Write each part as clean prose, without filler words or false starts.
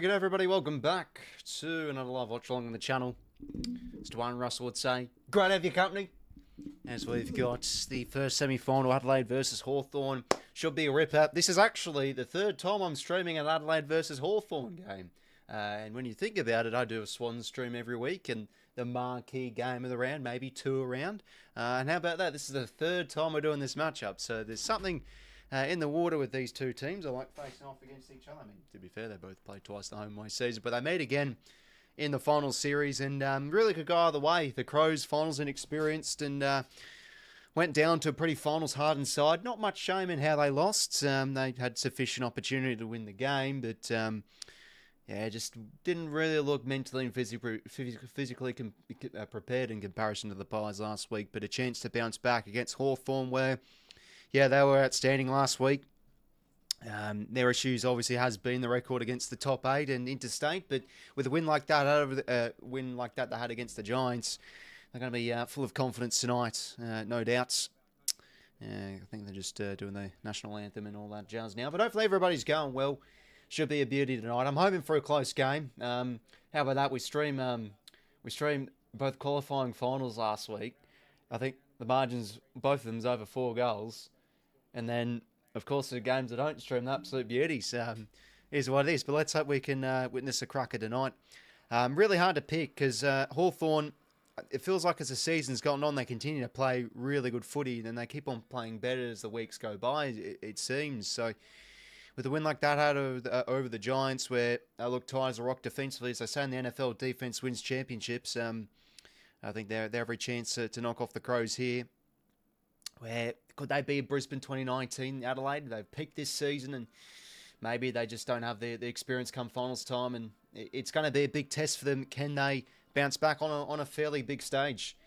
G'day everybody, welcome back to another live watch along on the channel. As Dwayne Russell would say, great to have your company. As we've got the first semi-final, Adelaide versus Hawthorn. Should be a ripper. This is actually the third time I'm streaming an Adelaide versus Hawthorn game. And when you think about it, I do a Swan stream every week and the marquee game of the round, maybe two around. And how about that? This is the third time we're doing this matchup. So there's something in the water with these two teams. I like facing off against each other. I mean, to be fair, they both played twice the home and away season, but they meet again in the final series, and really could go either way. The Crows, finals inexperienced, and went down to a pretty finals hardened side. Not much shame in how they lost. They had sufficient opportunity to win the game, but yeah, just didn't really look mentally and physically prepared in comparison to the Pies last week. But a chance to bounce back against Hawthorn, where yeah, they were outstanding last week. Their issues obviously has been the record against the top 8 and interstate, but with a win like that, they had against the Giants, they're going to be full of confidence tonight, no doubts. I think they're just doing the national anthem and all that jazz now, but hopefully everybody's going well. Should be a beauty tonight. I'm hoping for a close game. How about that? We streamed both qualifying finals last week. I think the margins, both of them's over 4 goals. And then, of course, the games that don't stream, the absolute beauties. Is what it is. But let's hope we can witness a cracker tonight. Really hard to pick because Hawthorn, it feels like as the season's gone on, they continue to play really good footy. And they keep on playing better as the weeks go by, it seems. So with a win like that out over the Giants, where they look tight as a rock defensively, as they say in the NFL, defense wins championships. I think they're every chance to knock off the Crows here. Where could they be Brisbane 2019 Adelaide? They've peaked this season and maybe they just don't have the experience come finals time, and it's going to be a big test for them. Can they bounce back on a fairly big stage?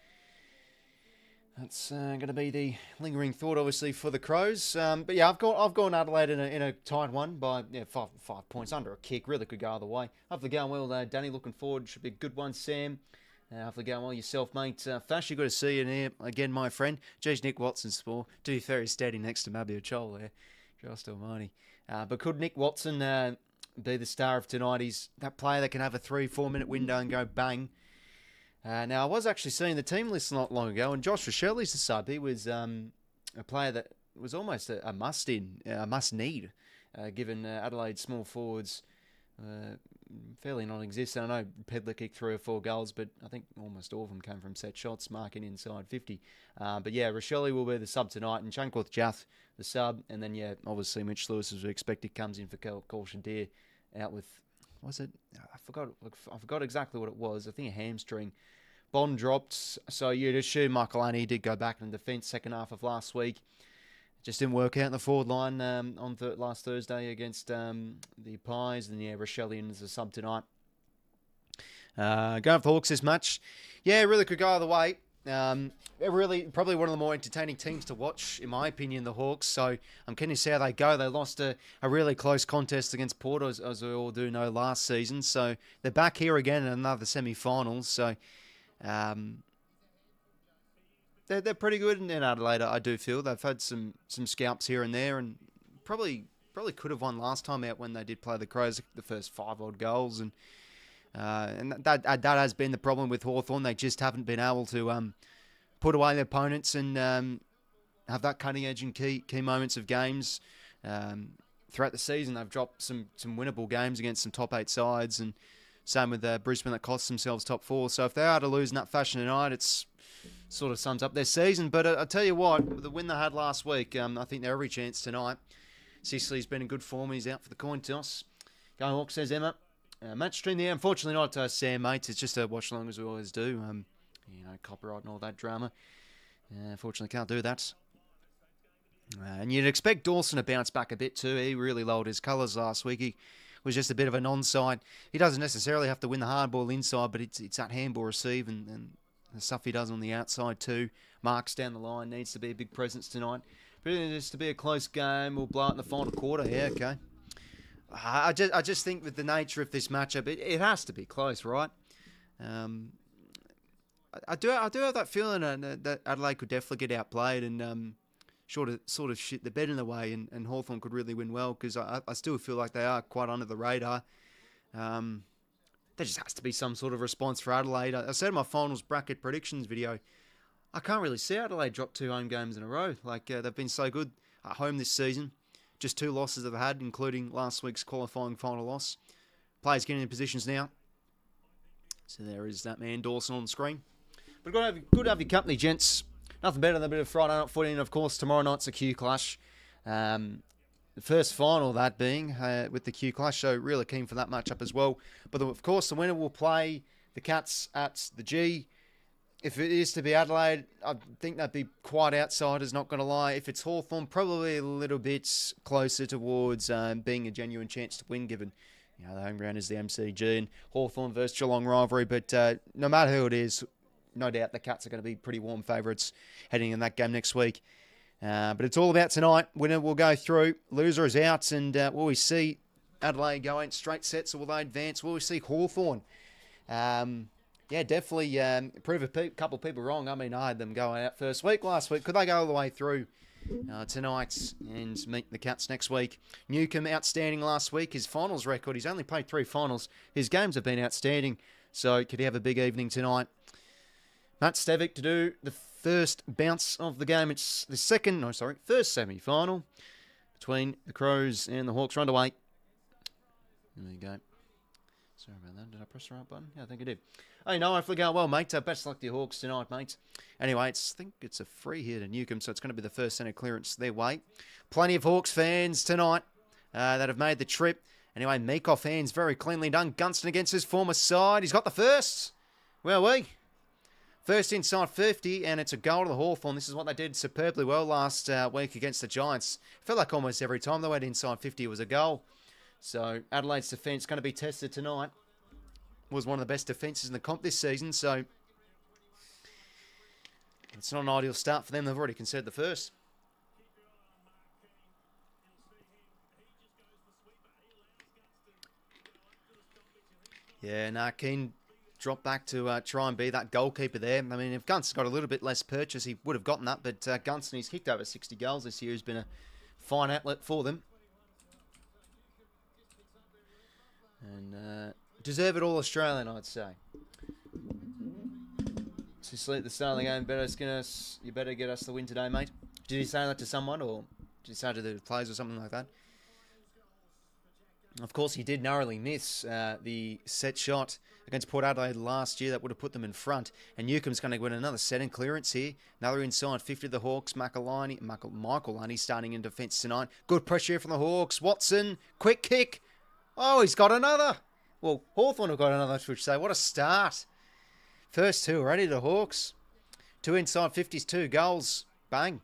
That's going to be the lingering thought, obviously, for the Crows. But yeah, I've gone Adelaide in a tight one by 5 points under a kick. Really could go either way. Hopefully going well, Danny. Looking forward. Should be a good one, Sam. Hopefully going well yourself, mate. 𝐓𝐴𝐶, good to see you here again, my friend. Geez, Nick Watson's sport. To be fair, he's standing next to 𝐼𝐵𝐿 there. Just almighty. But could Nick Watson be the star of tonight? He's that player that can have a 3-4 minute window and go bang. Now, I was actually seeing the team list not long ago, and Josh Rochelli's the sub. He was a player that was almost a must-need, given Adelaide's small forwards fairly non-existent. I know Pedler kicked 3 or 4 goals, but I think almost all of them came from set shots, marking inside 50. But yeah, Rochelli will be the sub tonight, and 𝐶𝐞 𝐎𝐥𝐿 the sub, and then yeah, obviously Mitch Lewis, as we expected, comes in for 𝐴FL 𝐴FL out with, was it? I forgot exactly what it was. I think a hamstring. Bond dropped, so you'd assume Michael Annie did go back in defence second half of last week. Just didn't work out in the forward line on last Thursday against the Pies. And yeah, Rochelli is a sub tonight. Going for the Hawks this match. Yeah, really could go either way. Really, probably one of the more entertaining teams to watch, in my opinion, the Hawks. So I'm keen to see how they go. They lost a really close contest against Port, as we all do know, last season. So they're back here again in another semi-finals. So they're pretty good in Adelaide, I do feel. They've had some scalps here and there, and probably could have won last time out when they did play the Crows, the first 5 odd goals, and that has been the problem with Hawthorn. They just haven't been able to put away their opponents and have that cutting edge and key moments of games. Throughout the season, they've dropped some winnable games against some top 8 sides, and same with Brisbane that cost themselves top 4. So if they are to lose in that fashion tonight, it's sort of sums up their season. But I tell you what, with the win they had last week, I think they're every chance tonight. Sicily's been in good form. He's out for the coin toss. Going Hawks, says Emma. Match stream there. Unfortunately not Sam, mates. It's just a watch along as we always do. Copyright and all that drama. Unfortunately can't do that. And you'd expect Dawson to bounce back a bit too. He really lowered his colours last week. He was just a bit of a non-side. He doesn't necessarily have to win the hard ball inside, but it's that handball receive and the stuff he does on the outside too. Marks down the line, needs to be a big presence tonight. But just to be a close game, we'll blow it in the final quarter. Yeah, okay. I just think with the nature of this matchup, it has to be close, right? I do have that feeling that Adelaide could definitely get outplayed and sort of shit the bed in a way, and Hawthorn could really win well, because I still feel like they are quite under the radar. There just has to be some sort of response for Adelaide. I said in my finals bracket predictions video, I can't really see Adelaide drop 2 home games in a row. Like, they've been so good at home this season. Just 2 losses they've had, including last week's qualifying final loss. Players getting in positions now. So there is that man Dawson on the screen. But good to have your company, gents. Nothing better than a bit of Friday night footy. And, of course, tomorrow night's a 𝐴 clash. The first final, that being, with the 𝐴 clash. So really keen for that matchup as well. But, of course, the winner will play the Cats at the G. If it is to be Adelaide, I think that'd be quite outsiders, not going to lie. If it's Hawthorn, probably a little bit closer towards being a genuine chance to win, given the home ground is the MCG and Hawthorn versus Geelong rivalry. But no matter who it is, no doubt the Cats are going to be pretty warm favourites heading in that game next week. But it's all about tonight. Winner will go through, loser is out, and will we see Adelaide go 8 straight sets, or will they advance? Will we see Hawthorn? Yeah, definitely prove a couple of people wrong. I mean, I had them going out first week last week. Could they go all the way through tonight and meet the Cats next week? 𝐴𝐿𝐴 outstanding last week. His finals record, he's only played 3 finals. His games have been outstanding. So could he have a big evening tonight? 𝐻𝐡𝐿𝐴 to do the first bounce of the game. It's the first semi-final between the Crows and the Hawks. We're underway. There we go. Sorry about that. Did I press the right button? Yeah, I think I did. Hey, no, hopefully going well, mate. Best luck to your Hawks tonight, mate. Anyway, I think it's a free here to 𝐴𝐿𝐴, so it's going to be the first centre clearance their way. Plenty of Hawks fans tonight that have made the trip. Anyway, Meekhoff hands very cleanly done. Gunston against his former side. He's got the first. First inside 50, and it's a goal to the Hawthorn. This is what they did superbly well last week against the Giants. Felt like almost every time they went inside 50 it was a goal. So Adelaide's defence going to be tested tonight. Was one of the best defences in the comp this season, so it's not an ideal start for them. They've already conceded the first. Yeah, Keane dropped back to try and be that goalkeeper there. I mean, if Gunts got a little bit less purchase, he would have gotten that. But Gunston, he's kicked over 60 goals this year. He's been a fine outlet for them. And deserve it all Australian, I'd say. Sicily at the start of the game, you better get us the win today, mate. Did you say that to someone, or did you say it to the players or something like that? Of course, he did narrowly miss the set shot against Port Adelaide last year. That would have put them in front. And Newcomb's going to win another set in clearance here. Another inside 50 to the Hawks. Michael Lunny starting in defence tonight. Good pressure from the Hawks. Watson, quick kick. Oh, he's got another. Well, Hawthorn have got another, which say, what a start. First 2 already to the Hawks. 2 inside 50s, 2 goals. Bang.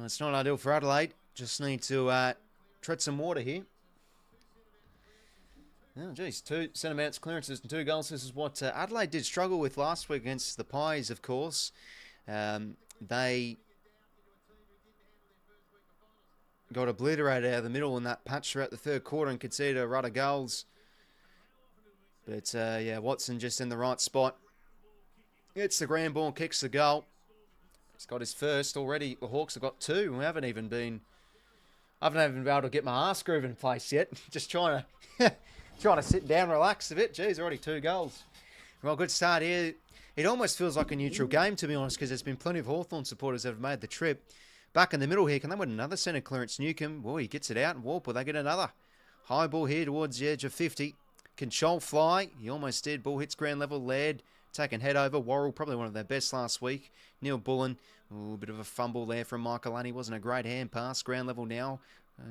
It's not ideal for Adelaide. Just need to tread some water here. Oh, geez, 2 centre bounce clearances and 2 goals. This is what Adelaide did struggle with last week against the Pies, of course. They got obliterated out of the middle in that patch throughout the third quarter and conceded a run of goals. But, yeah, Watson just in the right spot. Gets the grand ball, kicks the goal. He's got his first already. The Hawks have got 2. We haven't even been been able to get my arse groove in place yet. Just trying to sit down, relax a bit. Geez, already 2 goals. Well, good start here. It almost feels like a neutral game, to be honest, because there's been plenty of Hawthorn supporters that have made the trip. Back in the middle here, can they win another centre clearance? 𝐴𝐿𝐴, well, he gets it out, and Will they get another? High ball here towards the edge of 50. Control fly. He almost did. Ball hits ground level. Laird taking head over. Worrell, probably one of their best last week. Neil Bullen. A bit of a fumble there from Michael Lunny. Wasn't a great hand pass. Ground level now.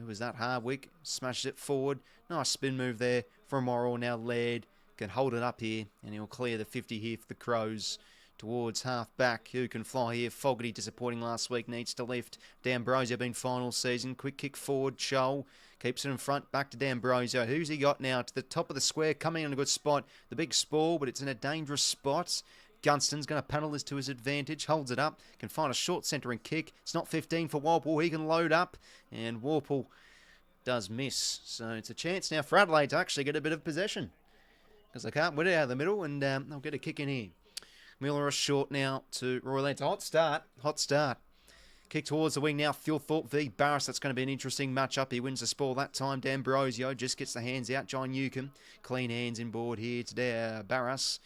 Was that Hardwick? Smashed it forward. Nice spin move there from Worrell. Now Laird can hold it up here, and he'll clear the 50 here for the Crows. Towards half back, who can fly here? Fogarty, disappointing last week, needs to lift. D'Ambrosio been final season. Quick kick forward. Scholl keeps it in front. Back to D'Ambrosio. Who's he got now? To the top of the square, coming in a good spot. The big Spall, but it's in a dangerous spot. Gunston's going to panel this to his advantage. Holds it up. Can find a short centering kick. It's not 15 for Walpole. He can load up. And Walpole does miss. So it's a chance now for Adelaide to actually get a bit of possession. Because they can't win it out of the middle, and they'll get a kick in here. Miller is short now to Roy Lance. Hot start. Kick towards the wing now. 𝐴𝐿𝐴𝐿 v Barras. That's going to be an interesting matchup. He wins the spoil that time. D'Ambrosio just gets the hands out. 𝐼𝐗𝐿𝐴 clean hands inboard here today. Barras.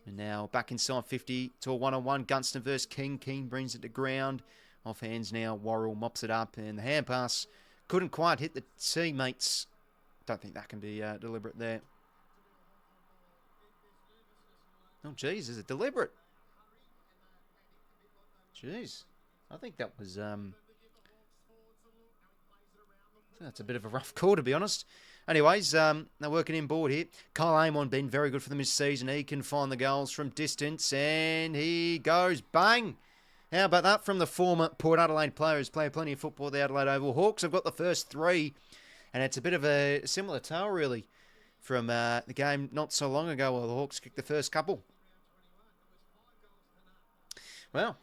And now back inside 50 to a 1-on-1. Gunston versus King. King brings it to ground. Off hands now. Worrell mops it up. And the hand pass couldn't quite hit the teammates. Don't think that can be deliberate there. Oh, geez. Is it deliberate? Jeez. I think that was... that's a bit of a rough call, to be honest. Anyways, they're working inboard here. 𝐴𝐿𝐴 𝐼𝐗𝐿𝐴 been very good for them this season. He can find the goals from distance, and he goes bang. How about that from the former Port Adelaide player who's played plenty of football at the Adelaide Oval. Hawks have got the first 3, and it's a bit of a similar tale, really, from the game not so long ago where the Hawks kicked the first couple. Well,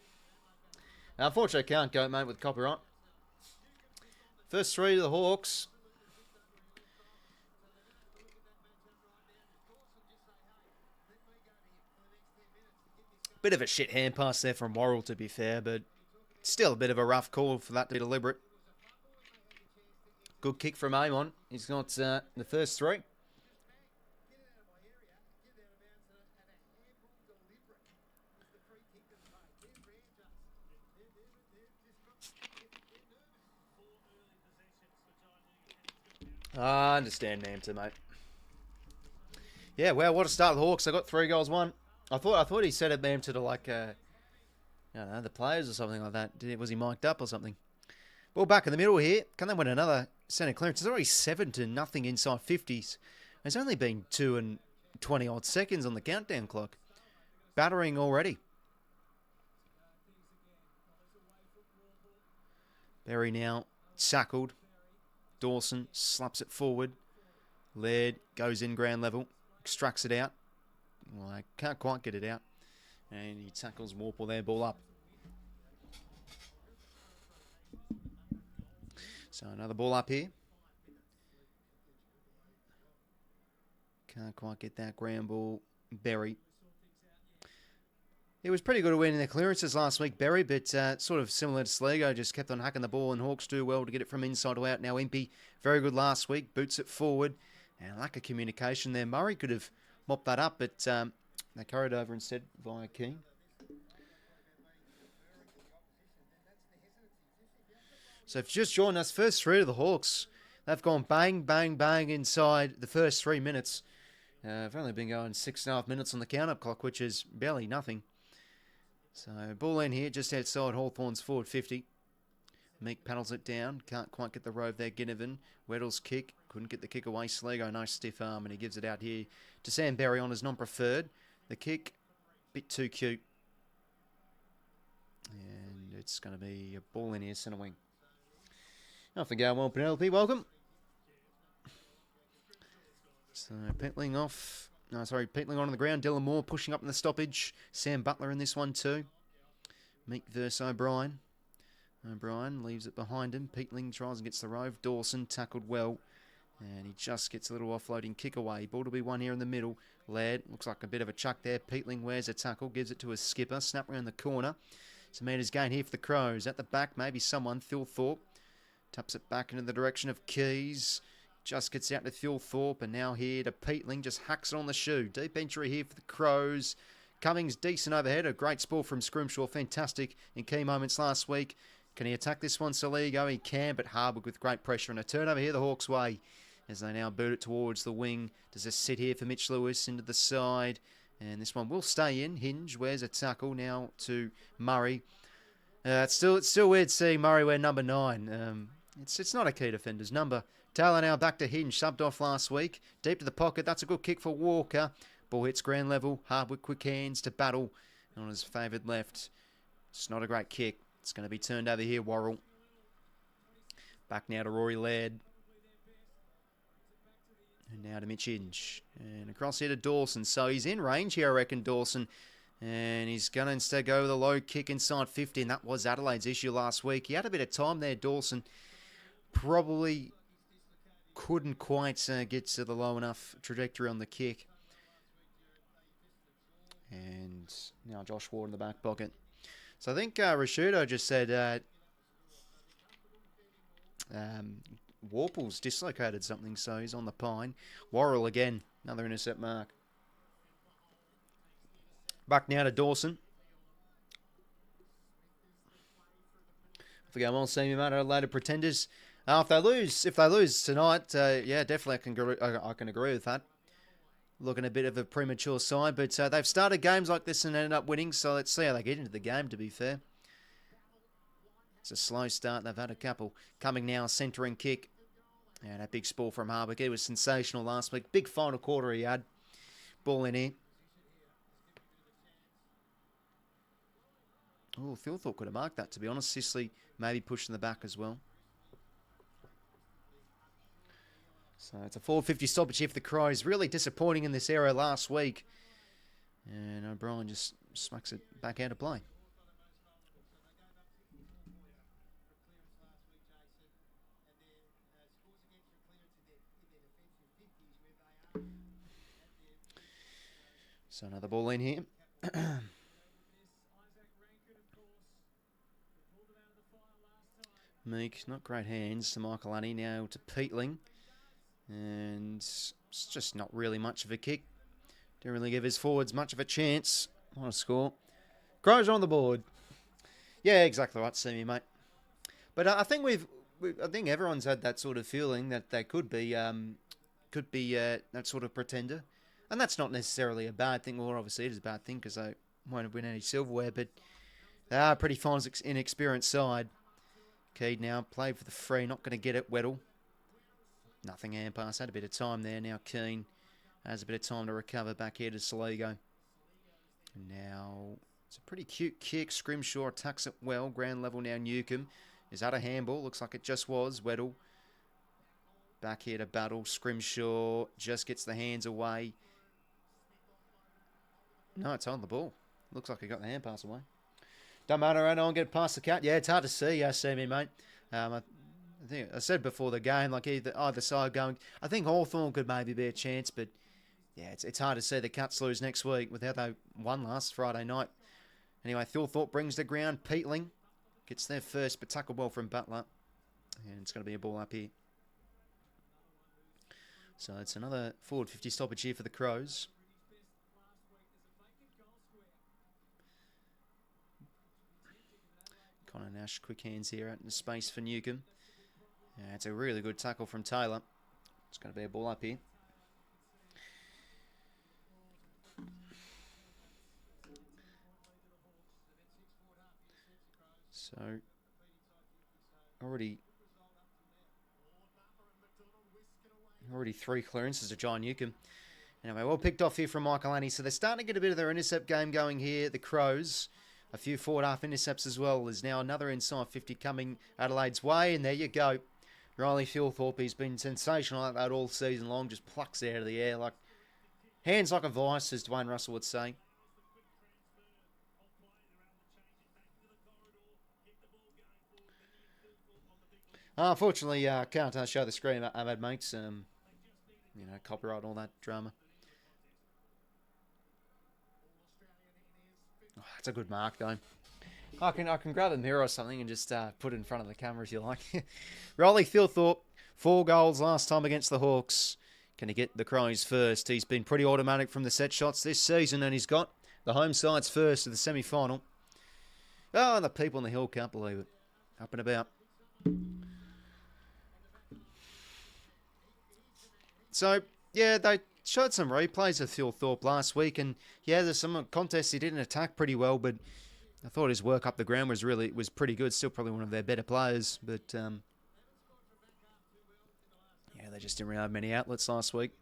unfortunately, I can't go, mate, with copyright. First 3 to the Hawks. Bit of a shit hand pass there from Worrell, to be fair, but still a bit of a rough call for that to be deliberate. Good kick from Amon. He's got the first 3. I understand, Namter, mate. Yeah, well, what a start with the Hawks. They got 3 goals, 1. I thought he said it, Namter, to like, I don't know, the players or something like that. Was he mic'd up or something? Ball back in the middle here. Can they win another centre clearance? It's already 7-0 inside 50s. There's only been 2 and 20 odd seconds on the countdown clock. Battering already. Berry now tackled. Dawson slaps it forward. Laird goes in ground level. Extracts it out. Well, I can't quite get it out. And he tackles Warple there. Ball up. So another ball up here. Can't quite get that ground ball. Berry. He was pretty good at winning the clearances last week, Berry, but sort of similar to Sligo, just kept on hacking the ball, and Hawks do well to get it from inside to out. Now 𝐼𝐵, very good last week, boots it forward, and lack of communication there. Murray could have mopped that up, but they carried over instead via King. So if you just joined us, first 3 of the Hawks, they've gone bang, bang, bang inside the first 3 minutes. I've only been going 6.5 minutes on the count-up clock, which is barely nothing. So, ball in here, just outside Hawthorn's forward 50. Meek paddles it down. Can't quite get the rove there. Ginnivan. Weddle's kick. Couldn't get the kick away. Sligo, nice stiff arm, and he gives it out here to Sam Berry on his non-preferred. The kick, bit too cute. And it's going to be a ball in here, centre wing. Off the go, well, Penelope, welcome. So, Petling off. No, sorry, Petling on the ground. Dylan Moore pushing up in the stoppage. Sam Butler in this one too. Meek versus O'Brien. O'Brien leaves it behind him. Petling tries and gets the rove. Dawson tackled well. And he just gets a little offloading kick away. Ball to be one here in the middle. Laird, looks like a bit of a chuck there. Petling wears a tackle, gives it to his skipper. Snap around the corner. Some metres gain here for the Crows. At the back, maybe someone. 𝐴𝐿𝐴𝐿. Taps it back into the direction of Keys. Just gets out to 𝐴𝐿𝐴𝐿, and now here to Petling. Just hacks it on the shoe. Deep entry here for the Crows. Cummings, decent overhead. A great spoil from 𝐴𝐿𝐴𝐿. Fantastic in key moments last week. Can he attack this one? 𝐼𝐿𝐴𝐿, he can, but Harburg with great pressure. And a turnover here the Hawks' way as they now boot it towards the wing. Does this sit here for Mitch Lewis into the side? And this one will stay in. Hinge wears a tackle now to Murray. It's still weird seeing Murray wear number 9. It's not a key defender's number. Taylor now back to Hinge, subbed off last week. Deep to the pocket, that's a good kick for Walker. Ball hits ground level, Hardwick quick hands to Battle on his favoured left. It's not a great kick. It's going to be turned over here, Worrell. Back now to Rory Laird. And now to Mitch Hinge. And across here to Dawson. So he's in range here, I reckon, Dawson. And he's going to instead go with a low kick inside 50. And that was Adelaide's issue last week. He had a bit of time there, Dawson. Probably couldn't quite get to the low enough trajectory on the kick. And now Josh Ward in the back pocket. So I think Rashudo just said Warple's dislocated something, so he's on the pine. Worrell again, another intercept mark. Back now to Dawson. Forget, well, see me, mate. Adelaide Pretenders. If they lose tonight, yeah, definitely I can agree with that. Looking a bit of a premature side, but they've started games like this and ended up winning. So let's see how they get into the game. To be fair, it's a slow start. They've had a couple coming now. Centering kick, and that big spore from Harbuck. He was sensational last week. Big final quarter he had. Ball in here. Oh, 𝐓𝐴𝐿𝐴𝐿 could have marked that, to be honest. 𝐵𝐶𝐰 maybe pushing the back as well. So it's a 450 stoppage here for the Crows. Really disappointing in this area last week. And O'Brien just smacks it back out of play. So another ball in here. Meek, not great hands to 𝐼𝐵𝐿𝐴𝐿 now to 𝐵𝐿𝐴𝐿. And it's just not really much of a kick. Didn't really give his forwards much of a chance. What a score. Crows are on the board. Yeah, exactly right, see me, mate. But I think I think everyone's had that sort of feeling that they could be that sort of pretender. And that's not necessarily a bad thing. Well, obviously it is a bad thing because they won't win any silverware, but they are a pretty fine, inexperienced side. 𝐚𝐿 now played for the free, not going to get it, 𝐻𝐻𝐿. Nothing hand pass, had a bit of time there. Now Keane has a bit of time to recover back here to 𝐶𝐿𝐴𝐿. And now it's a pretty cute kick. 𝐵𝐿𝐴𝐿 attacks it well. Ground level now 𝐵𝐿𝐴𝐿. Is that a handball? Looks like it just was. 𝐻𝐻𝐿 back here to battle. 𝐵𝐿𝐴𝐿 just gets the hands away. No, it's on the ball. Looks like he got the hand pass away. Don't matter, I don't get past the cat. Yeah, it's hard to see, see me, mate. I think I said before the game, like either side going. I think Hawthorn could maybe be a chance, but yeah, it's hard to see the Cats lose next week with how they won last Friday night. Anyway, 𝐴𝐿𝐴𝐿 brings the ground. 𝐵𝐿𝐴𝐿 gets there first, but tackled well from Butler. And it's going to be a ball up here. So it's another forward 50 stoppage here for the Crows. Connor Nash, quick hands here out in the space for Newcombe. Yeah, it's a really good tackle from Taylor. It's going to be a ball up here. So, already 3 clearances to John Newcombe. Anyway, well picked off here from 𝐼𝐿𝐴𝐿. So they're starting to get a bit of their intercept game going here, the Crows. A few forward half intercepts as well. There's now another inside 50 coming Adelaide's way. And there you go. Riley 𝐴𝐿𝐴𝐿, he's been sensational like that all season long. Just plucks it out of the air. Like hands like a vice, as Dwayne Russell would say. Unfortunately, can't show the screen. I've had mates, copyright and all that drama. Oh, that's a good mark, though. I can grab a mirror or something and just put it in front of the camera if you like. Riley 𝐴𝐿𝐴𝐿, 4 goals last time against the Hawks. Can he get the Crows first? He's been pretty automatic from the set shots this season, and he's got the home sides first to the semi-final. Oh, and the people on the hill can't believe it. Up and about. So, yeah, they showed some replays of 𝐴𝐿𝐴𝐿 last week, and yeah, there's some contests he didn't attack pretty well, but I thought his work up the ground was pretty good. Still probably one of their better players, but yeah, they just didn't really have many outlets last week.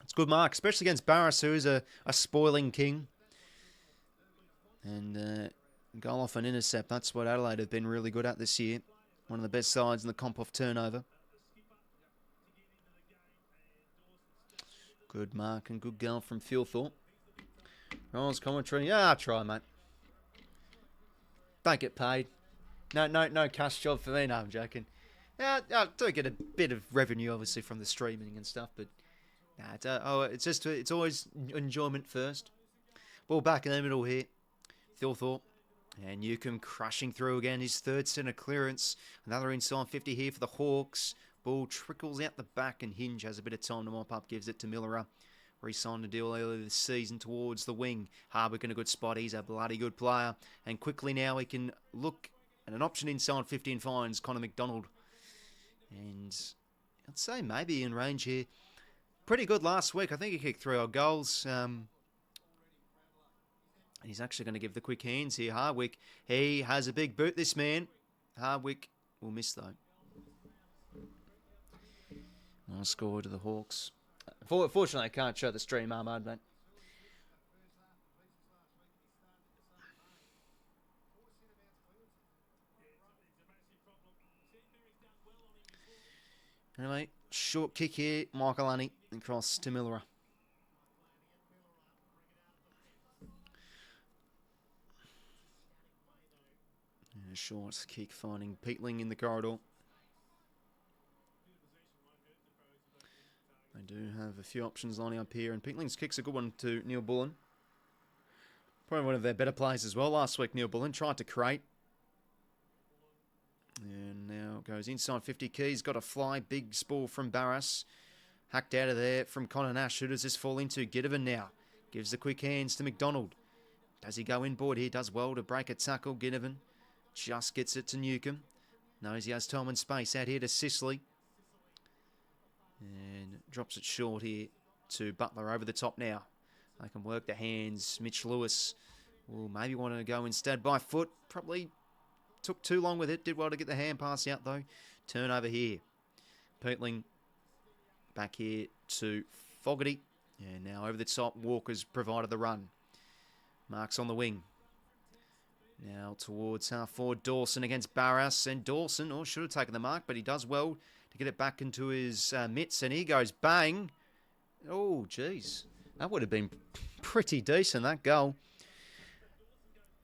It's a good mark, especially against Barras, who is a spoiling king. And goal off an intercept, that's what Adelaide have been really good at this year. One of the best sides in the comp off turnover. Good mark and good goal from 𝐴𝐿𝐴𝐿. Ron's commentary. Yeah, try, mate. Don't get paid. No cash job for me. No, I'm joking. Yeah, I do get a bit of revenue, obviously, from the streaming and stuff, but nah, it's always enjoyment first. Ball back in the middle here. 𝐴𝐿𝐴𝐿. And 𝐼𝐗𝐿 crushing through again, his third centre clearance. Another inside 50 here for the Hawks. Ball trickles out the back and Hinge has a bit of time to mop up, gives it to 𝐼𝐿𝐿. Re-signed a deal earlier this season towards the wing. Hardwick in a good spot, he's a bloody good player. And quickly now we can look at an option inside 50 and finds 𝐸𝐿 𝐎𝐿𝐼. And I'd say maybe in range here. Pretty good last week. I think he kicked 3 odd goals. He's actually going to give the quick hands here. Hardwick, he has a big boot, this man. Hardwick will miss, though. Nice score to the Hawks. Fortunately, I can't show the stream, Ahmad, mate. Anyway, short kick here. 𝐸𝐿𝐼 across to 𝐼𝐿𝐼. A short kick finding 𝐵𝐵𝐿𝐼 in the corridor. They do have a few options lining up here, and 𝐵𝐵𝐿𝐼's kick's a good one to Neil Bullen. Probably one of their better players as well last week, Neil Bullen. Tried to create. And now goes inside 50 keys. Got a fly. Big ball from Barras. Hacked out of there from Connor Nash. Who does this fall into? 𝐸𝐿𝐼 now. Gives the quick hands to McDonald. Does he go inboard here? Does well to break a tackle. 𝐸𝐿𝐼 just gets it to 𝐼𝐗𝐿. Knows he has time and space out here to 𝐶𝐶𝐿𝐼. And drops it short here to Butler over the top now. They can work the hands. Mitch Lewis will maybe want to go instead by foot. Probably took too long with it. Did well to get the hand pass out though. Turnover here. 𝐵𝐵𝐿𝐼 back here to Fogarty. And now over the top, Walker's provided the run. Marks on the wing. Now towards half forward, Dawson against Barras. And Dawson, should have taken the mark, but he does well to get it back into his mitts. And he goes bang. Oh, geez. That would have been pretty decent, that goal.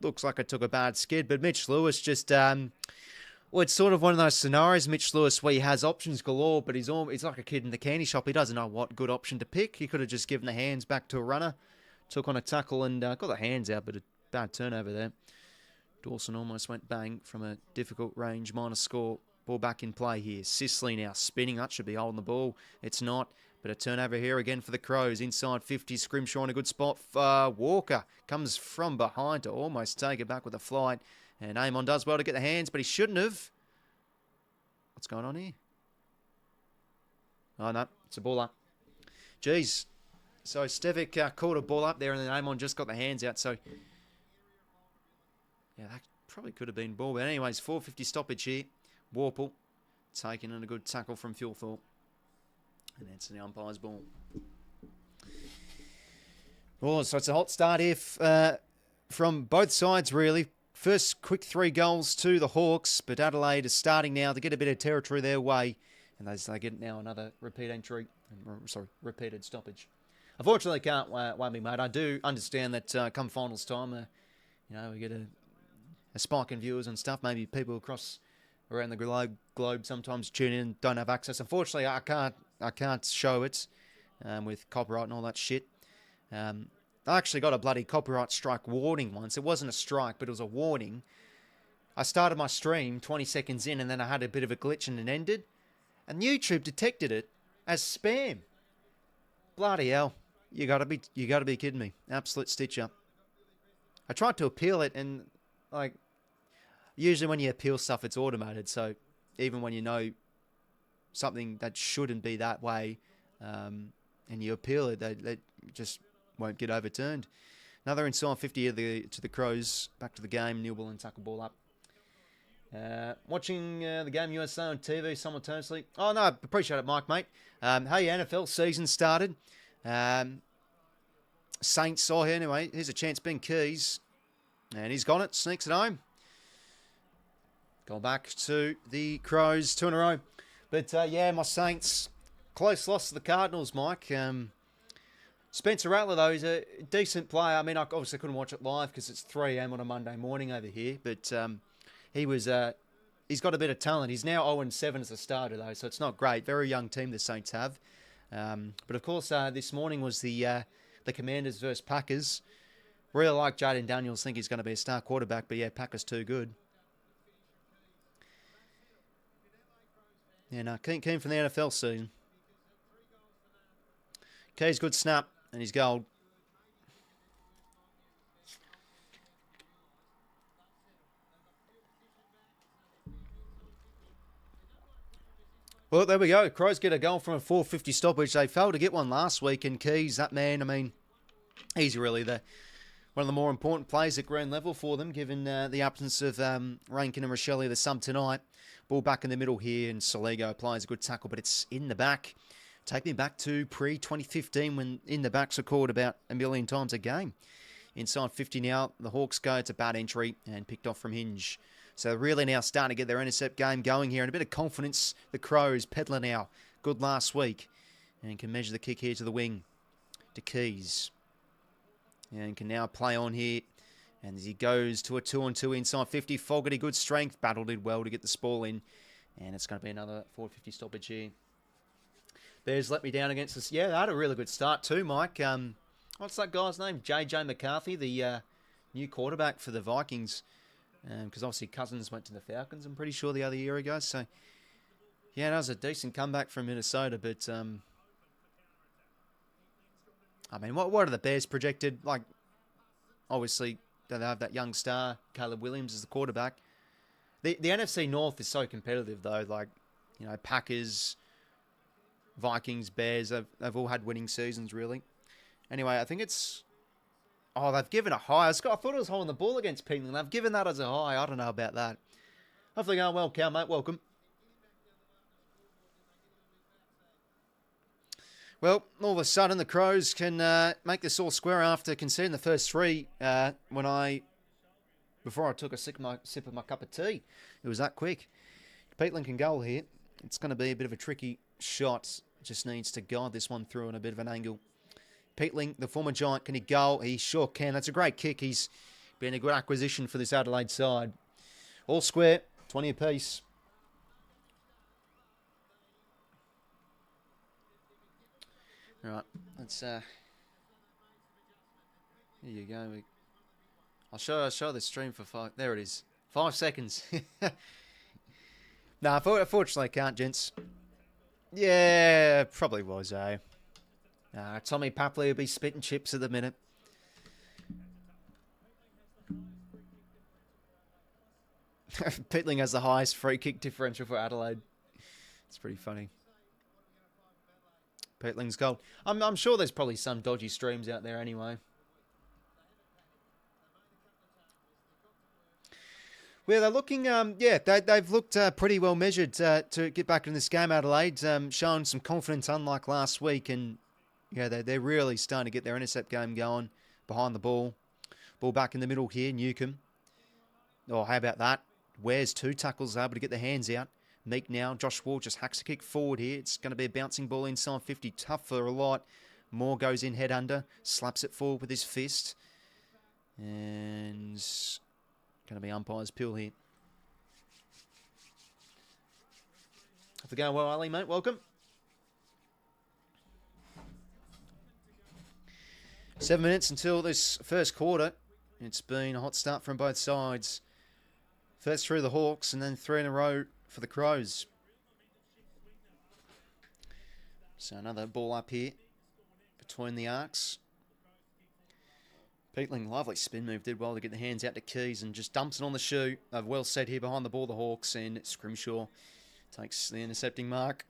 Looks like it took a bad skid, but Mitch Lewis just... well, it's sort of one of those scenarios, Mitch Lewis, where he has options galore, but he's like a kid in the candy shop. He doesn't know what good option to pick. He could have just given the hands back to a runner. Took on a tackle and got the hands out, but a bad turnover there. Dawson almost went bang from a difficult range, minus score. Ball back in play here. 𝐶𝐶𝐿𝐼 now spinning. That should be holding the ball. It's not. But a turnover here again for the Crows. Inside 50. Scrimshaw in a good spot. Walker comes from behind to almost take it back with a flight. And Amon does well to get the hands, but he shouldn't have. What's going on here? Oh, no. It's a ball up. Jeez. So 𝐶𝐶𝐿𝐼 caught a ball up there, and then Amon just got the hands out. So, yeah, that probably could have been ball. But anyways, 4:50 stoppage here. Warple taking in a good tackle from Hawthorn. And that's the umpire's ball. Oh, so it's a hot start here from both sides, really. First quick 3 goals to the Hawks, but Adelaide is starting now to get a bit of territory their way. And they get now another repeated stoppage. Unfortunately, can't won't be made. I do understand that come finals time, we get a spike in viewers and stuff. Maybe people across around the globe sometimes tune in and don't have access. Unfortunately, I can't show it with copyright and all that shit. I actually got a bloody copyright strike warning once. It wasn't a strike, but it was a warning. I started my stream 20 seconds in, and then I had a bit of a glitch and it ended. And YouTube detected it as spam. Bloody hell! You gotta be kidding me! Absolute stitch up. I tried to appeal it, and usually when you appeal stuff, it's automated. So even when you know something that shouldn't be that way, and you appeal it, they just won't get overturned. Another inside 50 to the Crows. Back to the game. Neil Bullen tackle ball up. Watching the game USA on TV simultaneously. Oh, no, appreciate it, Mike, mate. Hey, NFL season started. Saints, anyway, here's a chance, Ben Keys. And he's got it, sneaks it home. Go back to the Crows, 2 in a row. But, my Saints, close loss to the Cardinals, Mike. Spencer Rattler, though, he's a decent player. I mean, I obviously couldn't watch it live because it's 3 a.m. on a Monday morning over here. But he's got a bit of talent. He's now 0-7 as a starter, though, so it's not great. Very young team the Saints have. But, of course, this morning was the Commanders versus Packers. Really like Jaden Daniels. Think he's going to be a star quarterback. But yeah, Packers too good. Yeah, no, keen from the NFL season. Key's good snap, and he's gold. Well, there we go. Crows get a goal from a 450 stoppage. They failed to get one last week, and Keys, that man, I mean, he's really one of the more important players at ground level for them, given the absence of Rankin and Rochelle, the sub tonight. Ball back in the middle here, and Soligo applies a good tackle, but it's in the back. Take me back to pre-2015 when in the backs are called about a million times a game. Inside 50 now, the Hawks go. It's a bad entry and picked off from Hinge. So really now starting to get their intercept game going here. And a bit of confidence. The Crows, Pedler now. Good last week. And can measure the kick here to the wing. To Keys. And can now play on here. And as he goes to a 2-on-2 inside 50. Fogarty, good strength. Battle did well to get the ball in. And it's going to be another 450 stoppage here. Bears let me down against us. Yeah, they had a really good start too, Mike. What's that guy's name? JJ McCarthy, the new quarterback for the Vikings. Because obviously Cousins went to the Falcons, I'm pretty sure, the other year ago. So, yeah, that was a decent comeback from Minnesota. But, I mean, what are the Bears projected? Like, obviously, they have that young star, Caleb Williams, as the quarterback. The NFC North is so competitive, though. Like, you know, Packers, Vikings, Bears, they've all had winning seasons, really. Anyway, I think it's... Oh, they've given a high. I thought it was holding the ball against Peatling. They've given that as a high. I don't know about that. Hopefully going well, Cal, mate. Welcome. Well, all of a sudden, the Crows can make this all square after conceding the first three before I took a sip of my cup of tea. It was that quick. Peatling can goal here. It's going to be a bit of a tricky shot. Just needs to guide this one through on a bit of an angle. Peatling, the former Giant, can he goal? He sure can. That's a great kick. He's been a good acquisition for this Adelaide side. All square, 20 apiece. All right, let's... Here you go. I'll show the stream for 5... There it is. 5 seconds. Nah, unfortunately I can't, gents. Yeah, probably was, eh? Tommy Papley will be spitting chips at the minute. Peatling has the highest free kick differential for Adelaide. It's pretty funny. Peatling's goal. I'm sure there's probably some dodgy streams out there anyway. Well, they're looking, they've looked pretty well measured to get back in this game, Adelaide. Showing some confidence, unlike last week, and yeah, they're really starting to get their intercept game going behind the ball. Ball back in the middle here, 𝐓𝐿. Oh, how about that? Wears 2 tackles, able to get the hands out. 𝐚eek now. Josh Wall just hacks a kick forward here. It's going to be a bouncing ball inside 50. Tough for a lot. Moore goes in head under. Slaps it forward with his fist. And going to be umpire's pill here. Have to go well, Ali, mate. Welcome. 7 minutes until this first quarter. It's been a hot start from both sides. First through the Hawks and then 3 in a row for the Crows. So another ball up here between the arcs. Peatling, lovely spin move, did well to get the hands out to Keys and just dumps it on the shoe. They've well set here behind the ball, the Hawks, and 𝐬𝐴𝐿𝐴 takes the intercepting mark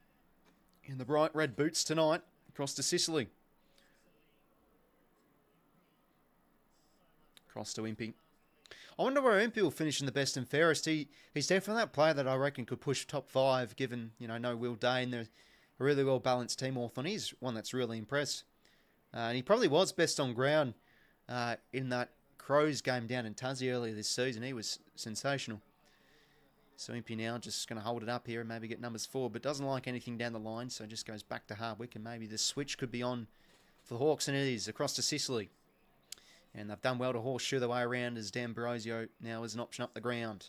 in the bright red boots tonight across to Sicily. Cross to 𝐬𝐿𝐴. I wonder where 𝐬𝐿𝐴 will finish in the best and fairest. He's definitely that player that I reckon could push top 5, given, you know, no Will Day and they're a really well-balanced team. Hawthorn, he's one that's really impressed. And he probably was best on ground in that Crows game down in 𝐼𝐵 earlier this season. He was sensational. So 𝐬𝐿𝐴 now just going to hold it up here and maybe get numbers 4, but doesn't like anything down the line, so just goes back to Hardwick, and maybe the switch could be on for the Hawks, and it is across to Sicily. And they've done well to horseshoe the way around as D'Ambrosio now is an option up the ground.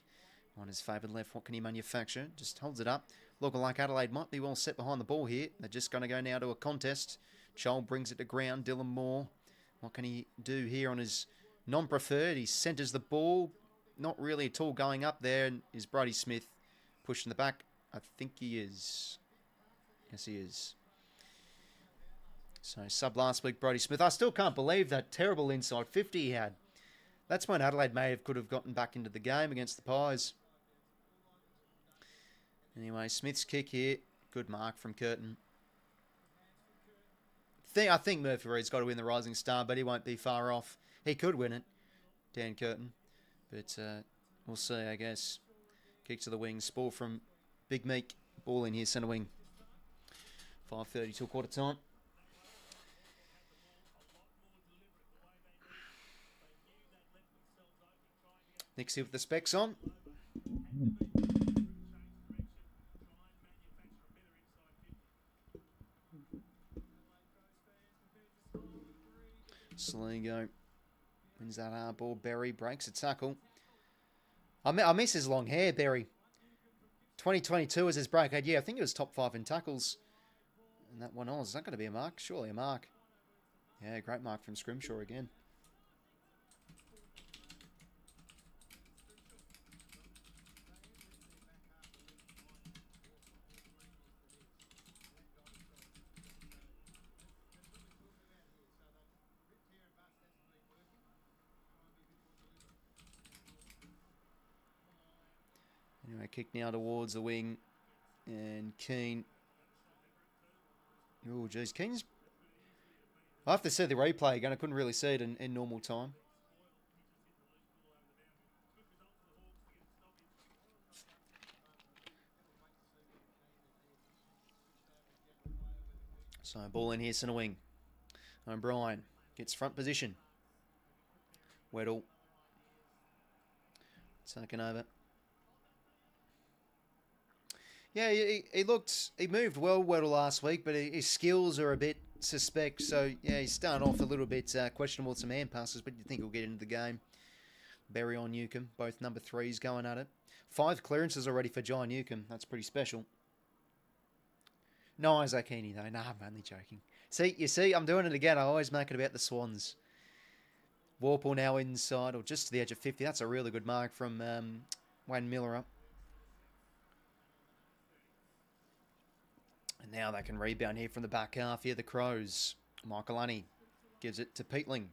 On his favoured left, what can he manufacture? Just holds it up. Looking like Adelaide might be well set behind the ball here. They're just going to go now to a contest. Joel brings it to ground. Dylan Moore, what can he do here on his Non-preferred. He centres the ball. Not really at all going up there. And is Brodie Smith pushing the back? I think he is. Yes, he is. So, sub last week, Brodie Smith. I still can't believe that terrible inside 50 he had. That's when Adelaide could have gotten back into the game against the Pies. Anyway, Smith's kick here. Good mark from Curtin. I think Murphy Reid's got to win the Rising Star, but he won't be far off. He could win it, Dan Curtin. But we'll see, I guess. Kick to the wing. Spore from Big Meek. Ball in here, centre wing. 5:30 till quarter time. Nixie with the specs on. Sligo wins that hard ball. Berry breaks a tackle. I miss his long hair, Berry. 2022 was his breakout year. I think it was top 5 in tackles. And that one is that going to be a mark? Surely a mark. Yeah, great mark from Scrimshaw again. Anyway, kick now towards the wing. And Keane. Oh, geez. Keane's... I have to see the replay again. I couldn't really see it in normal time. So, ball in here, centre wing. O'Brien gets front position. Weddle. Taken over. Yeah, he moved well, Weddle, last week, but his skills are a bit suspect. So, yeah, he's starting off a little bit questionable with some hand passes, but you think he'll get into the game. Berry on Newcombe, both number 3s going at it. 5 clearances already for John Newcombe. That's pretty special. No Isaac Heaney, though. Nah, I'm only joking. You see, I'm doing it again. I always make it about the Swans. Warple now inside, or just to the edge of 50. That's a really good mark from Wayne Miller up. And now they can rebound here from the back half here, the Crows. Michael Lunny gives it to Peatling.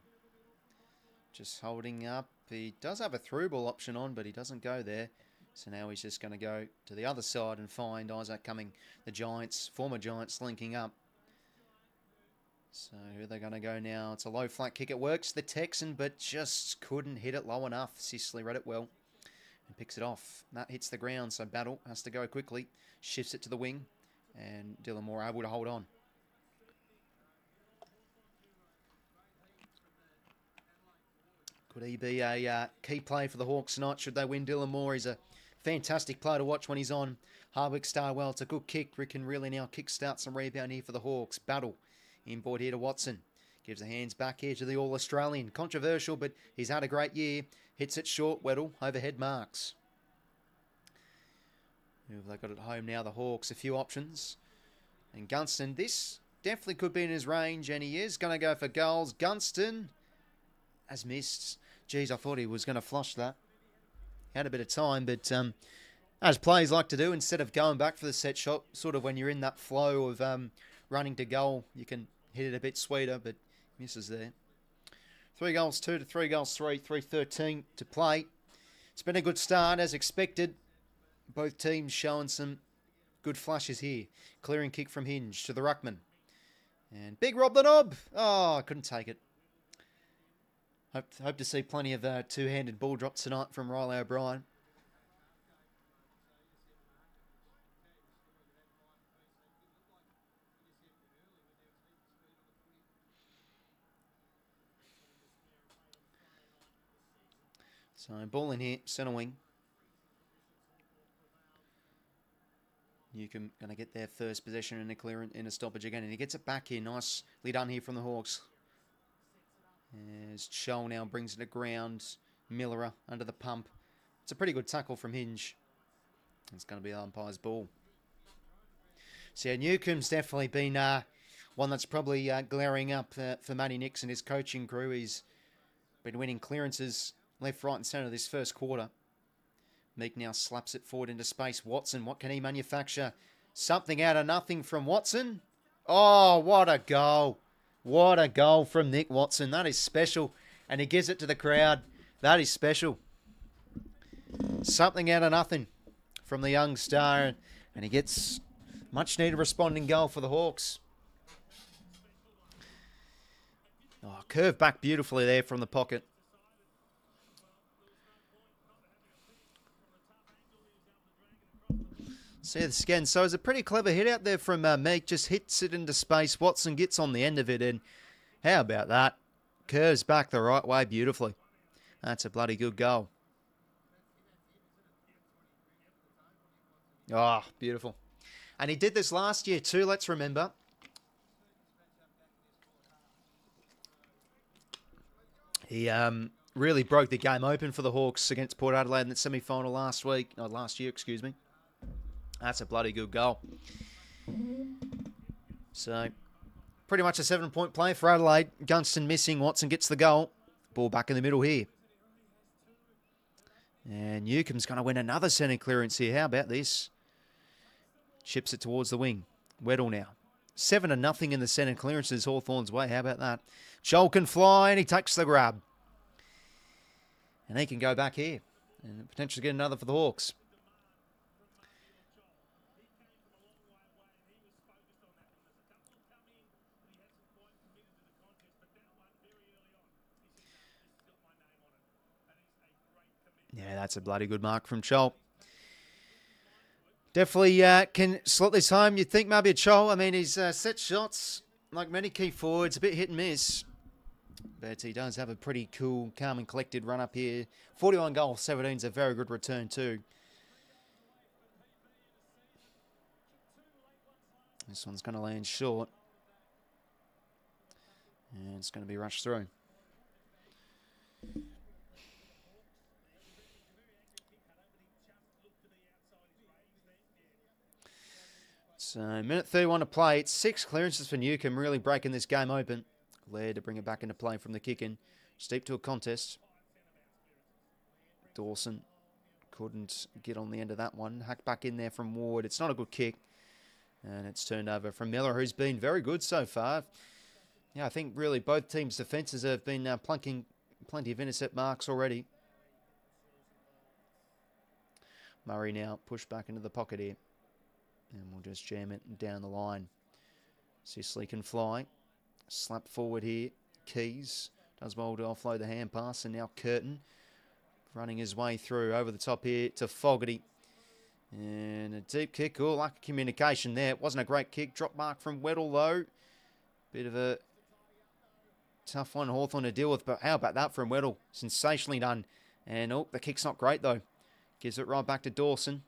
Just holding up. He does have a through ball option on, but he doesn't go there. So now he's just going to go to the other side and find Isaac Cumming. The Giants, former Giants, linking up. So who are they going to go now? It's a low flat kick. It works, the Texan, but just couldn't hit it low enough. Sicily read it well and picks it off. That hits the ground, so Battle has to go quickly. Shifts it to the wing. And Dylan Moore able to hold on. Could he be a key play for the Hawks tonight? Should they win? Dylan Moore is a fantastic player to watch when he's on. Hardwick star well. It's a good kick. We can really now kickstart some rebound here for the Hawks. Battle inboard here to Watson. Gives the hands back here to the All-Australian. Controversial, but he's had a great year. Hits it short. Weddle. Overhead marks. Who have they got at home now? The Hawks. A few options. And Gunston. This definitely could be in his range. And he is going to go for goals. Gunston has missed. Geez, I thought he was going to flush that. Had a bit of time, but as players like to do, instead of going back for the set shot, sort of when you're in that flow of running to goal, you can hit it a bit sweeter, but misses there. 3 goals 2 to 3 goals 3, 3:13 to play. It's been a good start as expected. Both teams showing some good flashes here. Clearing kick from Hinge to the ruckman. And big Rob the Knob. Oh, I couldn't take it. Hope to see plenty of two-handed ball drops tonight from Riley O'Brien. So ball in here, centre wing. Newcombe going to get their first possession in a clearance, in a stoppage again, and he gets it back here. Nicely done here from the Hawks. As Scholl now brings it to ground. Miller under the pump. It's a pretty good tackle from Hinge. It's going to be the umpire's ball. So yeah, Newcombe's definitely been one that's probably glaring up for Matty Nix and his coaching crew. He's Been winning clearances left, right and centre this first quarter. Meek now slaps it forward into space. Watson, what can he manufacture? Something out of nothing from Watson. Oh, what a goal. What a goal from Nick Watson. That is special. And he gives it to the crowd. That is special. Something out of nothing from the young star. And he gets much needed responding goal for the Hawks. Oh, curved back beautifully there from the pocket. See this again. So it's a pretty clever hit out there from Meek. Just hits it into space. Watson gets on the end of it. And how about that? Curves back the right way beautifully. That's a bloody good goal. Oh, beautiful. And he did this last year too, let's remember. He really broke the game open for the Hawks against Port Adelaide in the semi-final last year, excuse me. That's a bloody good goal. So, pretty much a 7-point play for Adelaide. Gunston missing. Watson gets the goal. Ball back in the middle here. And Newcomb's going to win another centre clearance here. How about this? Chips it towards the wing. Weddle now. 7-0 in the centre clearances Hawthorn's way. How about that? Joel can fly and he takes the grab. And he can go back here. And potentially get another for the Hawks. Yeah, that's a bloody good mark from 𝐴. Definitely can slot this home. You'd think maybe a 𝐴. I mean, his set shots, like many key forwards, a bit hit and miss. But he does have a pretty cool, calm and collected run up here. 41 goals, 17 is a very good return too. This one's going to land short. And it's going to be rushed through. So, minute 31 to play. It's 6 clearances for Newcomb, really breaking this game open. Glad to bring it back into play from the kick-in. Steep to a contest. Dawson couldn't get on the end of that one. Hacked back in there from Ward. It's not a good kick. And it's turned over from Miller, who's been very good so far. Yeah, I think really both teams' defences have been plunking plenty of intercept marks already. Murray now pushed back into the pocket here. And we'll just jam it down the line. Sicily can fly. Slap forward here. Keys does well to offload the hand pass. And now Curtin running his way through over the top here to Fogarty. And a deep kick. Oh, lack of communication there. It wasn't a great kick. Drop mark from Weddle though. Bit of a tough one Hawthorn to deal with. But how about that from Weddle? Sensationally done. And oh, the kick's not great though. Gives it right back to Dawson.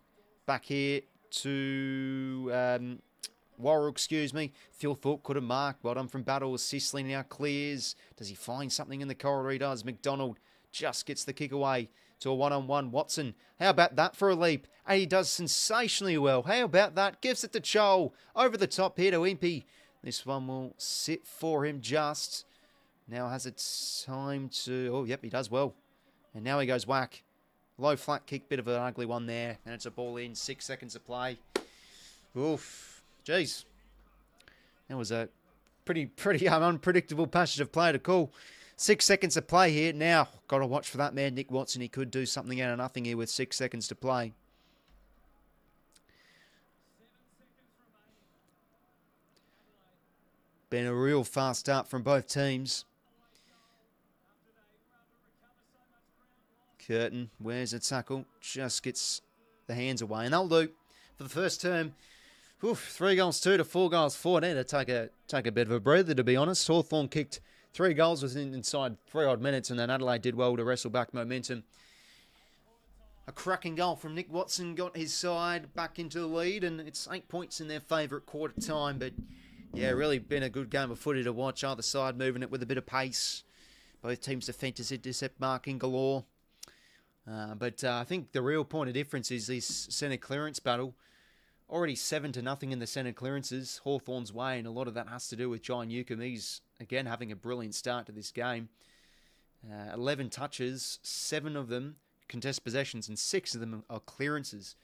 Back here to Warwick, excuse me. 𝐓𝐴 could have marked. Well done from Battle. Sicily now clears. Does he find something in the corridor? He does. McDonald just gets the kick away to a one-on-one. Watson, how about that for a leap? And he does sensationally well. How about that? Gives it to 𝐴. Over the top here to 𝐼𝐵. This one will sit for him just. Now has it time to... Oh, yep, he does well. And now he goes whack. Low flat kick, bit of an ugly one there. And it's a ball in, 6 seconds to play. Oof. Jeez. That was a pretty unpredictable passage of play to call. 6 seconds to play here. Now, got to watch for that man, Nick Watson. He could do something out of nothing here with 6 seconds to play. Been a real fast start from both teams. Curtin, where's the tackle? Just gets the hands away. And that'll do for the first term. 3 goals 2 to 4 goals 4. There to take a bit of a breather, to be honest. Hawthorn kicked 3 goals within inside 3 odd minutes, and then Adelaide did well to wrestle back momentum. A cracking goal from Nick Watson got his side back into the lead, and it's 8 points in their favour at quarter time. But yeah, really been a good game of footy to watch. Either side moving it with a bit of pace. Both teams defenders intercept marking galore. But I think the real point of difference is this centre clearance battle. Already 7-0 in the centre clearances, Hawthorn's way, and a lot of that has to do with John Newcomb. He's, again, having a brilliant start to this game. 11 touches, 7 of them contest possessions, and 6 of them are clearances.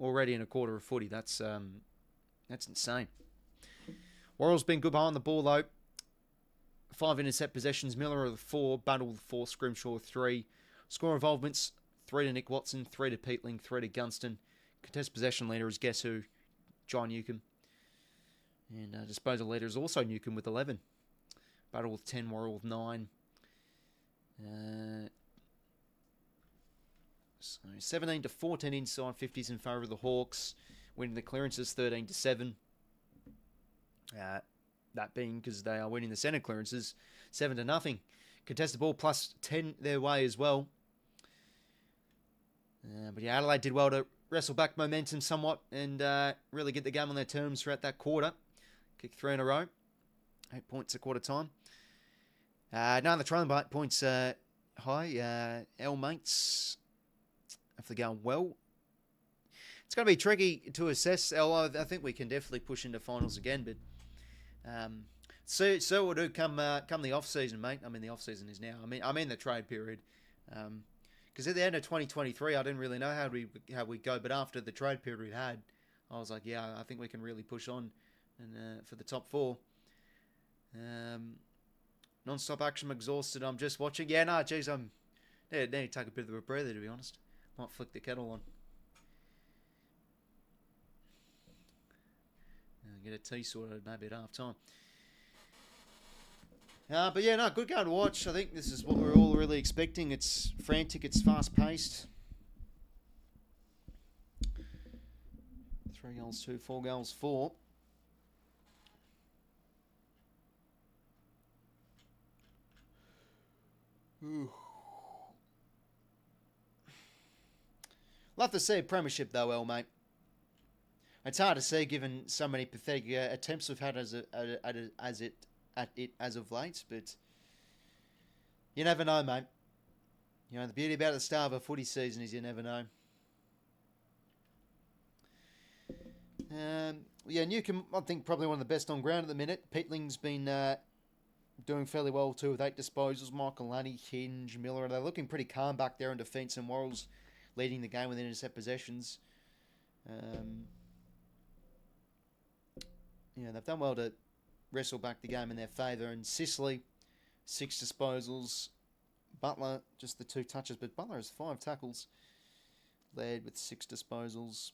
Already in a quarter of footy. That's insane. Warrell's been good behind the ball though. 5 intercept possessions. Miller with 4. Battle with 4. Scrimshaw 3. Score involvements: 3 to Nick Watson, 3 to Peatling, 3 to Gunston. Contest possession leader is guess who? John Newcomb. And disposal leader is also Newcomb with 11. Battle with 10. Warrell with 9. So 17 to 14 inside 50s in favour of the Hawks, winning the clearances 13 to 7. That being because they are winning the centre clearances 7 to nothing. Contested ball plus 10 their way as well. But yeah, Adelaide did well to wrestle back momentum somewhat and really get the game on their terms throughout that quarter. Kick 3 in a row. 8 points a quarter time. Now the trailing by 8 points high. 𝐴𝐵𝐴𝐷𝐿 hopefully going well. It's going to be tricky to assess. Although I think we can definitely push into finals again. But so we'll do come the off season, mate. I mean the off season is now. I mean the trade period. Because at the end of 2023, I didn't really know how we go. But after the trade period we had, I was like, yeah, I think we can really push on and for the top 4. Non-stop action. I'm exhausted. I'm just watching. Yeah, no, geez, I need to take a bit of a breather, to be honest. Might flick the kettle on. Get a tea sorted maybe at half time. But yeah, no, good game to watch. I think this is what we're all really expecting. It's frantic, it's fast paced. 3 goals, 2, 4 goals, 4. Ooh. Love to see a premiership though, El, mate. It's hard to see given so many pathetic attempts we've had as of late, but you never know, mate. You know, the beauty about the start of a footy season is you never know. Yeah, Newcomb, I think probably one of the best on ground at the minute. Peatling's been doing fairly well too with 8 disposals. Michael Lunny, Hinge, Miller, they're looking pretty calm back there in defence, and Worrell's leading the game with intercept possessions. Yeah, they've done well to wrestle back the game in their favour. And 𝐵𝐶𝐰, 6 disposals. Butler, just the 2 touches, but Butler has 5 tackles. Led with 6 disposals.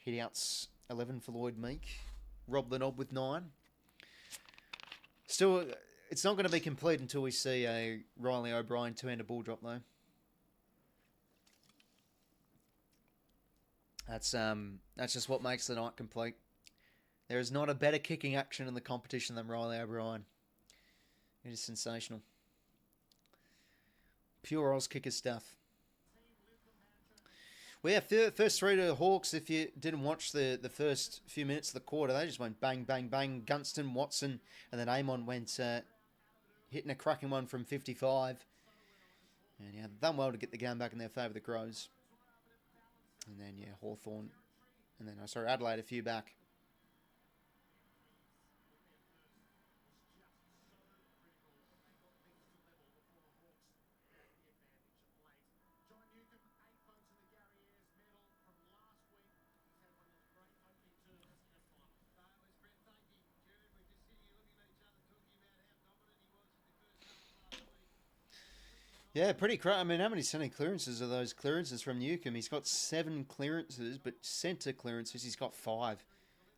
Hitouts, 11 for 𝐼𝐗𝐿𝐴. Rob the Knob with 9. Still, it's not going to be complete until we see a Riley O'Brien 2-handed ball drop, though. That's just what makes the night complete. There is not a better kicking action in the competition than Riley O'Brien. It is sensational. Pure Oz kicker stuff. Well, yeah, first 3 to the Hawks. If you didn't watch the first few minutes of the quarter, they just went bang, bang, bang. Gunston, Watson, and then Amon went hitting a cracking one from 55. And yeah, done well to get the game back in their favour, the Crows. And then, yeah, Hawthorn. And then, Adelaide a few back. Yeah, pretty crap. I mean, how many centre clearances are those clearances from Newcomb? He's got 7 clearances, but centre clearances, he's got 5.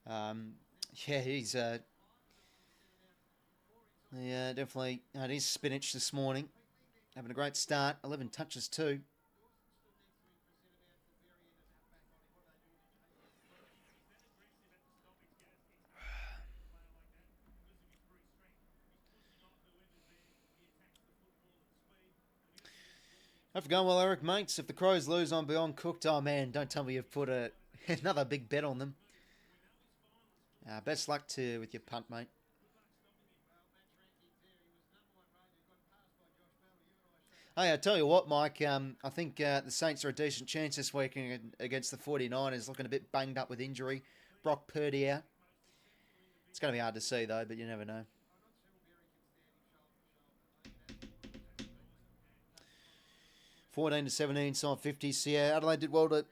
Yeah, he's definitely had his spinach this morning. Having a great start. 11 touches too. Hope going well, Eric, mates. If the Crows lose on Beyond Cooked, oh man, don't tell me you've put another big bet on them. Best luck with your punt, mate. Hey, I tell you what, Mike, I think the Saints are a decent chance this week against the 49ers, looking a bit banged up with injury. Brock Purdy out. It's going to be hard to see, though, but you never know. 14-17, side 50. So yeah, Adelaide did well to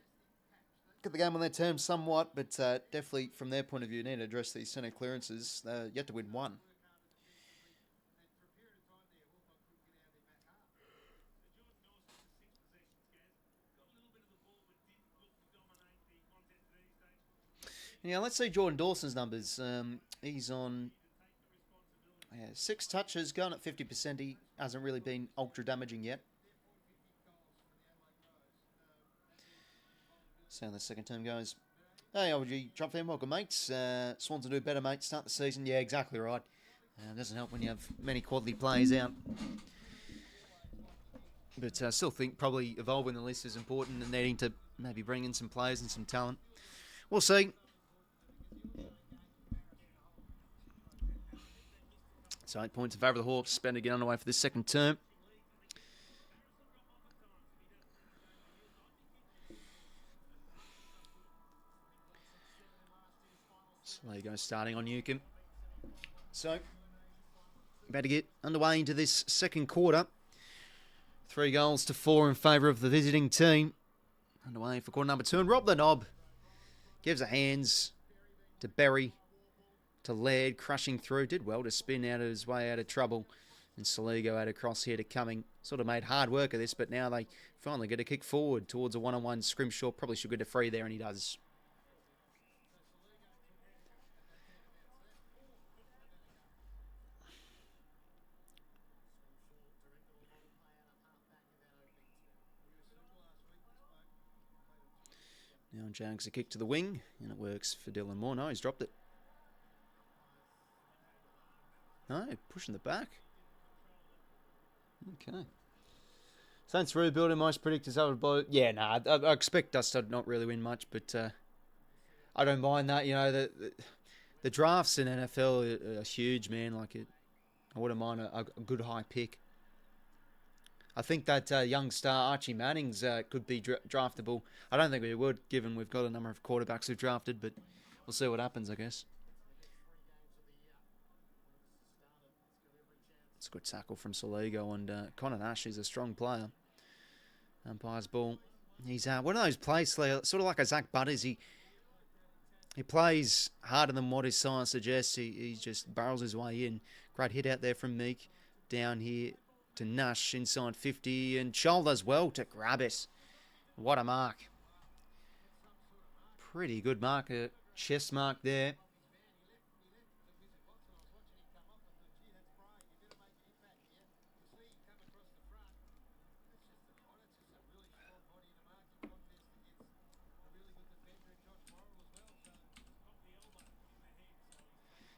get the game on their terms somewhat, but definitely from their point of view, need to address these centre clearances. Yet to win one. Yeah, let's see Jordan Dawson's numbers. He's on 6 touches, going at 50%. He hasn't really been ultra damaging yet. See how the second term goes. Hey, OG, drop them. Welcome, mates. Swans will do better, mate. Start the season. Yeah, exactly right. Doesn't help when you have many quality players out. But I still think probably evolving the list is important and needing to maybe bring in some players and some talent. We'll see. So 8 points in favour of the Hawks. Spend again underway for this second term. So there you go, starting on 𝐓𝐿. So, about to get underway into this second quarter. 3 goals to 4 in favour of the visiting team. Underway for quarter number 2. And Rob the Knob gives the hands to Berry, to Laird, crushing through. Did well to spin out of his way out of trouble. And 𝐼𝐿𝐴 had a cross here to Cumming. Sort of made hard work of this, but now they finally get a kick forward towards a one-on-one. 𝐼𝐿𝐴 probably should get a free there, and he does. Now Jags a kick to the wing, and it works for Dylan Moore. No, he's dropped it. No, pushing the back. Okay. Saints rebuilding, most predictors I would blow. Yeah, nah, I expect us to not really win much, but I don't mind that. You know, the drafts in NFL are huge, man. Like I wouldn't mind a good high pick. I think that young star Archie Manning's could be draftable. I don't think we would, given we've got a number of quarterbacks we've drafted, but we'll see what happens, I guess. It's a good tackle from 𝐼𝐿𝐴, and Connor Nash is a strong player. Umpire's ball. He's one of those players, sort of like a Zach Butters. He plays harder than what his size suggests. He just barrels his way in. Great hit out there from Meek. Down here to Nash inside 50, and shoulders well to grab it. What a mark. Pretty good mark, a chest mark there.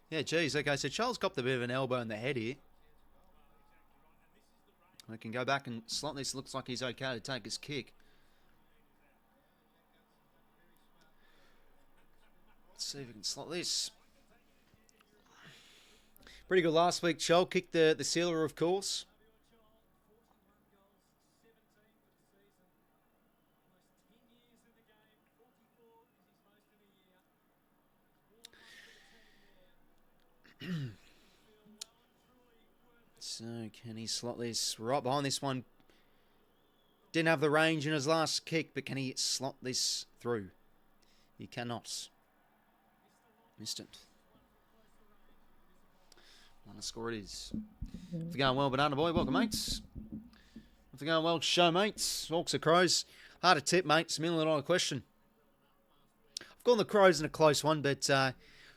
Yeah, geez. Okay, so Charles copped a bit of an elbow in the head here. We can go back and slot this. Looks like he's okay to take his kick. Let's see if we can slot this. Pretty good last week. Charles kicked the sealer, of course. So, can he slot this right behind this one? Didn't have the range in his last kick, but can he slot this through? He cannot. Missed it. What a score it is. If you're going well, Banana Boy, welcome, mates. If you're going well, show, mates. Hawks or Crows? Hard to tip, mate. It's $1 million question. I've gone the Crows in a close one, but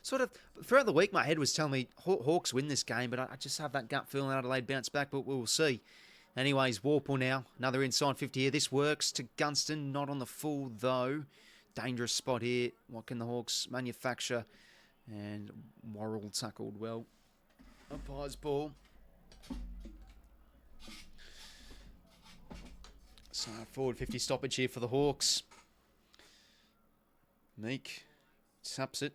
sort of throughout the week, my head was telling me Hawks win this game, but I just have that gut feeling Adelaide bounce back, but we'll see. Anyways, Warple now. Another inside 50 here. This works to Gunston. Not on the full, though. Dangerous spot here. What can the Hawks manufacture? And Worrell tackled well. Umpire's ball. So, forward 50 stoppage here for the Hawks. Meek taps it.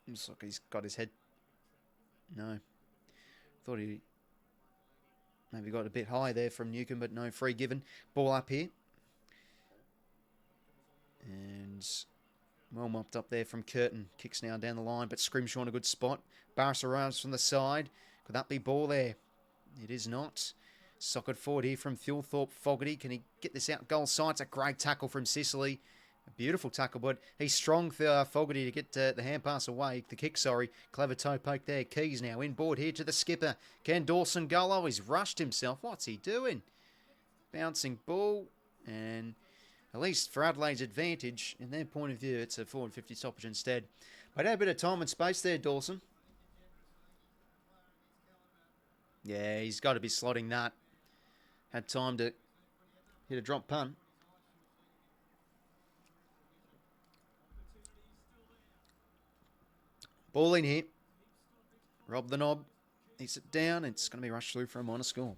Looks like he's got his head. No. Thought he maybe got a bit high there from 𝐓𝐿𝐴, but no free given. Ball up here. And well mopped up there from Curtin. Kicks now down the line, but 𝐼𝐿𝐴 in a good spot. Barris arrives from the side. Could that be ball there? It is not. Socket forward here from 𝐴𝐵𝐿𝐿 𝐷𝐿𝐿. Can he get this out goal side? It's a great tackle from Sicily. A beautiful tackle, but he's strong for 𝐴𝐵𝐿𝐷𝐿 to get the hand pass away. The kick, sorry. Clever toe poke there. Keys now inboard here to the skipper. Can Dawson go? Oh, he's rushed himself. What's he doing? Bouncing ball. And at least for Adelaide's advantage, in their point of view, it's a 450 stoppage instead. But had a bit of time and space there, Dawson. Yeah, he's got to be slotting that. Had time to hit a drop punt. Ball in here. Rob the knob. Heats it down. It's going to be rushed through for a minor score.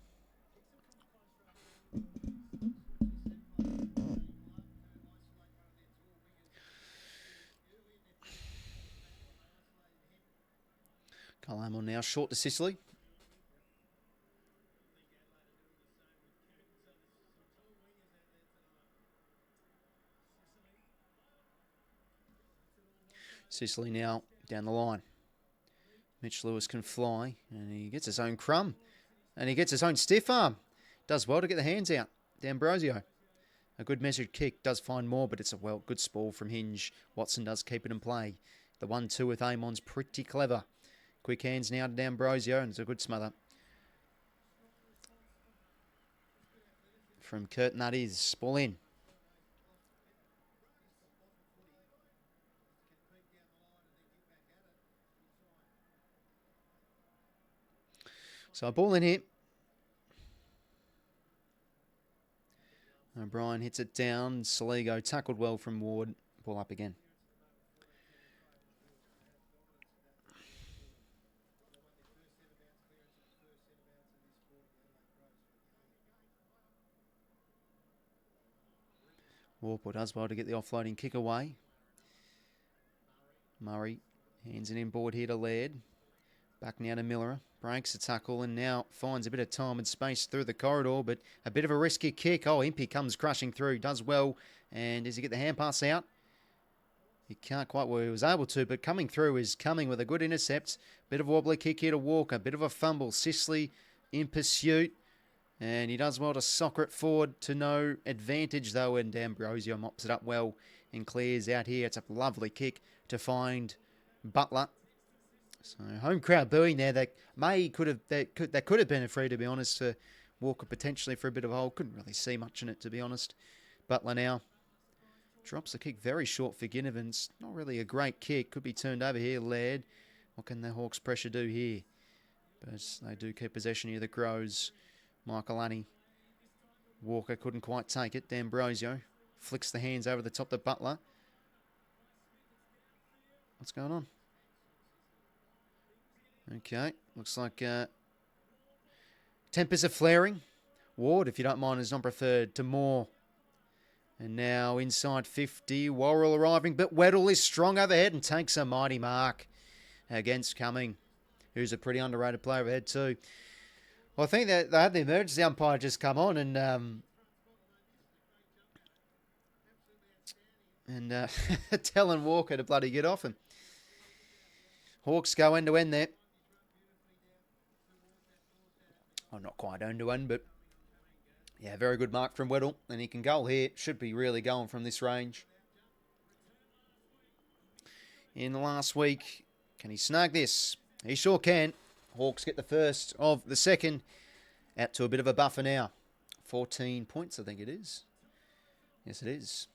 Callum on now. Short to Sicily. Sicily now down the line. Mitch Lewis can fly, and he gets his own crumb. And he gets his own stiff arm. Does well to get the hands out. 𝐴𝐵𝐿𝐷𝐿. A good measured kick. Does find more, but it's a good spoil from Hinge. Watson does keep it in play. The 1-2 with Amon's pretty clever. Quick hands now to 𝐴𝐵𝐿𝐷𝐿, and it's a good smother. From Curtin, that is. Ball in. So ball in here. O'Brien hits it down. Saligo tackled well from Ward. Ball up again. Warple does well to get the offloading kick away. Murray hands it inboard here to Laird. Back now to Miller. Breaks the tackle and now finds a bit of time and space through the corridor, but a bit of a risky kick. Oh, 𝐴𝐵𝐿𝐷𝐿 comes crashing through. Does well. And does he get the hand pass out? He can't quite where he was able to, but coming through is coming with a good intercept. Bit of a wobbly kick here to Walker. Bit of a fumble. Sicily in pursuit. And he does well to soccer it forward to no advantage, though, and 𝐴𝐵𝐿𝐷𝐿 mops it up well and clears out here. It's a lovely kick to find Butler. So home crowd booing there. That could have been a free, to be honest, for Walker potentially for a bit of a hole. Couldn't really see much in it, to be honest. Butler now drops the kick very short for Ginnivan's. Not really a great kick. Could be turned over here, Laird. What can the Hawks pressure do here? But they do keep possession here, the Crows. Michaelani. Walker couldn't quite take it. 𝐴𝐵𝐿𝐷𝐿 flicks the hands over the top to Butler. What's going on? Okay, looks like tempers are flaring. Ward, if you don't mind, is not preferred to Moore. And now inside 50, Worrell arriving, but Weddle is strong overhead and takes a mighty mark against Cumming, who's a pretty underrated player overhead too. Well, I think that they had the emergency umpire just come on and telling Walker to bloody get off him. Hawks go end to end there. Well, not quite end to end, but yeah, very good mark from Weddle. And he can goal here. Should be really going from this range. In the last week, can he snag this? He sure can. Hawks get the first of the second. Out to a bit of a buffer now. 14 points, I think it is. Yes, it is.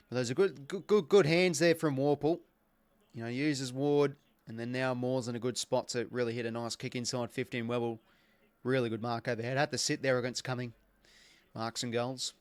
But those are good hands there from Warple. You know, uses Ward, and then now Moore's in a good spot to really hit a nice kick inside 15. Webble, really good mark overhead. Had to sit there against Cumming. Marks and goals.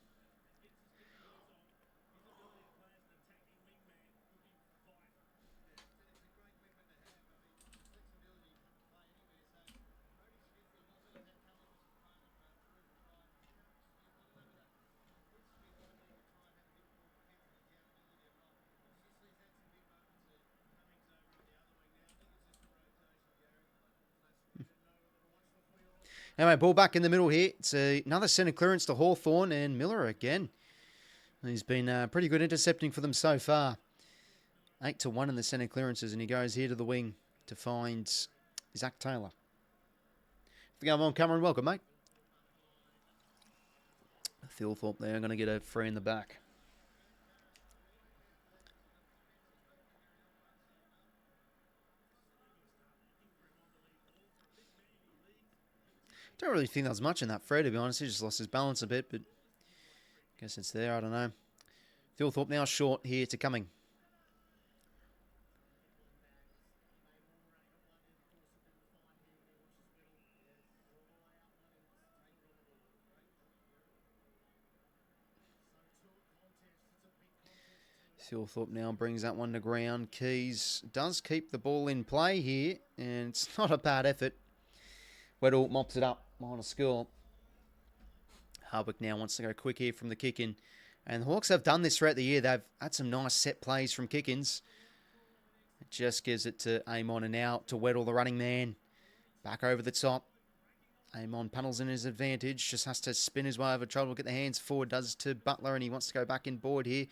Anyway, ball back in the middle here. It's another centre clearance to Hawthorn, and Miller again. He's been pretty good intercepting for them so far. 8-1 in the centre clearances, and he goes here to the wing to find Zach Taylor. Go on, Cameron. Welcome, mate. 𝐓𝐴𝐿𝐴𝐿𝐴 there. I'm going to get a free in the back. Don't really think there was much in that free, to be honest. He just lost his balance a bit, but I guess it's there. I don't know. 𝐓𝐴𝐿𝐴𝐿𝐴 now short here to coming. 𝐓𝐴𝐿𝐴𝐿𝐴 now brings that one to ground. Keys does keep the ball in play here, and it's not a bad effort. 𝐻𝐻𝐿 mops it up on a score. 𝐼𝐗𝐿𝐴 now wants to go quick here from the kick-in. And the Hawks have done this throughout the year. They've had some nice set plays from kick-ins. It just gives it to Amon, and now to 𝐻𝐻𝐿, the running man. Back over the top. Amon puddles in his advantage. Just has to spin his way over trouble. Get the hands forward. Does to Butler, and he wants to go back in board here.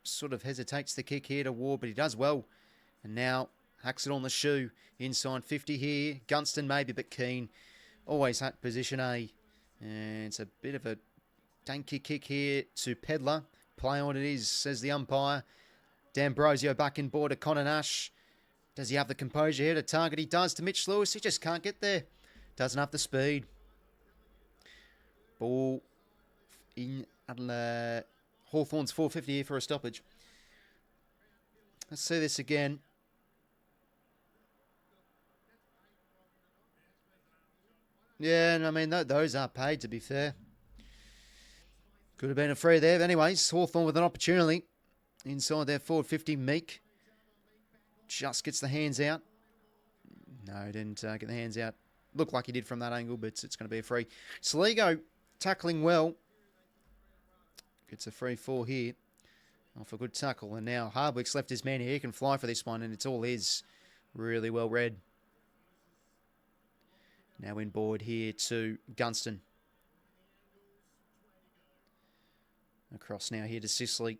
Sort of hesitates the kick here to Ward, but he does well. And now hacks it on the shoe. Inside 50 here. Gunston maybe, but Keane. Always had position A. And it's a bit of a danky kick here to Pedlar. Play on it is, says the umpire. D'Ambrosio back in board to Connor Nash. Does he have the composure here to target? He does to Mitch Lewis. He just can't get there. Doesn't have the speed. Ball in Adelaide. Hawthorn's 450 here for a stoppage. Let's see this again. Yeah, and I mean, those are paid, to be fair. Could have been a free there. But anyways, Hawthorn with an opportunity. Inside their forward 50, 𝐓𝐿𝐴𝐿𝐴. Just gets the hands out. No, didn't get the hands out. Looked like he did from that angle, but it's going to be a free. 𝐶𝐿𝐴𝐿𝐴 tackling well. Gets a free 4 here. Off a good tackle. And now Hardwick's left his man here. He can fly for this one, and it's all his. Really well read. Now in board here to Gunston. Across now here to 𝐶𝐿𝐴𝐿𝐴.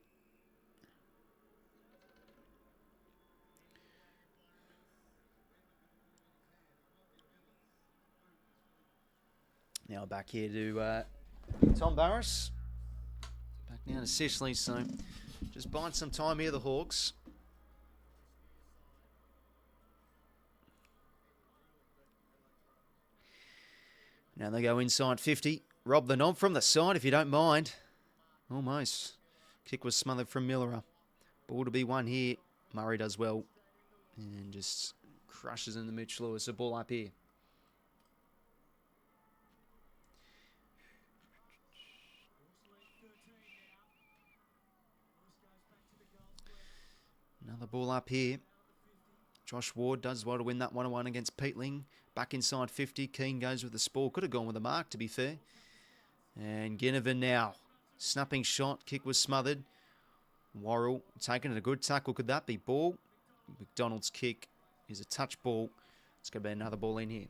Now back here to Tom Barris. Back now to 𝐶𝐿𝐴𝐿𝐴. So just buying some time here, the Hawks. Now they go inside 50. Rob the knob from the side, if you don't mind. Almost. Kick was smothered from Miller. Ball to be won here. Murray does well. And just crushes into Mitch Lewis. A ball up here. Another ball up here. Josh Ward does well to win that 1-1 against Peatling. Back inside 50. Keane goes with the spoil. Could have gone with a mark, to be fair. And 𝐽𝐸𝐿𝐴 now. Snapping shot. Kick was smothered. Worrell taking it. A good tackle. Could that be ball? McDonald's kick is a touch ball. It's going to be another ball in here.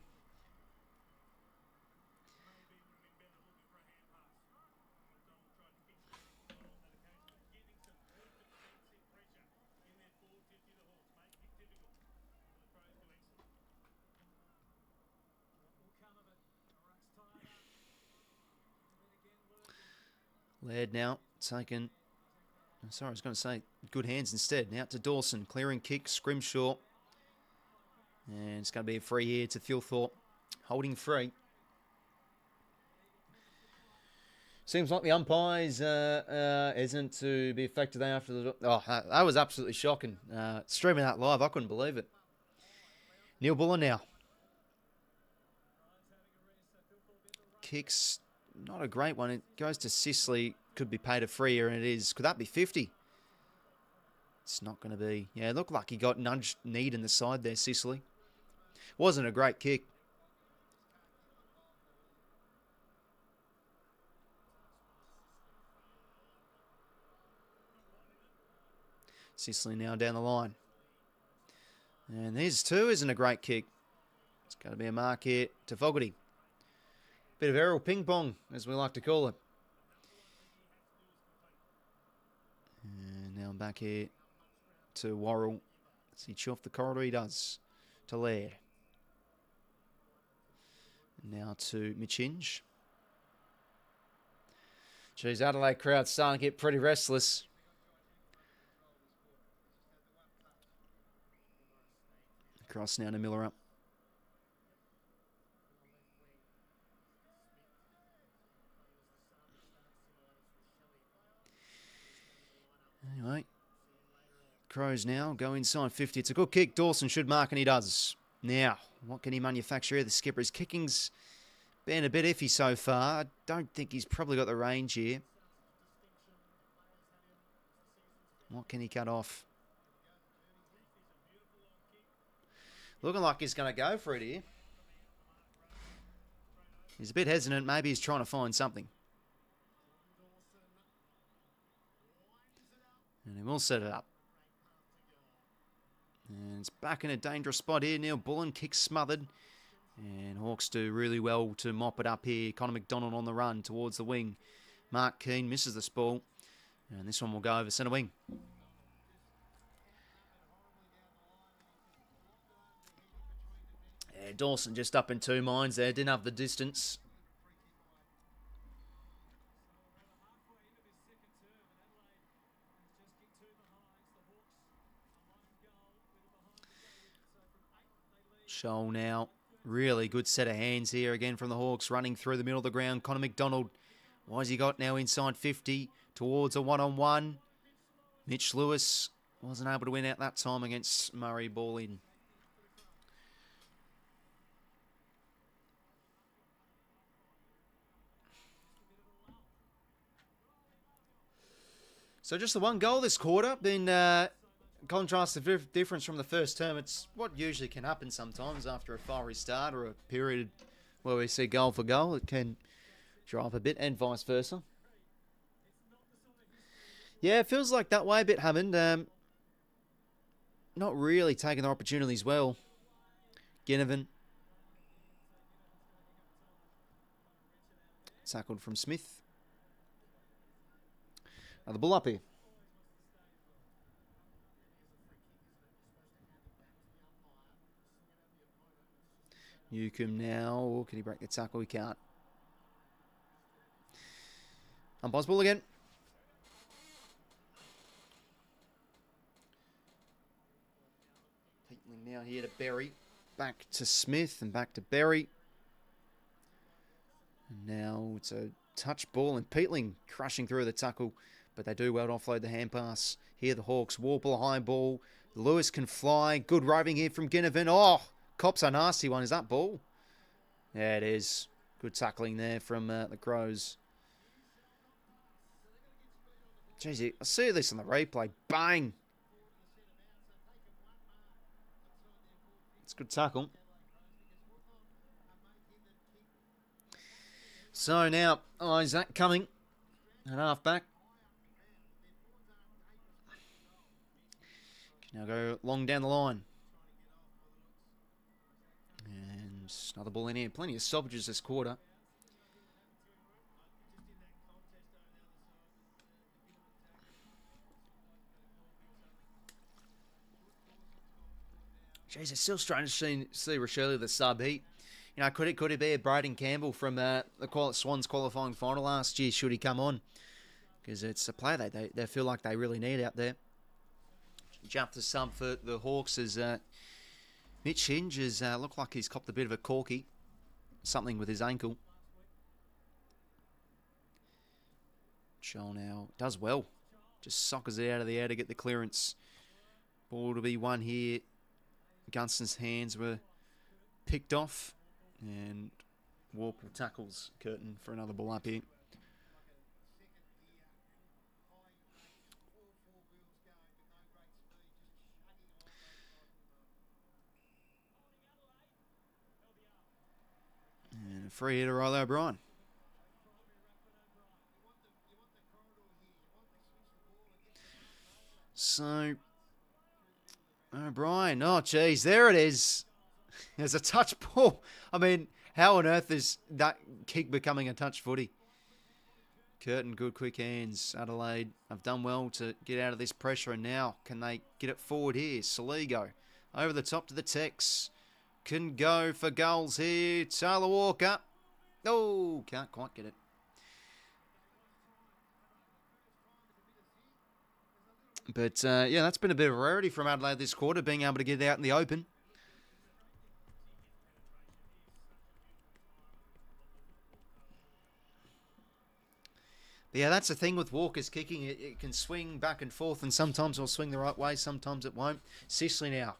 Laird now taken. Sorry, I was going to say good hands instead. Now to Dawson. Clearing kick. Scrimshaw. And it's going to be a free here to 𝐓𝐴𝐿𝐴𝐿𝐴. Holding free. Seems like the umpires isn't to be affected after the... Oh, that was absolutely shocking. Streaming that live, I couldn't believe it. Neil Buller now. Kicks... Not a great one. It goes to 𝐶𝐿𝐴𝐿𝐴. Could be paid a free here, and it is. Could that be 50? It's not going to be. Yeah, it looked like he got nudged kneed in the side there, 𝐶𝐿𝐴𝐿𝐴. Wasn't a great kick. 𝐶𝐿𝐴𝐿𝐴 now down the line. And this too isn't a great kick. It's going to be a mark here to Fogarty. Bit of aerial ping pong, as we like to call it. And now back here to Worrell. Does he chew off the corridor? He does. To Laird. Now to 𝐼𝐻𝐿𝐴. Geez, Adelaide crowd starting to get pretty restless. Cross now to Miller up. Anyway, Crows now go inside 50. It's a good kick. Dawson should mark, and he does. Now, what can he manufacture here? The skipper, his kicking's been a bit iffy so far. I don't think he's probably got the range here. What can he cut off? Looking like he's going to go for it here. He's a bit hesitant. Maybe he's trying to find something. And he will set it up. And it's back in a dangerous spot here. Neil Bullen kicks smothered. And Hawks do really well to mop it up here. Connor McDonald on the run towards the wing. Mark Keane misses the ball. And this one will go over centre wing. Yeah, Dawson just up in two minds there. Didn't have the distance. Shoal now. Really good set of hands here again from the Hawks. Running through the middle of the ground. Connor McDonald. What has he got now inside 50? Towards a one-on-one. Mitch Lewis wasn't able to win out that time against Murray. Ball in. So just the one goal this quarter. Been contrast the difference from the first term. It's what usually can happen sometimes after a fiery start or a period where we see goal for goal. It can dry up a bit and vice versa. Yeah, it feels like that way a bit, Hammond. Not really taking the opportunities well. 𝐸𝐿𝐴. Tackled from Smith. Another ball up here. 𝐸𝐿𝐴 now. Or can he break the tackle? He can't. Umpire's ball again. Peatling now here to Berry. Back to Smith and back to Berry. And now it's a touch ball and Peatling crushing through the tackle. But they do well to offload the hand pass. Here the Hawks. Warple, high ball. Lewis can fly. Good roving here from 𝐸𝐿𝐴. Oh, Cop's a nasty one. Is that ball? Yeah, it is. Good tackling there from the Crows. Jeez, I see this on the replay. Bang! It's a good tackle. So now, Isaac coming. At half back. Can now go long down the line. And another ball in here. Plenty of stoppages this quarter. Jeez, it's still strange to see Rochelle the sub heat. You know, could it be a Braden Campbell from the Swans qualifying final last year? Should he come on? Because it's a player they feel like they really need out there. Jump to sub for the Hawks as Mitch Hinge has looked like he's copped a bit of a corky. Something with his ankle. Joel now does well. Just sockers it out of the air to get the clearance. Ball to be won here. Gunston's hands were picked off. And Warple tackles Curtin for another ball up here. And a free hitter, Riley O'Brien. So, O'Brien, oh geez, there it is. There's a touch ball. I mean, How on earth is that kick becoming a touch footy? Curtin, good quick hands. Adelaide have done well to get out of this pressure, and now can they get it forward here? 𝐼𝐗𝐿𝐴 over the top to the Tex. Can go for goals here. Taylor Walker. Oh, can't quite get it. But, yeah, that's been a bit of a rarity from Adelaide this quarter, being able to get it out in the open. But yeah, that's the thing with Walker's kicking. It can swing back and forth, and sometimes it'll swing the right way, sometimes it won't. 𝐵icely now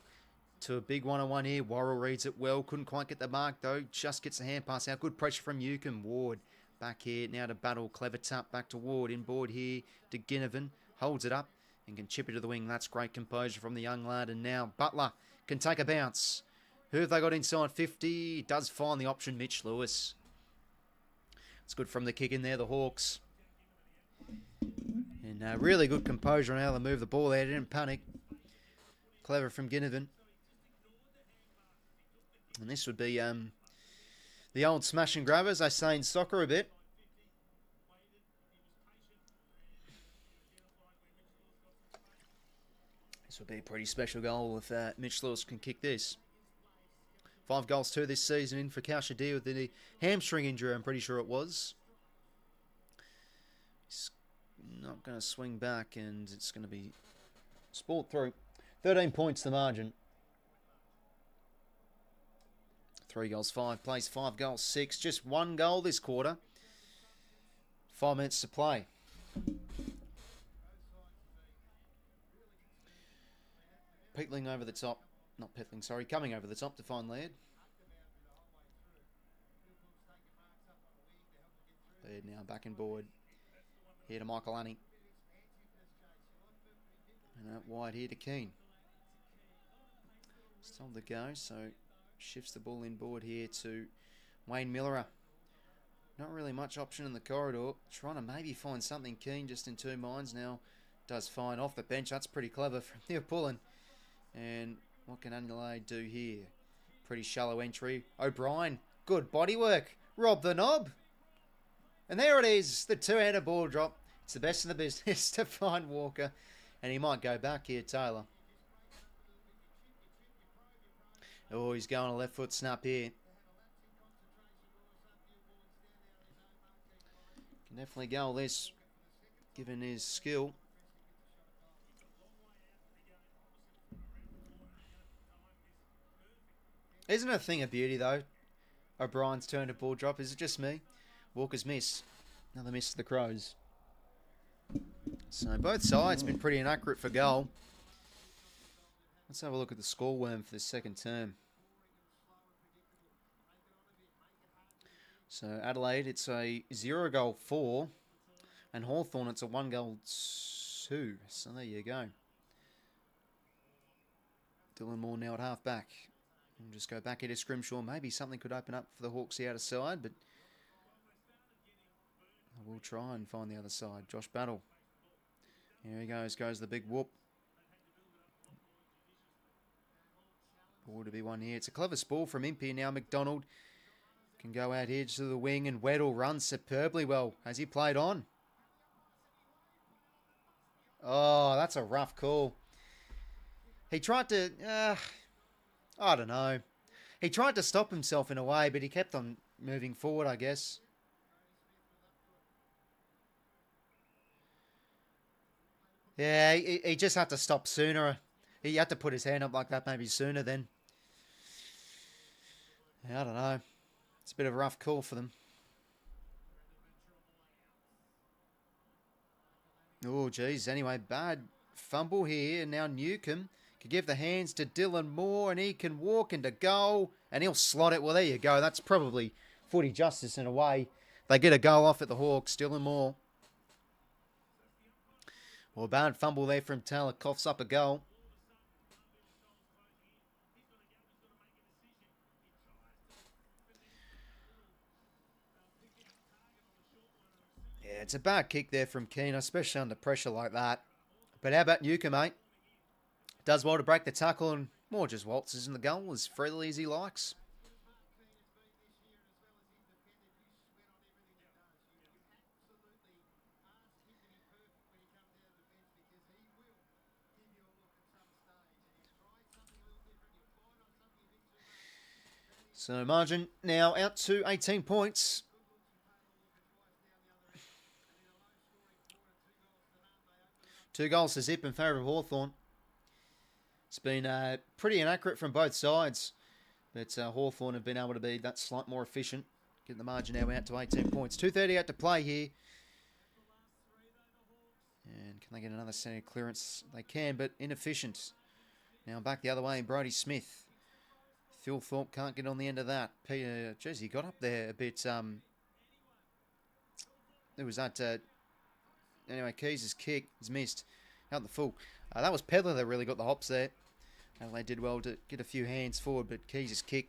to a big one-on-one here. Worrell reads it well. Couldn't quite get the mark, though. Just gets the hand pass out. Good pressure from 𝐼𝐗𝐿𝐴. Ward back here. Now to battle. Clever tap back to Ward. Inboard here to 𝐼𝐗𝐿𝐴. Holds it up and can chip it to the wing. That's great composure from the young lad. And now Butler can take a bounce. Who have they got inside 50? Does find the option, Mitch Lewis. It's good from the kick in there, the Hawks. And really good composure on how they move the ball there. Didn't panic. Clever from 𝐼𝐗𝐿𝐴. And this would be the old smash and grab, as they say in soccer a bit. This would be a pretty special goal if Mitch Lewis can kick this. 5 goals 2 this season in for 𝐴𝐥𝐝 𝐷 with the hamstring injury, I'm pretty sure it was. He's not going to swing back, and it's going to be sport through. 13 points the margin. 3 goals 5, plays 5 goals 6. Just 1 goal this quarter. 5 minutes to play. Peatling over the top. Not Peatling, sorry. Coming over the top to find Laird. Laird now back in board. Here to 𝐼𝐗𝐿𝐴. And out wide here to Keane. It's told to go, so shifts the ball inboard here to Wayne Miller. Not really much option in the corridor. Trying to maybe find something. Keane just in 2 minds now. Does fine off the bench. That's pretty clever from Neil Pullen. And what can Adelaide do here? Pretty shallow entry. O'Brien, good body work. Rob the knob. And there it is, the 2-handed ball drop. It's the best in the business to find Walker. And he might go back here, Taylor. Oh, he's going a left foot snap here. Can definitely go this, given his skill. Isn't it a thing of beauty, though? O'Brien's turn to ball drop. Is it just me? Walker's miss. Another miss to the Crows. So both sides been pretty inaccurate for goal. Let's have a look at the score worm for the second term. So Adelaide, it's a 0 goal 4. And Hawthorn, it's a 1 goal 2. So there you go. Dylan Moore now at half back. We'll just go back into 𝐸𝐴𝐿. Maybe something could open up for the Hawks the outer side, but I will try and find the other side. Josh Battle. Here he goes. Goes the big whoop. Ball to be one here. It's a clever spool from Impey. Now McDonald can go out here to the wing, and Weddle runs superbly well. Has he played on? Oh, that's a rough call. He tried to... I don't know. He tried to stop himself in a way, but he kept on moving forward, I guess. Yeah, he just had to stop sooner. He had to put his hand up like that maybe sooner then. Yeah, I don't know. It's a bit of a rough call for them. Oh, geez. Anyway, bad fumble here. Now 𝐼𝐗𝐿𝐴 can give the hands to Dylan Moore, and he can walk into goal, and he'll slot it. Well, there you go. That's probably footy justice in a way. They get a goal off at the Hawks. Dylan Moore. Well, bad fumble there from Taylor. Coughs up a goal. Yeah, it's a bad kick there from Keane, especially under pressure like that. But how about 𝐼𝐗𝐿𝐴, mate? Does well to break the tackle, and Moore just waltzes in the goal as freely as he likes. So margin now out to 18 points. Two goals to zip in favour of Hawthorn. It's been pretty inaccurate from both sides, but Hawthorn have been able to be that slight more efficient. Get the margin now out to 18 points. 2:38 to play here. And can they get another centre clearance? They can, but inefficient. Now back the other way, Brodie Smith. Phil Thorpe can't get on the end of that. Peter, geez, he got up there a bit. There was that. Anyway, Keys' kick is missed. Out the full. That was Pedler that really got the hops there. Adelaide did well to get a few hands forward, but Keys' kick.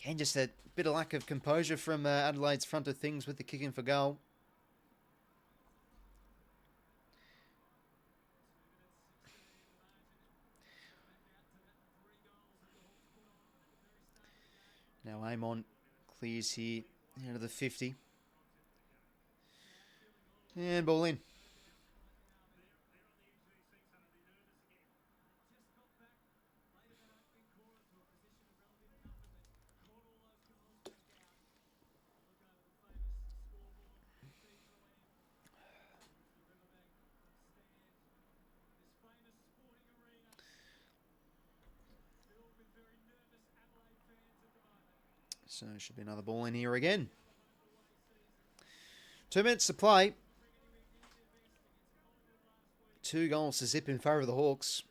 Again, just a bit of lack of composure from Adelaide's front of things with the kicking for goal. Now Amon clears here out of the 50. And ball in. So should be another ball in here again. 2 minutes to play. 2 goals to zip in favour of the Hawks.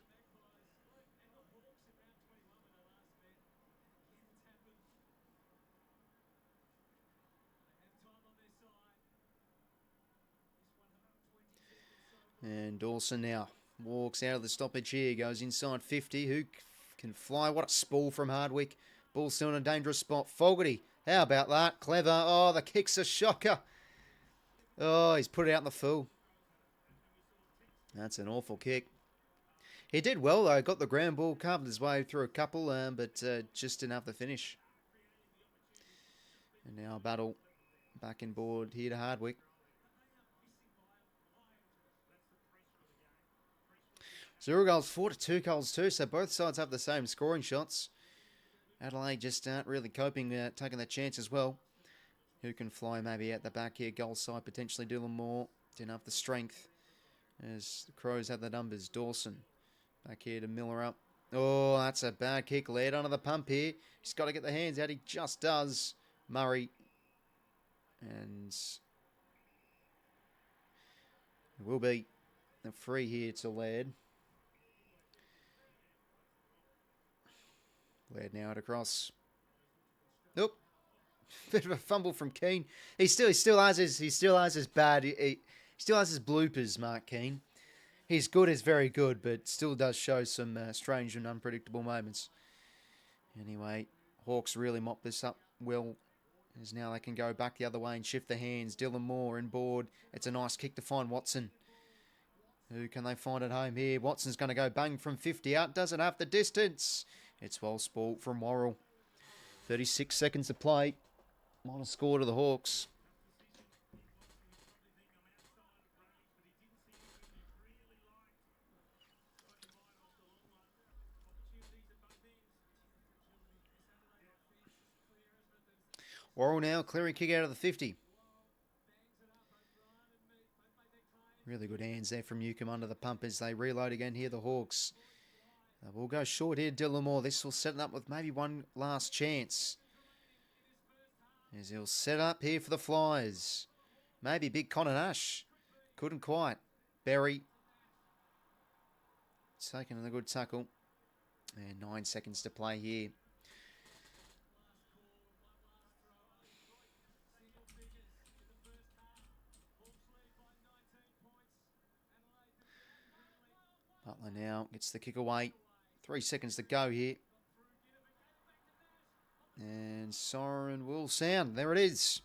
And Dawson now walks out of the stoppage here. Goes inside 50. Who can fly? What a spool from Hardwick. Ball's still in a dangerous spot. Fogarty, how about that? Clever. Oh, the kick's a shocker. Oh, he's put it out in the full. That's an awful kick. He did well, though. Got the ground ball, carved his way through a couple, but just didn't have the finish. And now a battle back in board here to Hardwick. 0 goals, 4 to 2 goals too, so both sides have the same scoring shots. Adelaide just aren't really coping, taking that chance as well. Who can fly maybe out the back here? Goal side potentially Dylan Moore. Didn't have the strength as the Crows have the numbers. Dawson back here to Miller up. Oh, that's a bad kick. Laid under the pump here. He's got to get the hands out. He just does. Murray. And it will be a free here to Laird. Laird now out across. Nope. Bit of a fumble from Keane. He still has his bad. He still has his bloopers, Mark Keane. He's good, is very good, but still does show some strange and unpredictable moments. Anyway, Hawks really mop this up well, as now they can go back the other way and shift the hands. Dylan Moore in board. It's a nice kick to find Watson. Who can they find at home here? Watson's going to go bang from 50 out. Doesn't have the distance. It's well sport from Worrell. 36 seconds to play. Minus score to the Hawks. Worrell now clearing kick out of the 50. Really good hands there from Newcomb under the pump as they reload again here, the Hawks. We'll go short here, Dylan Moore. This will set it up with maybe one last chance. As he'll set up here for the Flyers. Maybe big Connor Nash. Couldn't quite. Berry. Taking a good tackle. And 9 seconds to play here. Butler now gets the kick away. 3 seconds to go here. And siren will sound. There it is.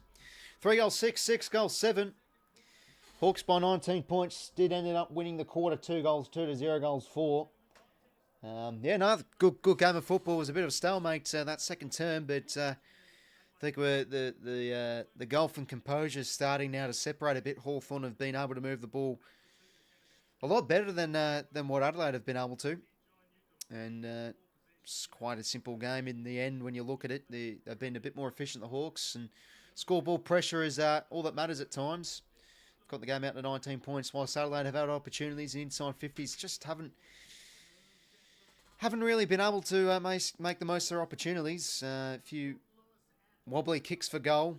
3 goals 6, 6 goals 7. Hawks by 19 points. Did end up winning the quarter. 2 goals 2 to 0 goals 4. Yeah, no, good game of football. It was a bit of a stalemate that second term, but I think the golf and composure is starting now to separate a bit. Hawthorn have been able to move the ball a lot better than what Adelaide have been able to. And It's quite a simple game in the end when you look at it. They've been a bit more efficient, the Hawks, and scoreboard pressure is all that matters at times. Got the game out to 19 points, whilst Adelaide have had opportunities. The inside 50s just haven't really been able to make the most of their opportunities. A few wobbly kicks for goal.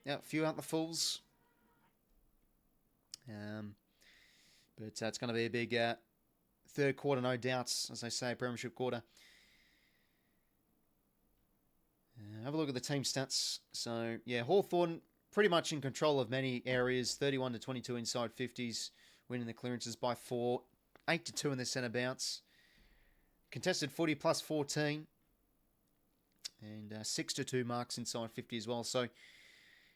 Yeah, a few aren't the fools. But it's going to be a big third quarter, no doubts, as they say, premiership quarter. Have a look at the team stats. So, yeah, Hawthorn pretty much in control of many areas. 31-22 inside 50s, winning the clearances by 4. 8-2 in the centre bounce. Contested footy plus 14. And 6-2 marks inside 50 as well. So,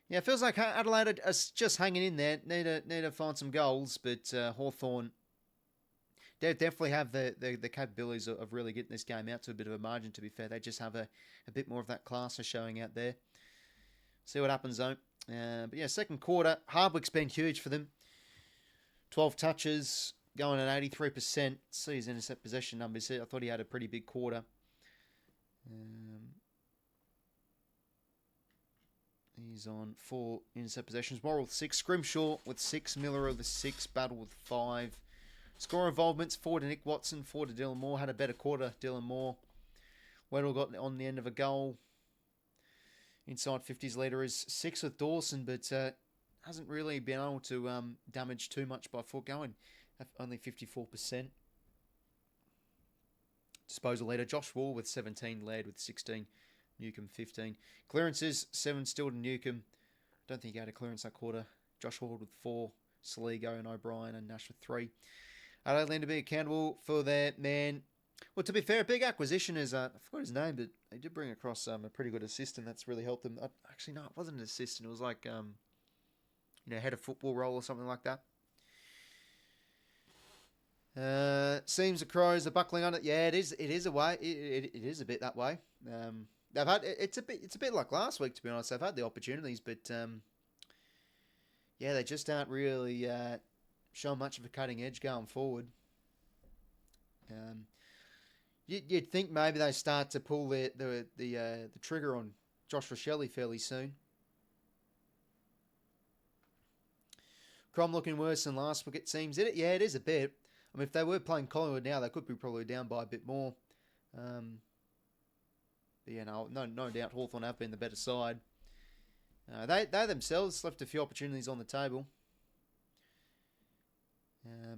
yeah, it feels like Adelaide are just hanging in there. Need to find some goals, but Hawthorn, they definitely have the capabilities of really getting this game out to a bit of a margin, to be fair. They just have a bit more of that class showing out there. See what happens, though. But yeah, second quarter, Hardwick's been huge for them. 12 touches, going at 83%. See his intercept possession numbers here. I thought he had a pretty big quarter. He's on 4 intercept possessions. Morrell with 6. Scrimshaw with 6. Miller with 6. Battle with 5. Score involvements, 4 to Nick Watson, 4 to Dylan Moore. Had a better quarter, Dylan Moore. Weddle got on the end of a goal. Inside 50s leader is 6 with Dawson, but hasn't really been able to damage too much by foot going. Only 54%. Disposal leader, Josh Wall with 17, Laird with 16, 𝐓𝐿 15. Clearances, 7 still to 𝐓𝐿. Don't think he had a clearance that quarter. Josh Wall with 4, Saligo and O'Brien and Nash with 3. Adelaide to be accountable for their man. Well, to be fair, a big acquisition is, I forgot his name, but they did bring across a pretty good assistant that's really helped them. Actually, no, it wasn't an assistant. It was like, head of football role or something like that. Seems the Crows are buckling on it. Yeah, it is a way. It is a bit that way. They've had it's a bit like last week, to be honest. They've had the opportunities, but yeah, they just aren't really showing much of a cutting edge going forward. You'd think maybe they start to pull the trigger on Josh Rochelle fairly soon. Crom looking worse than last week, it seems. Yeah, it is a bit. I mean, if they were playing Collingwood now, they could be probably down by a bit more. But yeah, no doubt Hawthorn have been the better side. They themselves left a few opportunities on the table.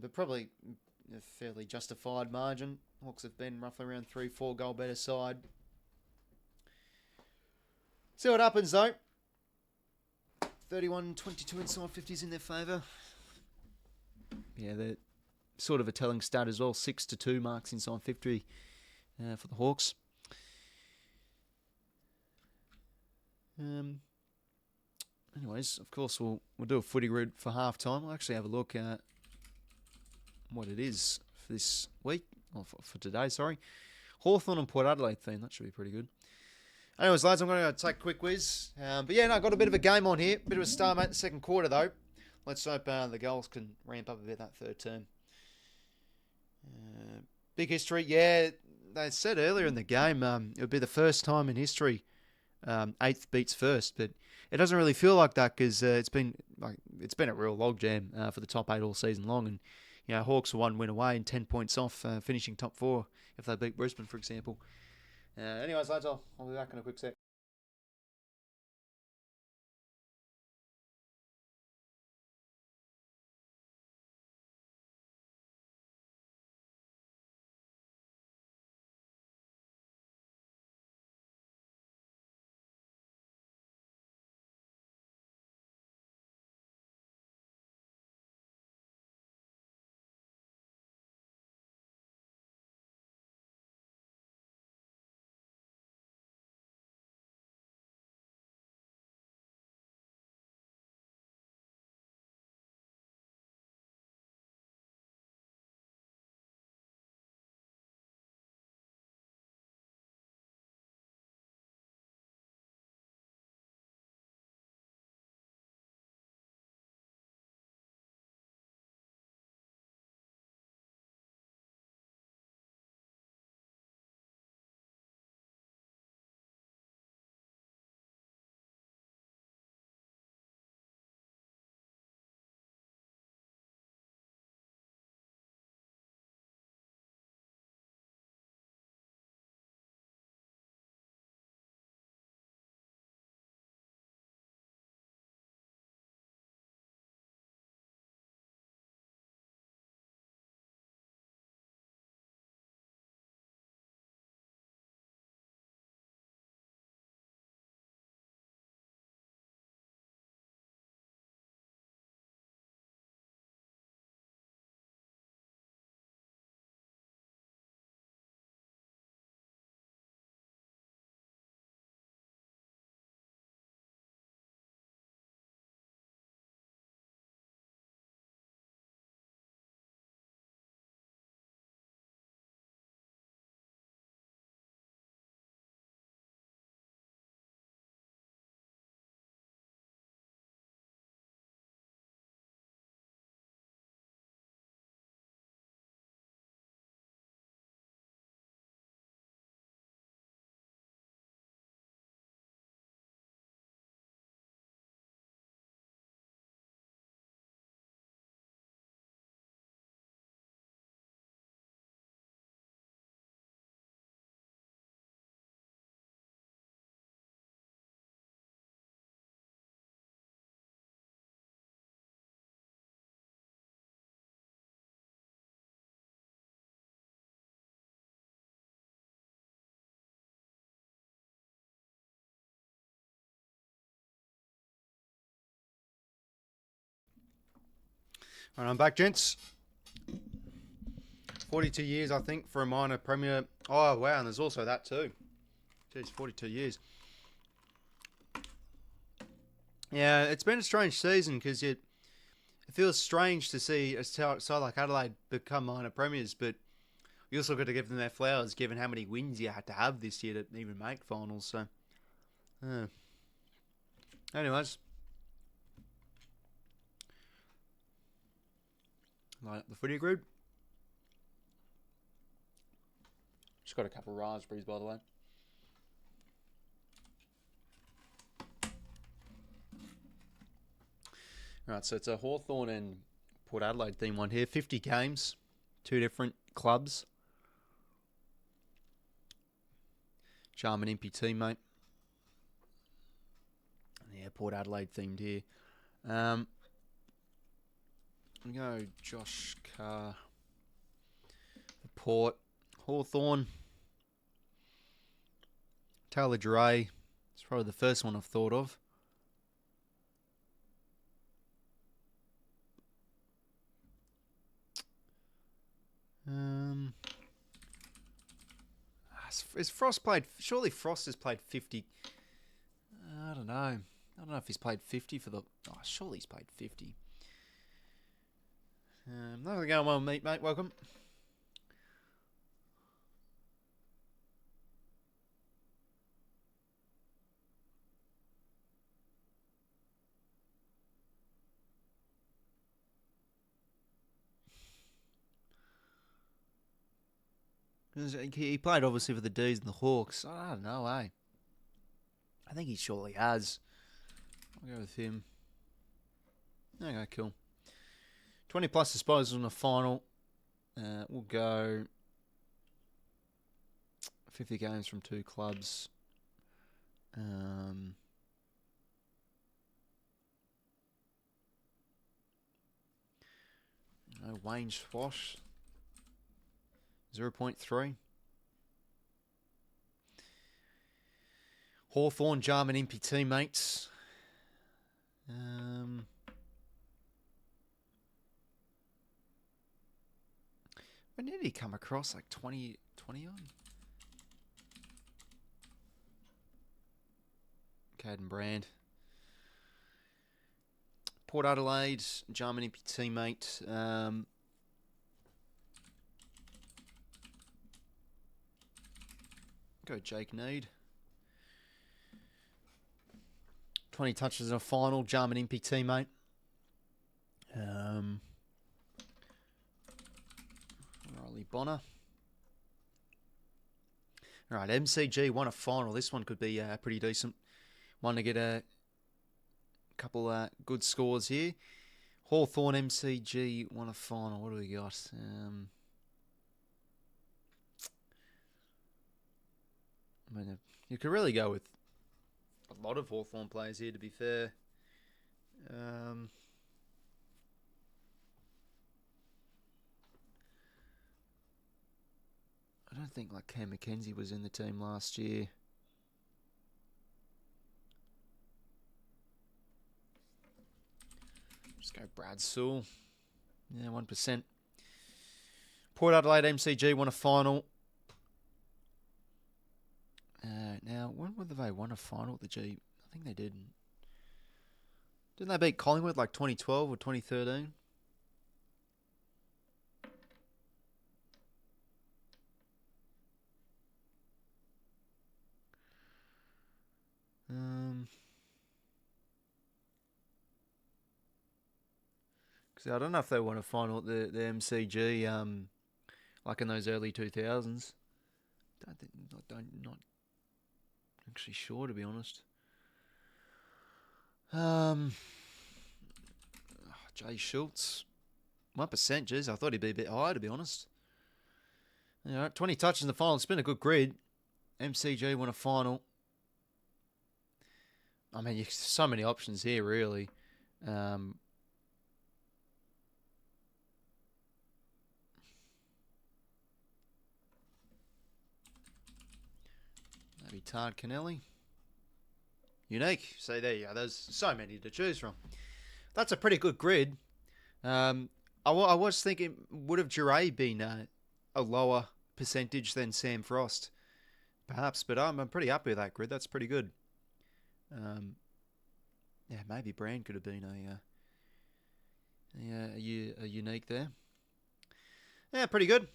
But probably a fairly justified margin. Hawks have been roughly around 3-4 goal better side. See what happens though. 31-22 inside 50s in their favour. Yeah, they're sort of a telling stat as well. 6-2 marks inside 50 for the Hawks. Anyways, of course, we'll do a footy grid for half time. We'll actually have a look at what it is for this week, or for today, sorry. Hawthorn and Port Adelaide theme. That should be pretty good. Anyways, lads, I'm going to take a quick whiz. But yeah, I've got a bit of a game on here. Bit of a stalemate in the second quarter, though. Let's hope the goals can ramp up a bit that third term. Big history. Yeah, they said earlier in the game it would be the first time in history 8th beats first, but it doesn't really feel like that because it's been a real logjam for the top 8 all season long, and Hawks are 1 win away and 10 points off finishing top 4 if they beat Brisbane, for example. Anyways, lads, I'll be back in a quick sec. All right, I'm back, gents. 42 years, I think, for a minor premier. Oh, wow, and there's also that too. Jeez, 42 years. Yeah, it's been a strange season because it feels strange to see a side like Adelaide become minor premiers, but you also got to give them their flowers given how many wins you had to have this year to even make finals. So, anyways, light up the footy group. Just got a couple of raspberries, by the way. Right, so it's a Hawthorn and Port Adelaide theme one here. 50 games, 2 different clubs. 𝐓𝐴 teammate. Yeah, Port Adelaide themed here. I'm going to go Josh Carr. The Port. Hawthorn. 𝐴𝐿𝐴. It's probably the first one I've thought of. Is Frost played? Surely Frost has played 50. I don't know. I don't know if he's played 50 for the. Oh, surely he's played 50. Not really going well, mate. Welcome. He played obviously for the D's and the Hawks. I don't know, eh? I think he surely has. I'll go with him. Okay, cool. 20 plus disposals in the final. We'll go 50 games from 2 clubs. No, Wayne Swash. 0.3. Hawthorn, 𝐴𝐿𝐴 teammates. When did he come across? Like 20 on? Caden Brand. Port Adelaide, 𝐴𝐿𝐴 teammate. Go Jake Need. 20 touches in a final, 𝐴𝐿𝐴 teammate. Riley Bonner. Alright, MCG won a final. This one could be pretty decent. One to get a couple good scores here. Hawthorn MCG won a final. What do we got? I mean, you could really go with a lot of Hawthorn players here, to be fair. I don't think like Cam McKenzie was in the team last year. Just go Brad Sewell. Yeah, 1%. Port Adelaide MCG won a final. Now, when would they won a final at the G? I think they did. Didn't they beat Collingwood like 2012 or 2013? Because I don't know if they won a final at the MCG, like in those early 2000s. Not actually sure, to be honest. Jay Schultz, 1%. Jeez, I thought he'd be a bit higher, to be honest. 20 touches in the final. It's been a good grid. MCG won a final. I mean, so many options here, really. Maybe 𝐼𝐻𝐿𝐴 𝐸. Unique. So there you go. There's so many to choose from. That's a pretty good grid. I was thinking, would have 𝐼𝐻𝐿𝐴 been a lower percentage than Sam Frost? Perhaps, but I'm pretty happy with that grid. That's pretty good. Yeah, maybe Brand could have been a unique there. Yeah, pretty good.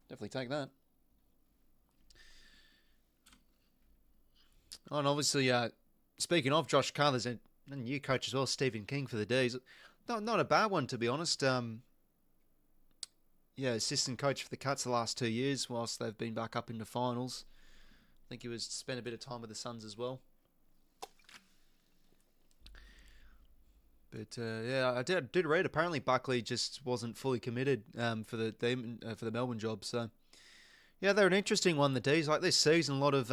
Definitely take that. Oh, and obviously, speaking of Josh Carr, there's a new coach as well, Stephen King for the D's. Not a bad one, to be honest. Yeah, assistant coach for the Cats the last 2 years, whilst they've been back up into finals. I think he was spent a bit of time with the Suns as well. But yeah, I did read. Apparently, Buckley just wasn't fully committed for the Melbourne job. So yeah, they're an interesting one. The D's, like this season, a lot of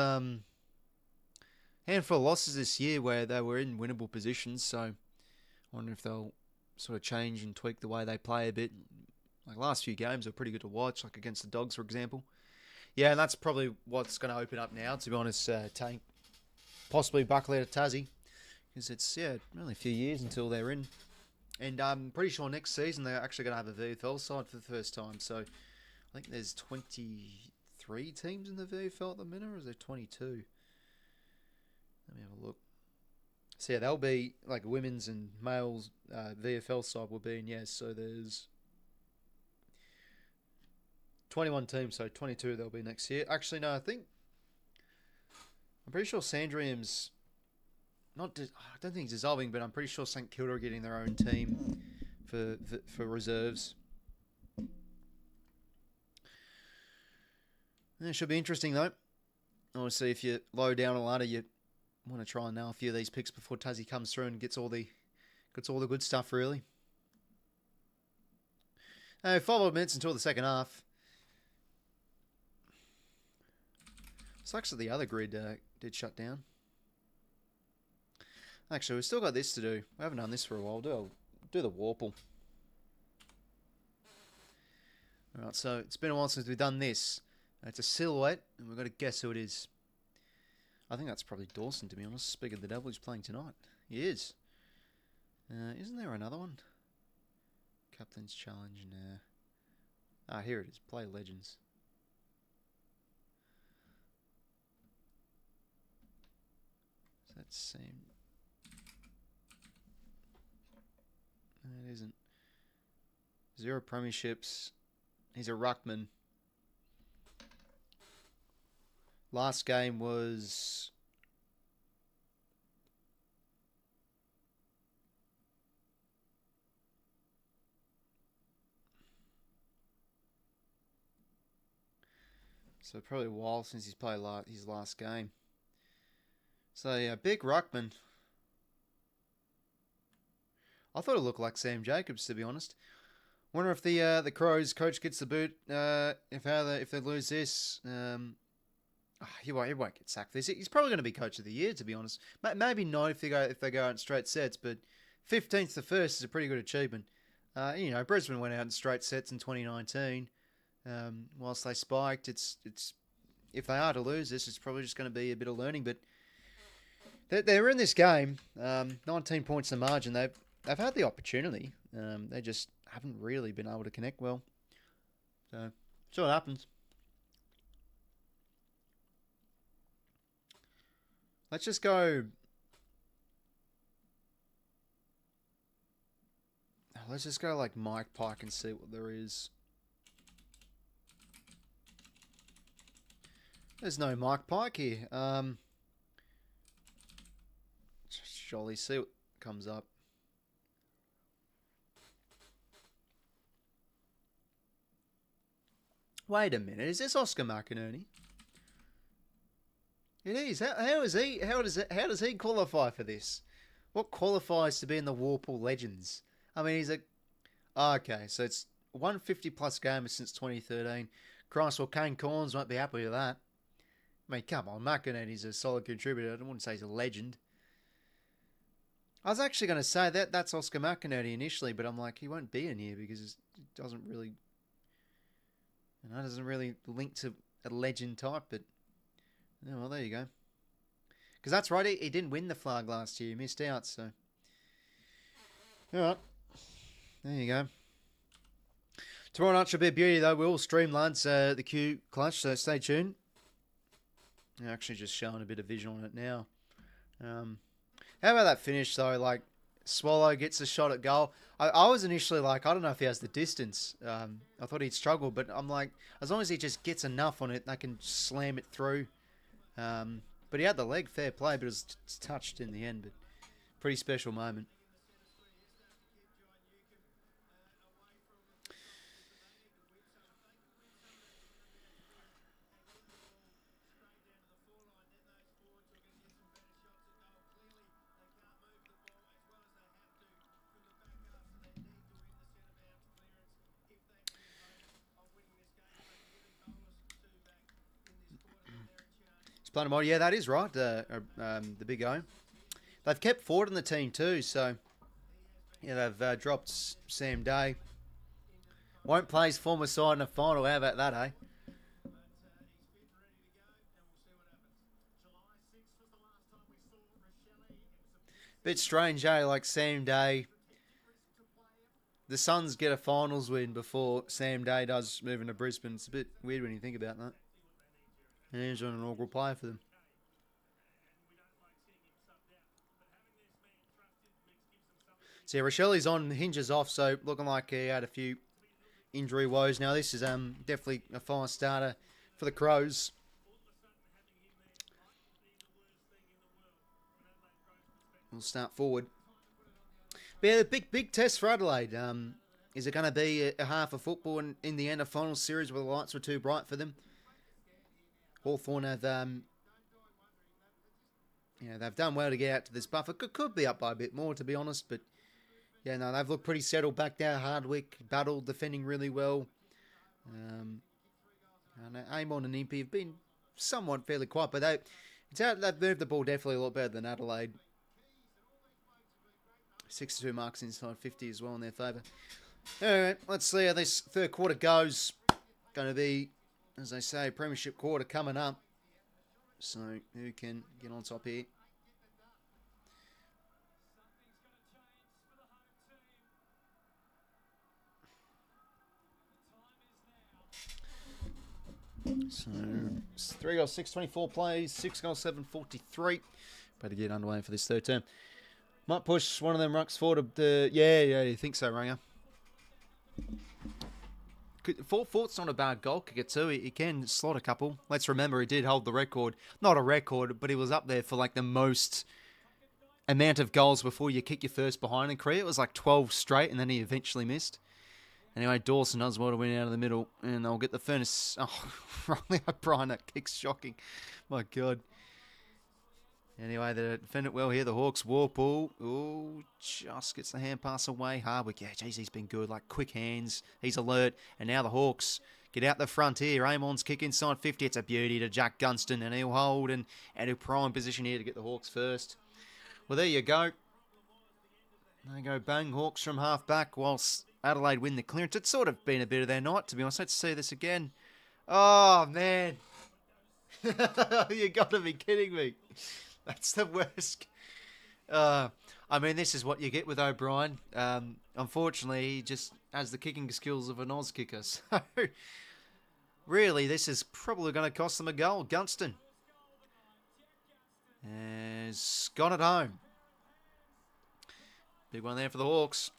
handful of losses this year where they were in winnable positions. So I wonder if they'll sort of change and tweak the way they play a bit. Like last few games are pretty good to watch, like against the Dogs, for example. Yeah, and that's probably what's going to open up now, to be honest, Tank. Possibly Buckley to Tassie. Because it's, really a few years until they're in. And I'm pretty sure next season they're actually going to have a VFL side for the first time. So I think there's 23 teams in the VFL at the minute, or is there 22? Let me have a look. So yeah, they'll be like women's and males VFL side will be in, yes. So there's 21 teams, so 22 they'll be next year. Actually, no, I'm pretty sure Sandrium's I don't think it's dissolving, but I'm pretty sure St Kilda are getting their own team for reserves. It should be interesting though. Obviously, if you're low down a ladder, you want to try and nail a few of these picks before Tassie comes through and gets all the good stuff really. 5 odd minutes until the second half. Sucks that the other grid did shut down. Actually, we've still got this to do. We haven't done this for a while. Do the 𝐴𝐴𝐴𝐿. Alright, so it's been a while since we've done this. It's a silhouette, and we've got to guess who it is. I think that's probably Dawson, to be honest. Speaking of the devil, who's playing tonight. He is. Isn't there another one? Captain's Challenge. Nah. Here it is. Play Legends. Does that seem... No, it isn't. 0 premierships. He's a ruckman. Last game was... So probably a while since he's played his last game. So yeah, big ruckman. I thought it looked like Sam Jacobs, to be honest. Wonder if the Crows coach gets the boot. If they lose this, he won't get sacked for this. He's probably going to be coach of the year, to be honest. Maybe not if they go out in straight sets, but 15th to 1st is a pretty good achievement. Brisbane went out in straight sets in 2019. Whilst they spiked, it's if they are to lose this, it's probably just going to be a bit of learning. But they're in this game. 19 points in the margin. They've had the opportunity. They just haven't really been able to connect well. So, see what happens. Let's just go... Let's just go like Mike Pike and see what there is. There's no Mike Pike here. Surely see what comes up. Wait a minute, is this Oscar McInerney? It is. How does he qualify for this? What qualifies to be in the 𝐴𝐴𝐴𝐿 Legends? I mean, he's a... okay, so it's 150 plus gamers since 2013. Christ, well, Kane Corns won't be happy with that. I mean, come on, McInerney's a solid contributor. I don't want to say he's a legend. I was actually going to say that's Oscar McInerney initially, but I'm like, he won't be in here because it doesn't really... doesn't really link to a legend type, but... Oh, well, there you go. Because that's right, he didn't win the flag last year. He missed out, so... Alright. There you go. Tomorrow night should be a beauty, though. We'll stream, lads, the 𝐴 clutch, so stay tuned. I'm actually just showing a bit of vision on it now. How about that finish, though? Like, Swallow gets a shot at goal. I was initially like, I don't know if he has the distance. I thought he'd struggle, but I'm like, as long as he just gets enough on it, they can slam it through. But he had the leg, fair play, but it was touched in the end. But pretty special moment. Splendomod, yeah, that is right. The big O. They've kept Ford in the team too, so yeah, they've dropped Sam Day. Won't play his former side in a final. How about that, eh? Bit strange, eh? Like Sam Day. The Suns get a finals win before Sam Day does move into Brisbane. It's a bit weird when you think about that. And he's an inaugural player for them. So yeah, Rochelle's on, hinges off, so looking like he had a few injury woes. Now this is definitely a fine starter for the Crows. We'll start forward. But yeah, the big test for Adelaide. Is it going to be a half of football in the end of final series where the lights were too bright for them? Hawthorn have, they've done well to get out to this buffer. Could be up by a bit more, to be honest, but yeah, no, they've looked pretty settled back there. Hardwick battled, defending really well. And Amon and Impey have been somewhat fairly quiet, but they've moved the ball definitely a lot better than Adelaide. 62 marks inside 50 as well in their favour. Alright, let's see how this third quarter goes. Going to be, as they say, premiership quarter coming up. So, who can get on top here? So, 3 goals, 6, 24 plays, 6 goals, 7, 43. Better get underway for this third term. Might push one of them rucks forward. Yeah, you think so, Ranger? Fort's not a bad goal kicker too. He can slot a couple. Let's remember he did hold the record. Not a record, but he was up there for like the most amount of goals before you kick your first behind in career. It was like 12 straight, and then he eventually missed. Anyway, Dawson does well to win out of the middle, and they'll get the furnace. Oh, Riley O'Brien, that kick's shocking. My God. Anyway, they defend it well here. The Hawks, Warpool. Oh, just gets the hand pass away. Hardwick, yeah, geez, he's been good. Like, quick hands. He's alert. And now the Hawks get out the front here. Amon's kick inside 50. It's a beauty to Jack Gunston, and he'll hold and he'll prime position here to get the Hawks first. Well, there you go. They go bang. Hawks from half back whilst Adelaide win the clearance. It's sort of been a bit of their night, to be honest. Let's see this again. Oh, man. You got to be kidding me. That's the worst. I mean, this is what you get with O'Brien. Unfortunately, he just has the kicking skills of an Oz kicker. So, really, this is probably going to cost them a goal. Gunston has gone it home. Big one there for the Hawks.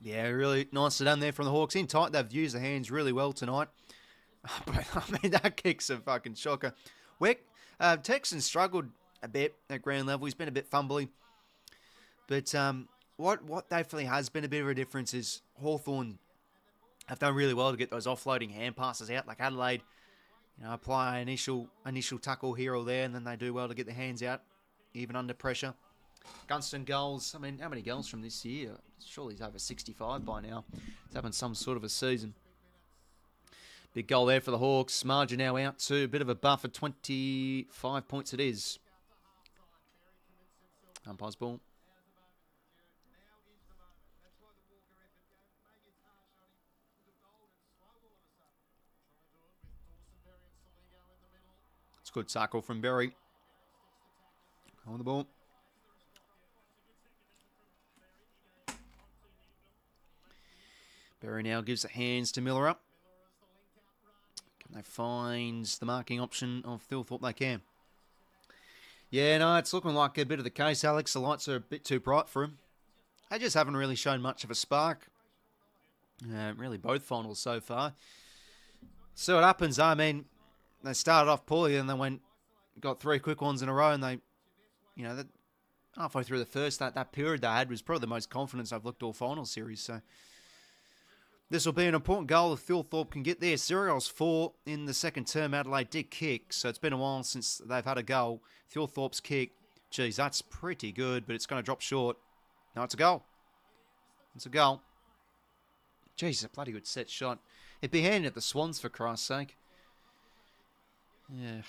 Yeah, really nicely done there from the Hawks. In tight, they've used the hands really well tonight. But, I mean, that kick's a fucking shocker. Texans struggled a bit at ground level. He's been a bit fumbly. But what definitely has been a bit of a difference is Hawthorn have done really well to get those offloading hand passes out. Like Adelaide, apply initial tackle here or there, and then they do well to get the hands out, even under pressure. Gunston goals. I mean, how many goals from this year? Surely he's over 65 by now. He's having some sort of a season. Big goal there for the Hawks. Margin now out to a bit of a buffer. 25 points it is. Umpire's ball. Good tackle from Berry. On the ball. Berry now gives the hands to Miller up. Can they find the marking option of 𝐼𝐴? They can. Yeah, no, it's looking like a bit of the case, Alex. The lights are a bit too bright for him. They just haven't really shown much of a spark. Really, both finals so far. So what happens, I mean, they started off poorly and then got 3 quick ones in a row, and they, halfway through the first, that period they had was probably the most confidence I've looked all final series. So this will be an important goal if 𝐼𝐴 can get there. Seagulls 4 in the second term. Adelaide did kick, so it's been a while since they've had a goal. 𝐼𝐴's kick, geez, that's pretty good, but it's going to drop short. No, it's a goal. It's a goal. Geez, a bloody good set shot. It'd be handed at the Swans, for Christ's sake. Yeah.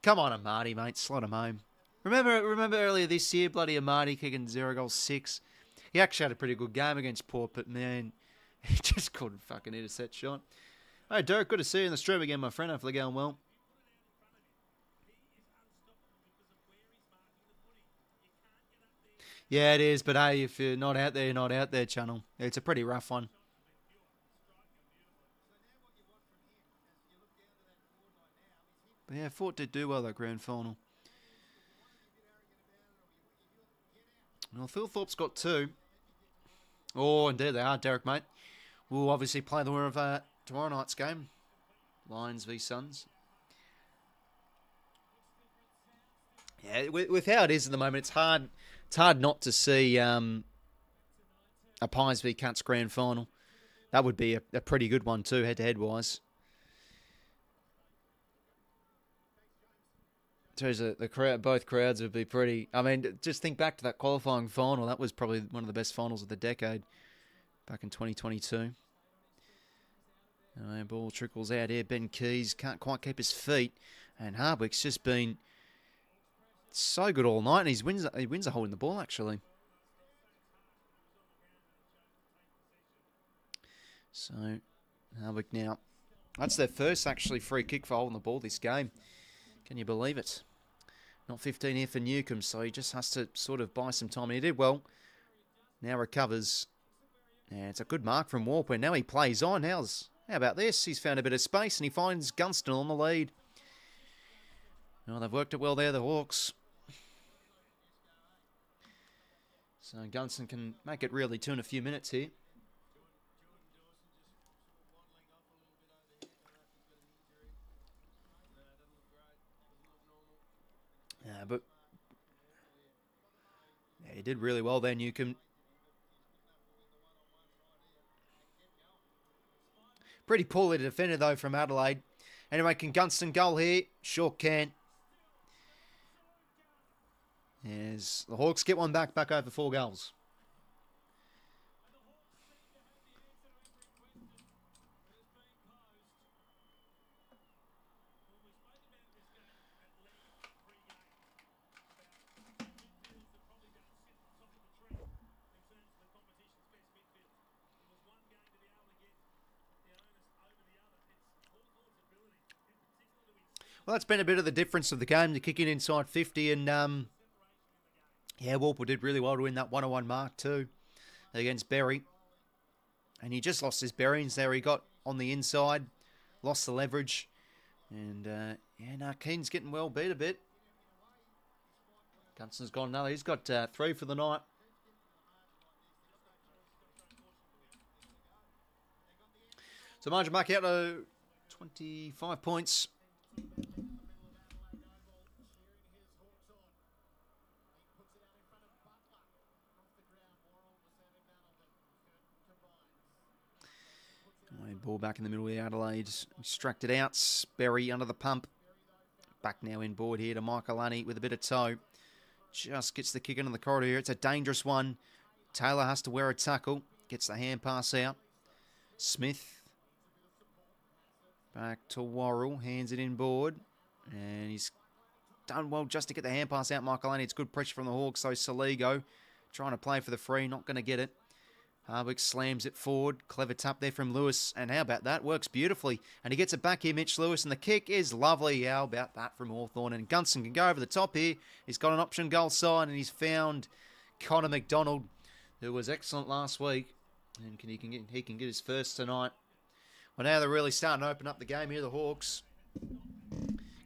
Come on, Amati, mate. Slot him home. Remember earlier this year, bloody Amati kicking 0-6. He actually had a pretty good game against Port, but man, he just couldn't fucking hit a set shot. Hey, Derek, good to see you in the stream again, my friend. Hopefully going well. Yeah, it is, but hey, if you're not out there, you're not out there, channel. It's a pretty rough one. But yeah, Fort did do well that grand final. Well, 𝐼𝐴's got 2. Oh, indeed they are, Derek, mate. We'll obviously play the winner of tomorrow night's game. Lions v Suns. Yeah, with how it is at the moment, it's hard not to see a Pies v 𝐴𝐥𝐝 grand final. That would be a pretty good one too, head-to-head wise. The crowd, both crowds would be pretty. I mean, just think back to that qualifying final. That was probably one of the best finals of the decade, back in 2022. Ball trickles out here. Ben Keys can't quite keep his feet, and Hardwick's just been so good all night. And he wins a hole in the ball actually. So Hardwick now. That's their first actually free kick for holding the ball this game. Can you believe it? Not 15 here for Newcomb, so he just has to sort of buy some time. And he did well. Now recovers. Yeah, it's a good mark from 𝐼𝐴. Now he plays on. How about this? He's found a bit of space and he finds 𝐵𝐵𝐿𝐼𝐴𝐻𝐷𝐿 on the lead. Well, they've worked it well there, the Hawks. So 𝐵𝐵𝐿𝐼𝐴𝐻𝐷𝐿 can make it really 2 in a few minutes here. But yeah, he did really well there, Newcomb. Pretty poorly defended, though, from Adelaide. Anyway, can 𝐵𝐿𝐼𝐴𝐻𝐷𝐿 goal here? Sure can. Yes, the Hawks get one back over 4 goals. Well, that's been a bit of the difference of the game. To kick in inside 50 and, yeah, 𝐼𝐴𝐻𝐷𝐿 did really well to win that 101 mark too against Berry. And he just lost his bearings there. He got on the inside, lost the leverage. And, yeah, no, Keane's getting well beat a bit. Gunston's got another. He's got 3 for the night. So margin back out to 25 points. Ball back in the middle of Adelaide. Extracted out. Berry under the pump. Back now inboard here to 𝐼𝐴𝐻𝐷𝐿 with a bit of toe. Just gets the kick into the corridor here. It's a dangerous one. Taylor has to wear a tackle. Gets the hand pass out. Smith. Back to Worrell. Hands it inboard. And he's done well just to get the hand pass out, 𝐼𝐴𝐻𝐷𝐿. It's good pressure from the Hawks, so Soligo trying to play for the free. Not going to get it. Hardwick slams it forward. Clever tap there from Lewis. And how about that? Works beautifully. And he gets it back here, Mitch Lewis. And the kick is lovely. How about that from Hawthorn? And 𝐼𝐴 can go over the top here. He's got an option goal sign. And he's found Connor McDonald, who was excellent last week. And he can get his first tonight. Well, now they're really starting to open up the game here, the Hawks.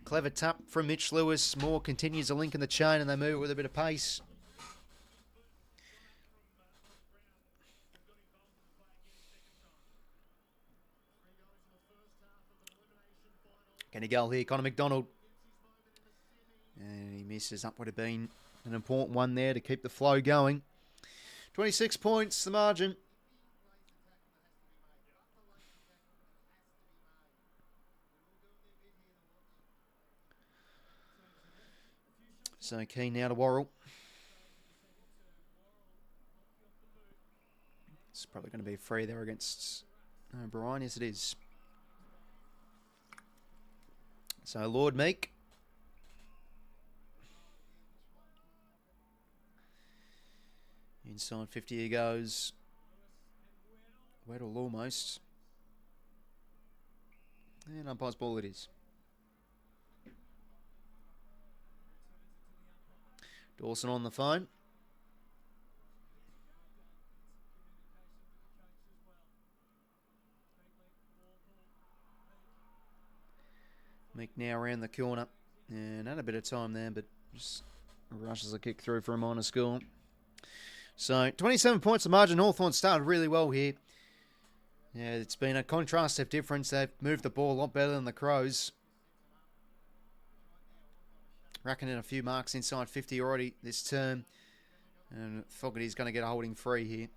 Clever tap from Mitch Lewis. Moore continues to link in the chain. And they move with a bit of pace. Can he go here? Connor McDonald. And he misses. Up would have been an important one there to keep the flow going. 26 points, the margin. So keen now to 𝐼𝐴. It's probably going to be free there against O'Brien. Yes, it is. So Lord Meek. Inside 50 he goes. 𝐻𝐴𝐻𝐿 almost. And umpire's ball it is. Dawson on the phone. Meek now around the corner. And had a bit of time there, but just rushes a kick through for a minor score. So 27 points of margin. Hawthorn started really well here. Yeah, it's been a contrast of difference. They've moved the ball a lot better than the Crows. Racking in a few marks inside 50 already this term. And Fogarty's going to get a holding free here.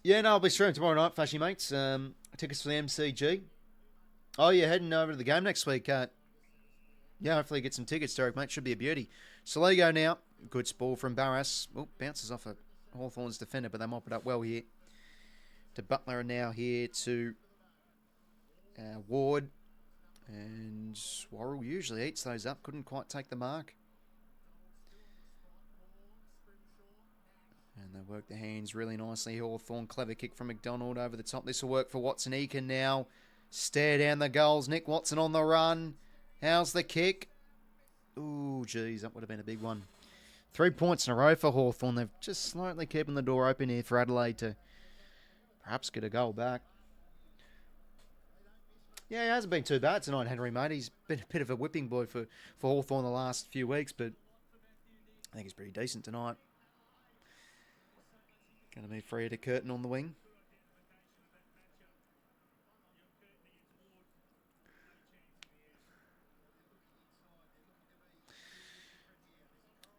Yeah, no, I'll be streaming tomorrow night, 𝐬𝐴𝐻𝐿 mates. Tickets for the MCG. Oh, you're heading over to the game next week. Yeah, hopefully get some tickets, Derek, mate. Should be a beauty. 𝐼𝐴𝐻𝐿 now. Good ball from Barras. Oh, bounces off a Hawthorn's defender, but they mop it up well here. To Butler and now here to Ward. And 𝐼𝐴𝐻𝐿 usually eats those up. Couldn't quite take the mark. And they work the hands really nicely. Hawthorn, clever kick from McDonald over the top. This will work for 𝐻𝐿𝐿 now. Stare down the goals. Nick Watson on the run. How's the kick? Ooh, geez, that would have been a big one. 3 points in a row for Hawthorn. They've just slightly keeping the door open here for Adelaide to perhaps get a goal back. Yeah, he hasn't been too bad tonight, Henry, mate. He's been a bit of a whipping boy for Hawthorn the last few weeks, but I think he's pretty decent tonight. Going to be free to 𝐼𝐻𝐿 on the wing.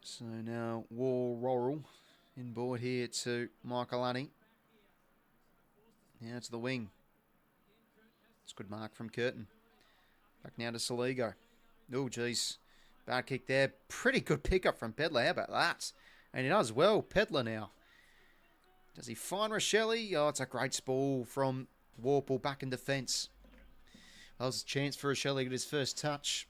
So now 𝐻𝐴𝐻𝐿 inboard here to Michael Lunny. Now to the wing. It's a good mark from 𝐻𝐻𝐿. Back now to 𝐼𝐴𝐻𝐿. Oh, geez. Bad kick there. Pretty good pickup from Pedlar. How about that? And he does well, Pedlar now. Does he find 𝐸𝐿𝐿? Oh, it's a great ball from 𝐻𝐴𝐻𝐿 back in defence. That was a chance for 𝐸𝐿𝐿 to get his first touch.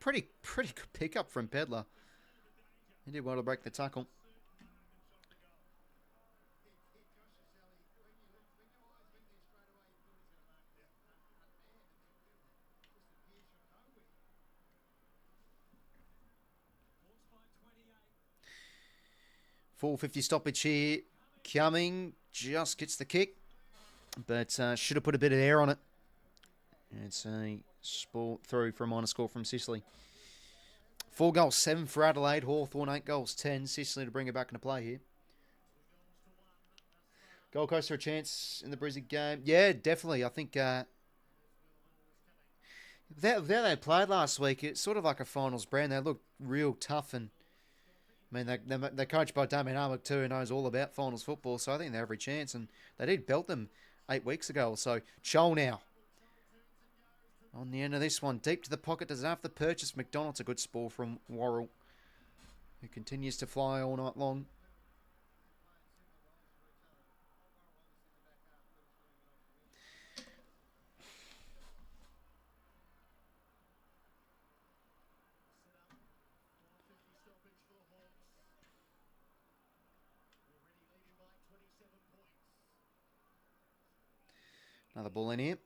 Pretty good pickup from Pedlar. He did well to break the tackle. .450 stoppage here. Coming, just gets the kick, but should have put a bit of air on it. It's a sport through for a minor score from Sicily. 4 goals, 7 for Adelaide. Hawthorn, 8 goals, 10. Sicily to bring it back into play here. Gold Coast for a chance in the Brizzy game. Yeah, definitely. I think there they played last week. It's sort of like a finals brand. They look real tough, and I mean, they're coached by Damien Hardwick too, who knows all about finals football, so I think they have every chance, and they did belt them 8 weeks ago. So, 𝐻𝐿 now. On the end of this one, deep to the pocket, does it have the purchase? McDonald's a good ball from 𝐻𝐿, who continues to fly all night long. Another ball in here.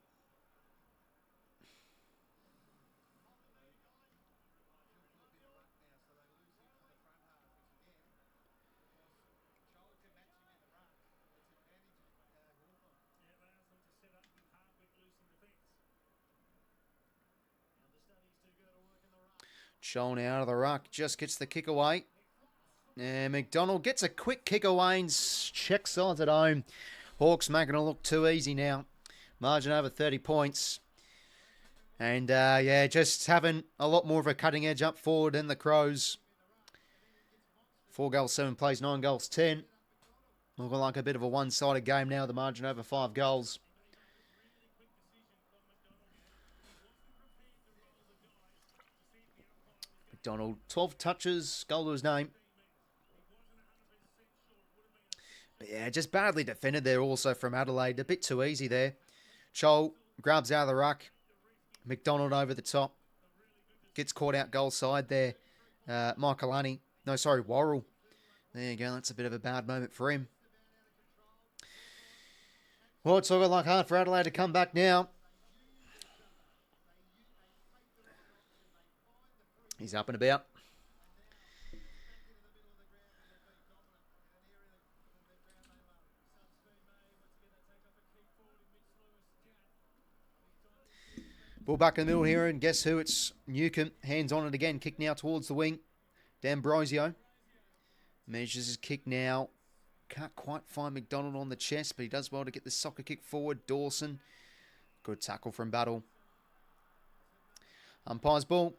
Shown out of the ruck, just gets the kick away. And McDonald gets a quick kick away and check sides at home. Hawks making it look too easy now. Margin over 30 points. And yeah, just having a lot more of a cutting edge up forward than the Crows. 4 goals, 7 plays, 9 goals, 10. Looking like a bit of a one-sided game now. The margin over 5 goals. McDonald, 12 touches, goal to his name. But yeah, just badly defended there also from Adelaide. A bit too easy there. Chol grabs out of the ruck. McDonald over the top. Gets caught out goal side there. 𝐼𝐵𝐿𝐼. No, sorry, Worrell. There you go. That's a bit of a bad moment for him. Well, it's looking like hard for Adelaide to come back now. He's up and about. Ball back in the middle here, and guess who? It's 𝐓𝐿𝐴. Hands on it again. Kick now towards the wing. D'Ambrosio measures his kick now. Can't quite find McDonald on the chest, but he does well to get the soccer kick forward. Dawson. Good tackle from Battle. Umpire's ball.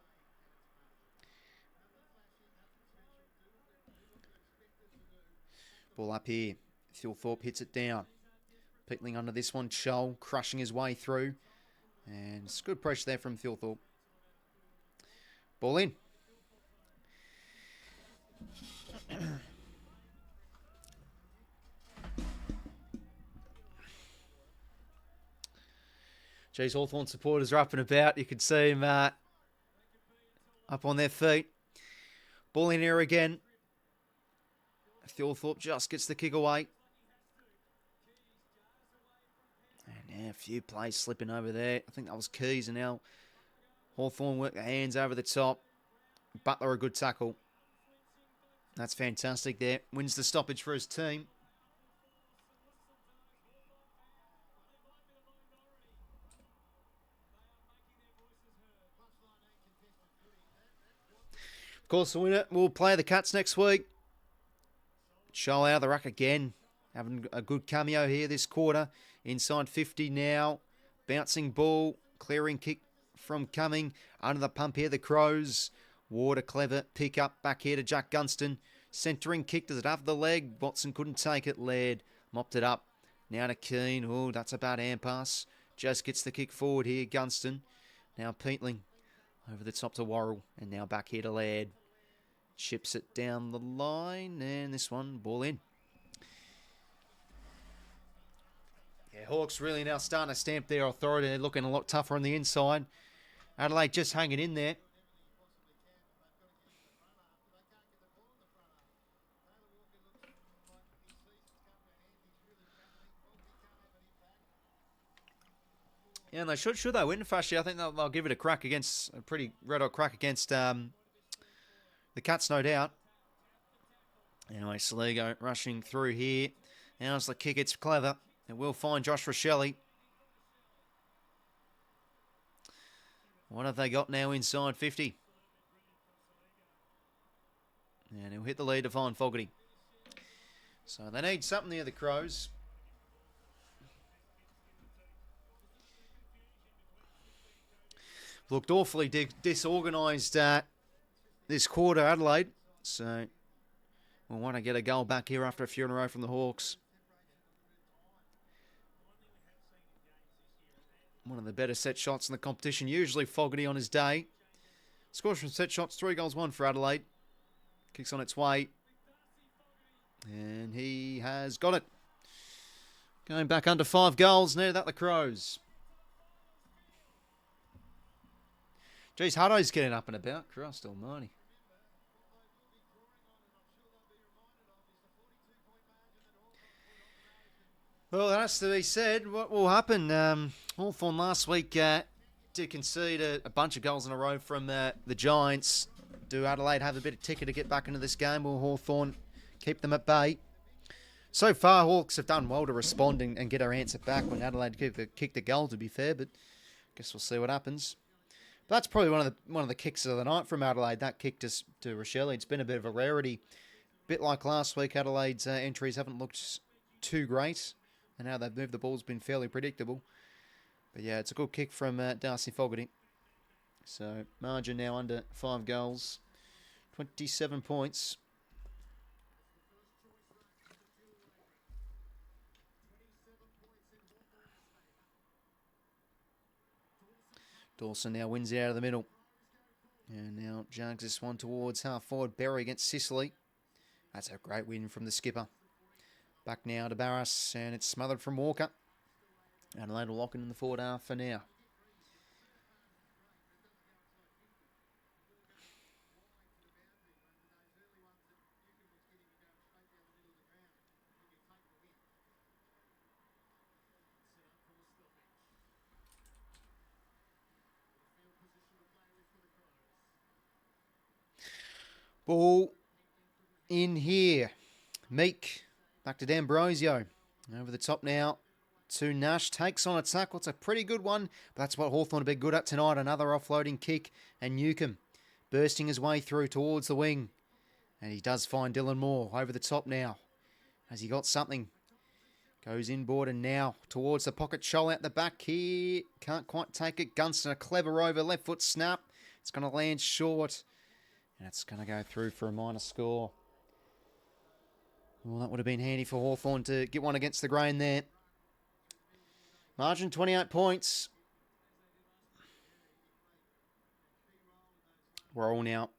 Ball up here. 𝐓𝐴 hits it down. Peatling under this one. Chol crushing his way through. And it's good pressure there from 𝐓𝐴. Ball in. Geez, Hawthorn supporters are up and about. You can see them up on their feet. Ball in here again. 𝐓𝐴 just gets the kick away. And yeah, a few plays slipping over there. I think that was Keys, and now Hawthorn work the hands over the top. Butler a good tackle. That's fantastic there. Wins the stoppage for his team. Of course, the winner will play the Cats next week. Chol out of the ruck again. Having a good cameo here this quarter. Inside 50 now. Bouncing ball. Clearing kick from Cumming. Under the pump here, the Crows. Ward a clever pick up back here to Jack Gunston. Centering kick. Does it have the leg? Watson couldn't take it. Laird mopped it up. Now to Keane. Oh, that's a bad hand pass. Just gets the kick forward here. Gunston. Now Peatling. Over the top to Worrell. And now back here to Laird. Chips it down the line. And this one, ball in. Yeah, Hawks really now starting to stamp their authority. They're looking a lot tougher on the inside. Adelaide just hanging in there. Yeah, and they should they win 𝐼𝐴. I think they'll give it a crack against, a pretty red-hot crack against the Cats, no doubt. Anyway, Saligo rushing through here. How's the kick? It's clever. It will find Josh Rochelle. What have they got now inside 50? And he'll hit the lead to find Fogarty. So they need something near the Crows. Looked awfully disorganised this quarter, Adelaide. So we'll want to get a goal back here after a few in a row from the Hawks. One of the better set shots in the competition. Usually Fogarty on his day. Scores from set shots, 3 goals, 1 for Adelaide. Kicks on its way. And he has got it. Going back under 5 goals. Near that, the Crows. Geez, Hutto's getting up and about. Christ almighty. Well, that has to be said. What will happen? Hawthorn last week did concede a bunch of goals in a row from the Giants. Do Adelaide have a bit of ticker to get back into this game? Will Hawthorn keep them at bay? So far, Hawks have done well to respond and get our answer back when Adelaide kicked the goal, to be fair, but I guess we'll see what happens. But that's probably one of the kicks of the night from Adelaide, that kick to 𝐼𝐶. It's been a bit of a rarity. A bit like last week, Adelaide's entries haven't looked too great. And how they've moved the ball's been fairly predictable. But yeah, it's a good kick from 𝐼𝐶 𝐷𝐿𝐼. So margin now under 5 goals. 27 points. Dawson now wins it out of the middle. And now jugs this one towards half forward. Berry against 𝐼𝐶. That's a great win from the skipper. Back now to Barras, and it's smothered from Walker. Adelaide will lock it in the forward half for now. Ball in here. 𝐓𝐡𝐞. Back to 𝐷𝐿𝐼. Over the top now to Nash. Takes on a tackle. It's a pretty good one. But that's what Hawthorn have been good at tonight. Another offloading kick. And 𝐓𝐿𝐼 bursting his way through towards the wing. And he does find Dylan Moore over the top now. Has he got something? Goes inboard and now towards the pocket. Scholl out the back here. Can't quite take it. Gunston a clever over. Left foot snap. It's going to land short. And it's going to go through for a minor score. Well, that would have been handy for Hawthorn to get one against the grain there. Margin 28 points. Worrell now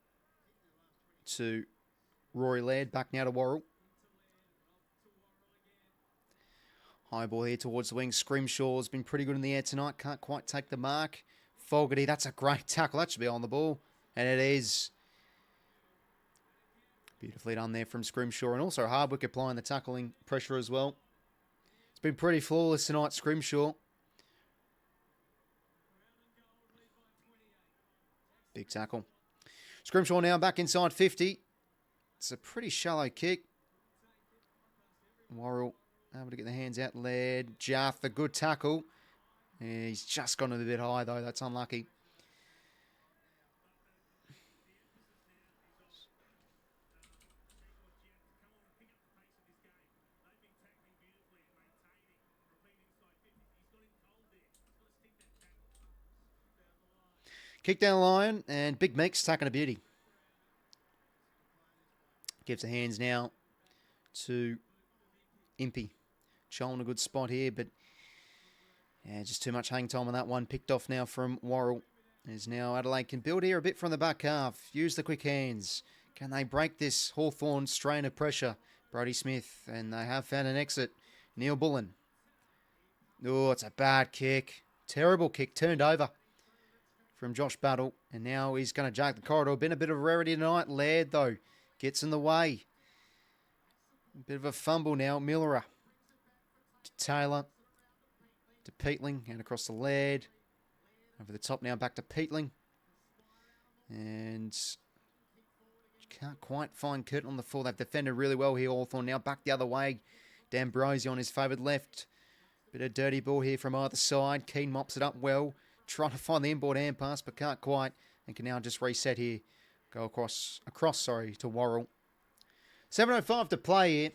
to Rory Laird. Back now to Worrell. High ball here towards the wing. 𝐓𝐴𝐿𝐼's been pretty good in the air tonight. Can't quite take the mark. Fogarty, that's a great tackle. That should be on the ball. And it is. Beautifully done there from 𝐓𝐴𝐿𝐼. And also Hardwick applying the tackling pressure as well. It's been pretty flawless tonight, 𝐓𝐴𝐿𝐼. Big tackle. 𝐓𝐴𝐿𝐼 now back inside 50. It's a pretty shallow kick. Worrell able to get the hands out. Laird. Jaff, a good tackle. Yeah, he's just gone a bit high though. That's unlucky. Kick down the line, and Big Meek's taking a beauty. Gives the hands now to 𝐼𝐼. Scholl in a good spot here, but yeah, just too much hang time on that one. Picked off now from Worrell. As now Adelaide can build here a bit from the back half. Use the quick hands. Can they break this Hawthorn strain of pressure? Brodie Smith, and they have found an exit. Neil Bullen. Oh, it's a bad kick. Terrible kick, turned over from Josh Battle, and now he's going to jug the corridor. Been a bit of a rarity tonight. Laird, though, gets in the way. A bit of a fumble now. Millera to Taylor, to 𝐵𝐿𝐼, and across to Laird. Over the top now, back to 𝐵𝐿𝐼. And can't quite find Curtin on the full. They've defended really well here, Hawthorn. Now back the other way. 𝐷𝐿𝐼 on his favoured left. Bit of dirty ball here from either side. Keane mops it up well. Trying to find the inboard hand pass, but can't quite. And can now just reset here. Go across to Worrell. 7:05 to play here.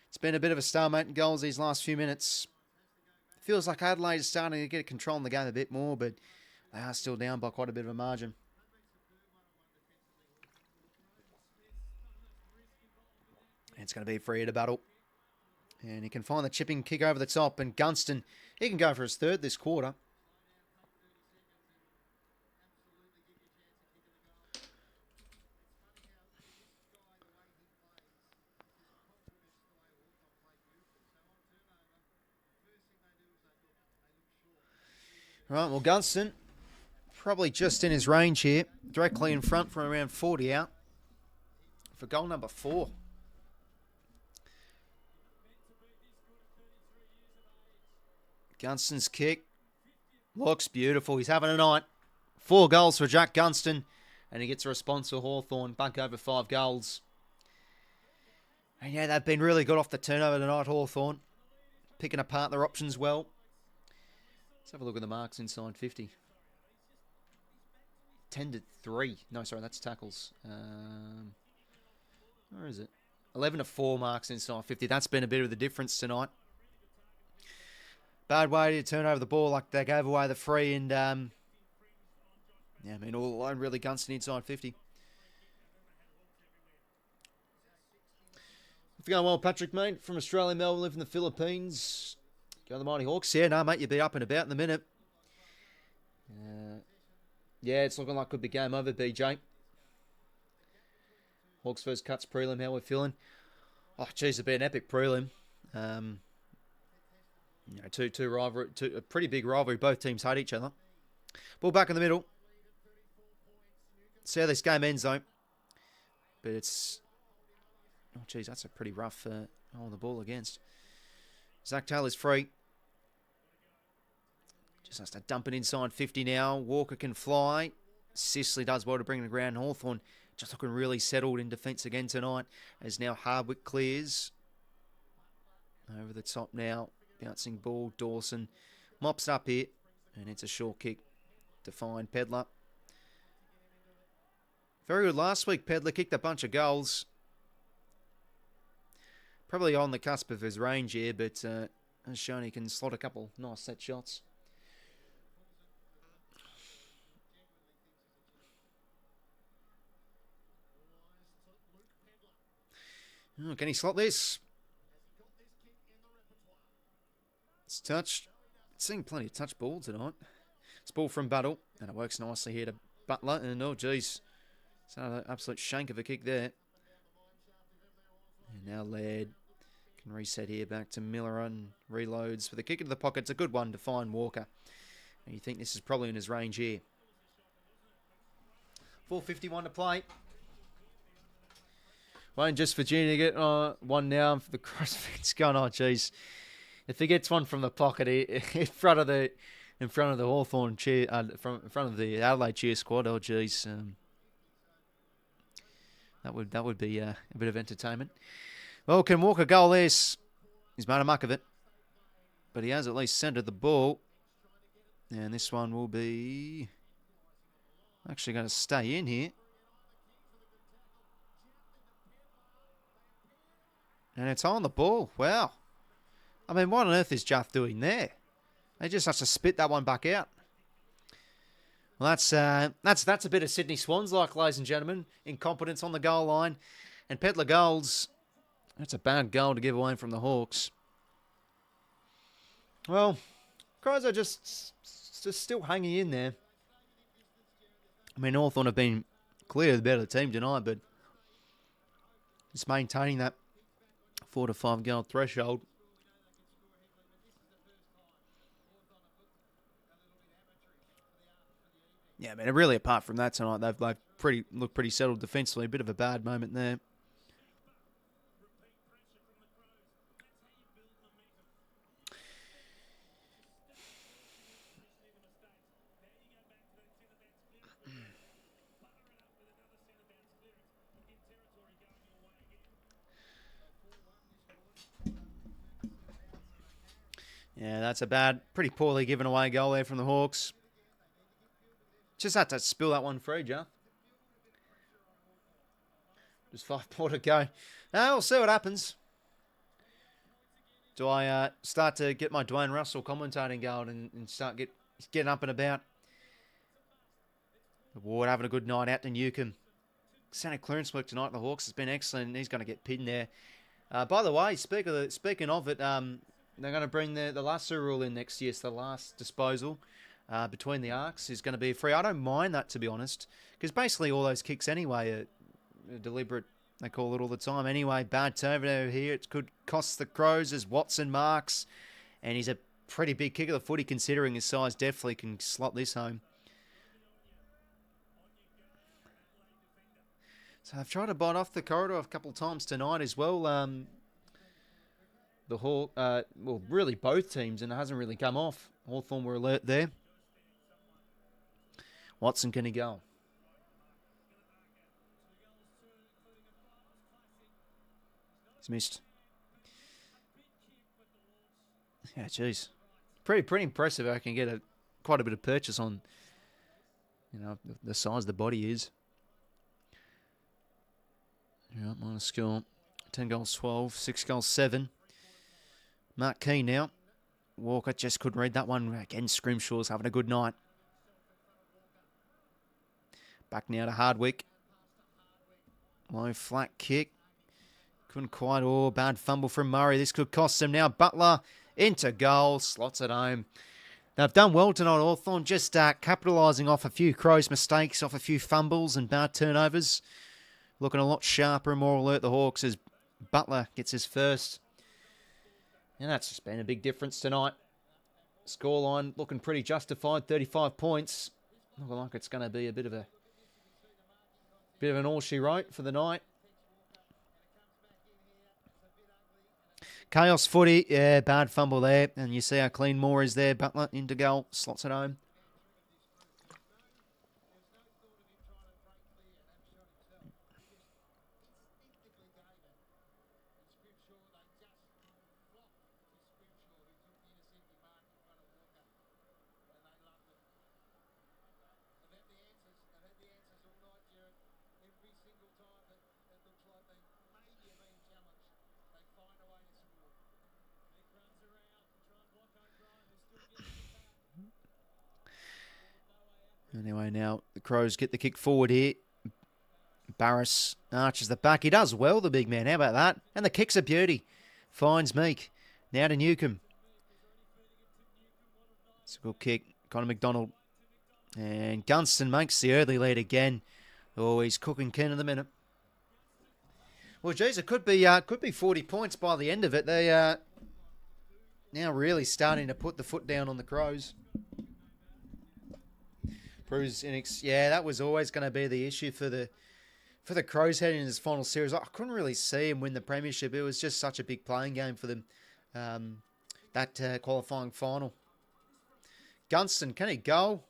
It's been a bit of a stalemate in goals these last few minutes. Feels like Adelaide is starting to get control in the game a bit more, but they are still down by quite a bit of a margin. And it's going to be free to battle. And he can find the chipping kick over the top. And Gunston, he can go for his third this quarter. Right, well, Gunston, probably just in his range here. Directly in front from around 40 out for goal number 4. Gunston's kick looks beautiful. He's having a night. 4 goals for Jack Gunston. And he gets a response for Hawthorn. Back over 5 goals. And yeah, they've been really good off the turnover tonight, Hawthorn. Picking apart their options well. Let's have a look at the marks inside 50. 10-3. No, sorry, that's tackles. Where is it? 11-4 marks inside 50. That's been a bit of the difference tonight. Bad way to turn over the ball, like they gave away the free and yeah, I mean, all alone really Gunston inside 50. If you're going well, Patrick, mate, from Australia, Melbourne, live in the Philippines. Go the Mighty Hawks. Yeah, no, mate, you'll be up and about in a minute. Yeah, it's looking like could be game over, BJ. Hawks first cuts prelim, how we're feeling. Oh, geez, it'll be an epic prelim. You know, a pretty big rivalry. Both teams hate each other. Ball back in the middle. See how this game ends, though. But it's... Oh, geez, that's a pretty rough hold the ball against. Zach Taylor's free. Just has to dump it inside 50 now. Walker can fly. Sicily does well to bring the ground. Hawthorn just looking really settled in defence again tonight. As now 𝐓𝐴𝐿𝐿𝐿 clears. Over the top now. Bouncing ball. Dawson mops up here. And it's a short kick to find Pedler. Very good last week, Pedler. Kicked a bunch of goals. Probably on the cusp of his range here, but as shown, he can slot a couple nice set shots. Oh, can he slot this? It's touched. Seeing plenty of touch ball tonight. It's ball from Battle, and it works nicely here to Butler. And oh, geez, it's an absolute shank of a kick there. And now Laird can reset here back to Miller and reloads for the kick into the pocket. It's a good one to find Walker. And you think this is probably in his range here. 4:51 to play. Wayne just Virginia to get one now for the CrossFit's going. Oh, geez. If he gets one from the pocket in front of the Hawthorn cheer, in front of the Adelaide cheer squad, oh, geez. That would be a bit of entertainment. Well, can Walker goal this? He's made a muck of it. But he has at least centred the ball. And this one will be actually going to stay in here. And it's on the ball. Wow. I mean, what on earth is Juff doing there? They just have to spit that one back out. Well, that's a bit of Sydney Swans like, ladies and gentlemen. Incompetence on the goal line. And Pedler goals. That's a bad goal to give away from the Hawks. Well, Crows are just still hanging in there. I mean, Hawthorn have been clearly the better team tonight, but just maintaining that 4 to 5 goal threshold. Yeah, I mean, really, apart from that tonight, they've looked pretty settled defensively. A bit of a bad moment there. Yeah, that's a pretty poorly given away goal there from the Hawks. Just had to spill that one free, Joe. Just 5 more to go. Now we'll see what happens. Do I start to get my Dwayne Russell commentating going and start getting up and about? The Ward having a good night out to Newcomb. Santa clearance work tonight. The Hawks has been excellent. He's going to get pinned there. By the way, speaking of it, they're going to bring the 𝐼𝐴𝐿𝐿𝐿 rule in next year. So the last disposal between the arcs is going to be free. I don't mind that, to be honest, because basically all those kicks anyway are deliberate. They call it all the time. Anyway, bad turnover here. It could cost the Crows as Watson marks. And he's a pretty big kick of the footy considering his size. Definitely can slot this home. So I've tried to bite off the corridor a couple of times tonight as well. the Hawk, well, really both teams, and it hasn't really come off. Hawthorn were alert there. Watson can he go? He's missed. Yeah, jeez. Pretty impressive. I can get quite a bit of purchase on, the size the body is. Yeah, minus score. 10 goals 12, 6 goals 7. 𝐓𝐡𝐞 now. Walker just couldn't read that one. Again, Scrimshaw's having a good night. Back now to Hardwick. Low flat kick. Couldn't quite. Oh, bad fumble from Murray. This could cost him now. Butler into goal. Slots it home. They've done well tonight, Hawthorn. Just capitalising off a few Crows' mistakes, off a few fumbles and bad turnovers. Looking a lot sharper and more alert, the Hawks, as Butler gets his first. And that's just been a big difference tonight. Scoreline looking pretty justified, 35 points. Looking like it's going to be a bit of an 𝐼𝐶𝐰𝗨 for the night. Chaos footy, yeah, bad fumble there. And you see how clean Moore is there. Butler into goal, slots it home. Anyway, now the Crows get the kick forward here. Barris arches the back. He does well, the big man. How about that? And the kick's a beauty. Finds Meek. Now to 𝐴𝐿𝐶𝐞. It's a good kick. Connor McDonald. And Gunston makes the early lead again. Oh, he's cooking Ken in the minute. Well, geez, it could be 40 points by the end of it. They are now really starting to put the foot down on the Crows. Yeah, that was always going to be the issue for the Crows heading into this final series. I couldn't really see him win the premiership. It was just such a big playing game for them, that qualifying final. Gunston, can he go?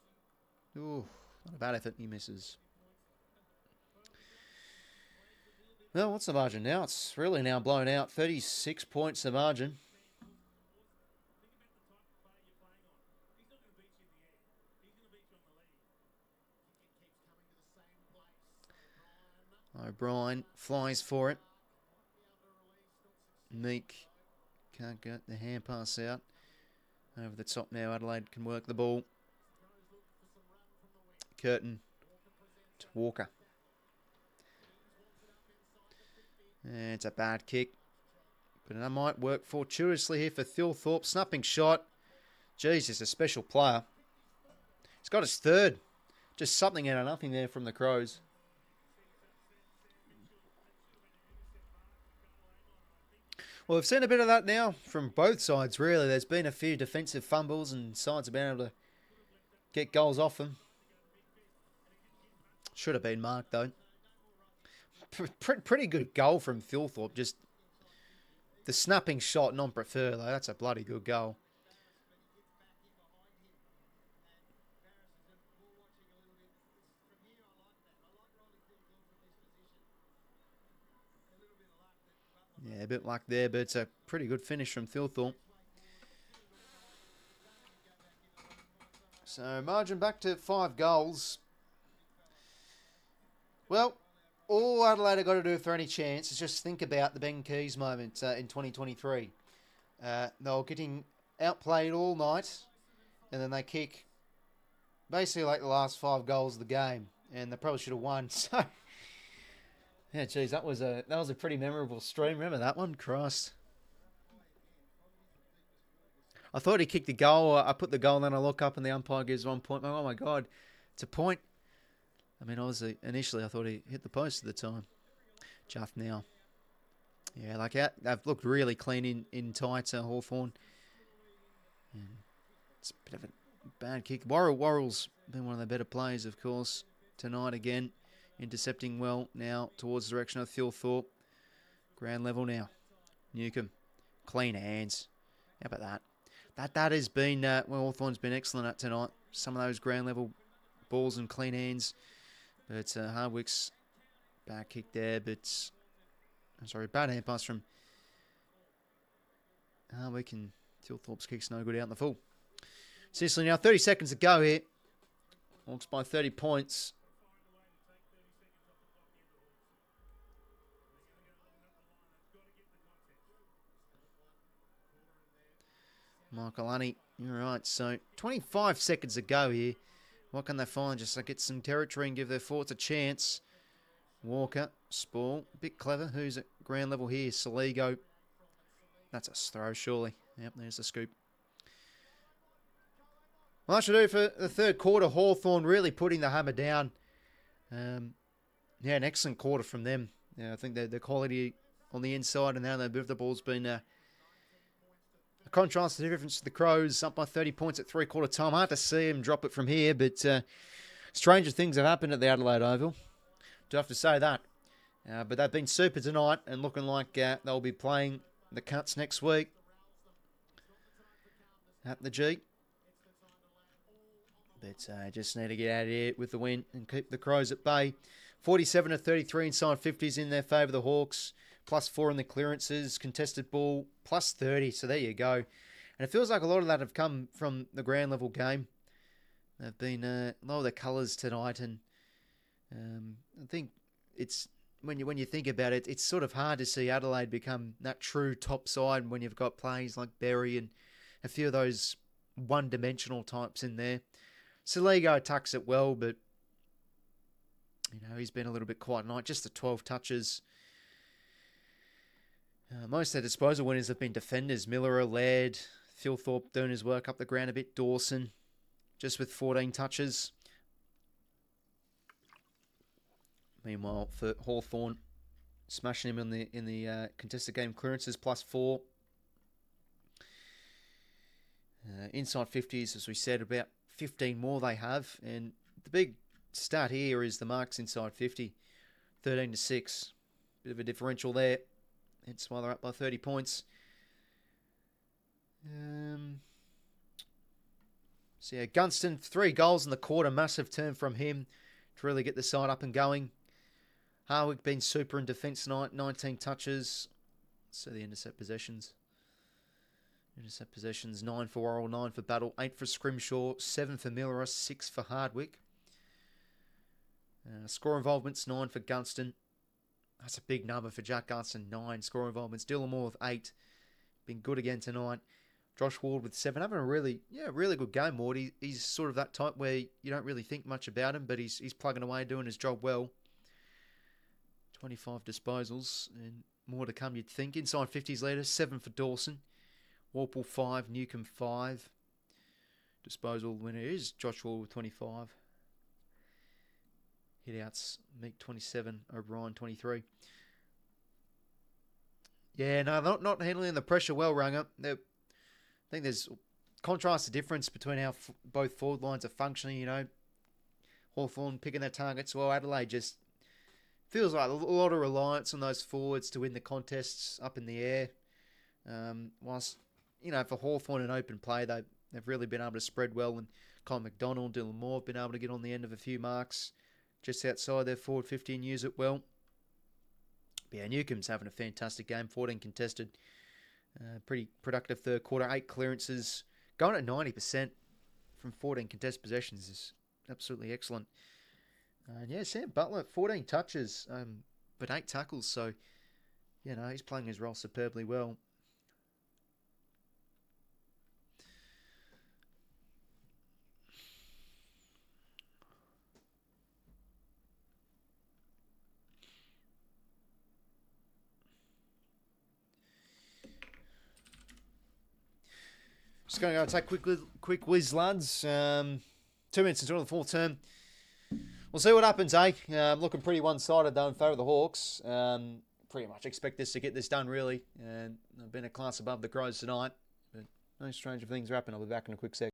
Ooh, not a bad effort. He misses. Well, what's the margin now? It's really now blown out. 36 points the margin. O'Brien flies for it. Meek can't get the hand pass out. Over the top now, Adelaide can work the ball. Curtin to Walker. And it's a bad kick. But it might work fortuitously here for 𝐼𝐿𝐶𝐞. Snapping shot. Jeez, he's a special player. He's got his third. Just something out of nothing there from the Crows. Well, we've seen a bit of that now from both sides, really. There's been a few defensive fumbles and sides have been able to get goals off them. Should have been marked, though. Pretty good goal from 𝐼𝐿𝐶𝐞. Just the snapping shot, non-prefer, though. That's a bloody good goal. Yeah, a bit luck there, but it's a pretty good finish from 𝐼𝐿𝐶𝐞. So, margin back to 5 goals. Well, all Adelaide have got to do for any chance is just think about the Ben Keys moment in 2023. They were getting outplayed all night, and then they kick basically like the last 5 goals of the game, and they probably should have won. So, yeah, geez, that was a pretty memorable stream. Remember that one? Christ. I thought he kicked the goal. I put the goal, and then I look up, and the umpire gives 1 point. Oh, my God. It's a point. I mean, obviously, initially, I thought he hit the post at the time. Juff now. Yeah, like, they've looked really clean in tights, Hawthorn. And it's a bit of a bad kick. Worrell's been one of the better players, of course, tonight again. Intercepting well now towards the direction of 𝐼𝐿𝐶𝐞. Ground level now. 𝐿𝐶𝐞. clean hands. How about that? That has been Hawthorn's been excellent at tonight. Some of those ground level balls and clean hands. But Hardwick's back kick there, but I'm sorry, bad hand pass from Hardwick, and 𝐼𝐴 kick's no good out in the full. Sicily now, 30 seconds to go here. Hawks by 30 points. Michaelani, you're right. So 25 seconds to go here. What can they find? Just to get some territory and give their forwards a chance. Walker, Spall, a bit clever. Who's at ground level here? 𝐼𝐴. That's a throw, surely. Yep, there's the scoop. Well, that should do for the third quarter. Hawthorn really putting the hammer down. Yeah, an excellent quarter from them. Yeah, I think the quality on the inside and how they move the ball's been a contrast to the difference to the Crows. Up by 30 points at three-quarter time. Hard to see them drop it from here, but stranger things have happened at the Adelaide Oval. Do have to say that. But they've been super tonight and looking like they'll be playing the Cuts next week at the G. But just need to get out of here with the win and keep the Crows at bay. 47-33 inside 50s in their favour, the Hawks. +4 in the clearances. Contested ball, +30. So there you go. And it feels like a lot of that have come from the ground level game. They've been a lot of the colours tonight. And I think it's when you think about it, it's sort of hard to see Adelaide become that true top side when you've got players like Berry and a few of those one-dimensional types in there. 𝐼𝐴 tucks it well, but he's been a little bit quiet tonight. Just the 12 touches. Most of their disposal winners have been defenders. Miller, Laird, 𝐼𝐴 doing his work up the ground a bit. Dawson, just with 14 touches. Meanwhile, for Hawthorn, smashing him in the contested game clearances, +4. Inside 50s, as we said, about 15 more they have. And the big stat here is the marks inside 50, 13-6. Bit of a differential there. Hence why they're up by 30 points. So yeah, Gunston, 3 goals in the quarter. Massive turn from him to really get the side up and going. Hardwick been super in defence tonight. 19 touches. So the intercept possessions. 9 for Worrell, 9 for Battle, 8 for 𝐸𝐴, 7 for Miller, 6 for Hardwick. Score involvements, 9 for Gunston. That's a big number for Jack Gunston, 9 score involvements. Dylan Moore with 8. Been good again tonight. Josh Ward with 7. Having a really good game, Ward. He's sort of that type where you don't really think much about him, but he's plugging away, doing his job well. 25 disposals, and more to come, you'd think. Inside 50s later, 7 for Dawson. Warple 5, 𝐴𝐴 5. Disposal winner is Josh Ward with 25. Hitouts, 𝐼𝐴 27, O'Brien 23. Yeah, no, not handling the pressure well, Runga. I think there's contrast the difference between how both forward lines are functioning, Hawthorn picking their targets well. Adelaide just feels like a lot of reliance on those forwards to win the contests up in the air. Whilst, for Hawthorn and open play, they've really been able to spread well. And Colin McDonald, Dylan Moore have been able to get on the end of a few marks just outside their forward 50 and use it well. But yeah, 𝐴𝐴 having a fantastic game. 14 contested. Pretty productive third quarter. 8 clearances. Going at 90% from 14 contested possessions is absolutely excellent. Yeah, Sam Butler, 14 touches, but 8 tackles. So, he's playing his role superbly well. Just going to go take quick whiz, lads. 2 minutes until the full term. We'll see what happens, eh? Looking pretty one-sided, though, in favour of the Hawks. Pretty much expect this to get this done, really. And I've been a class above the Crows tonight. But no stranger things are happening. I'll be back in a quick sec.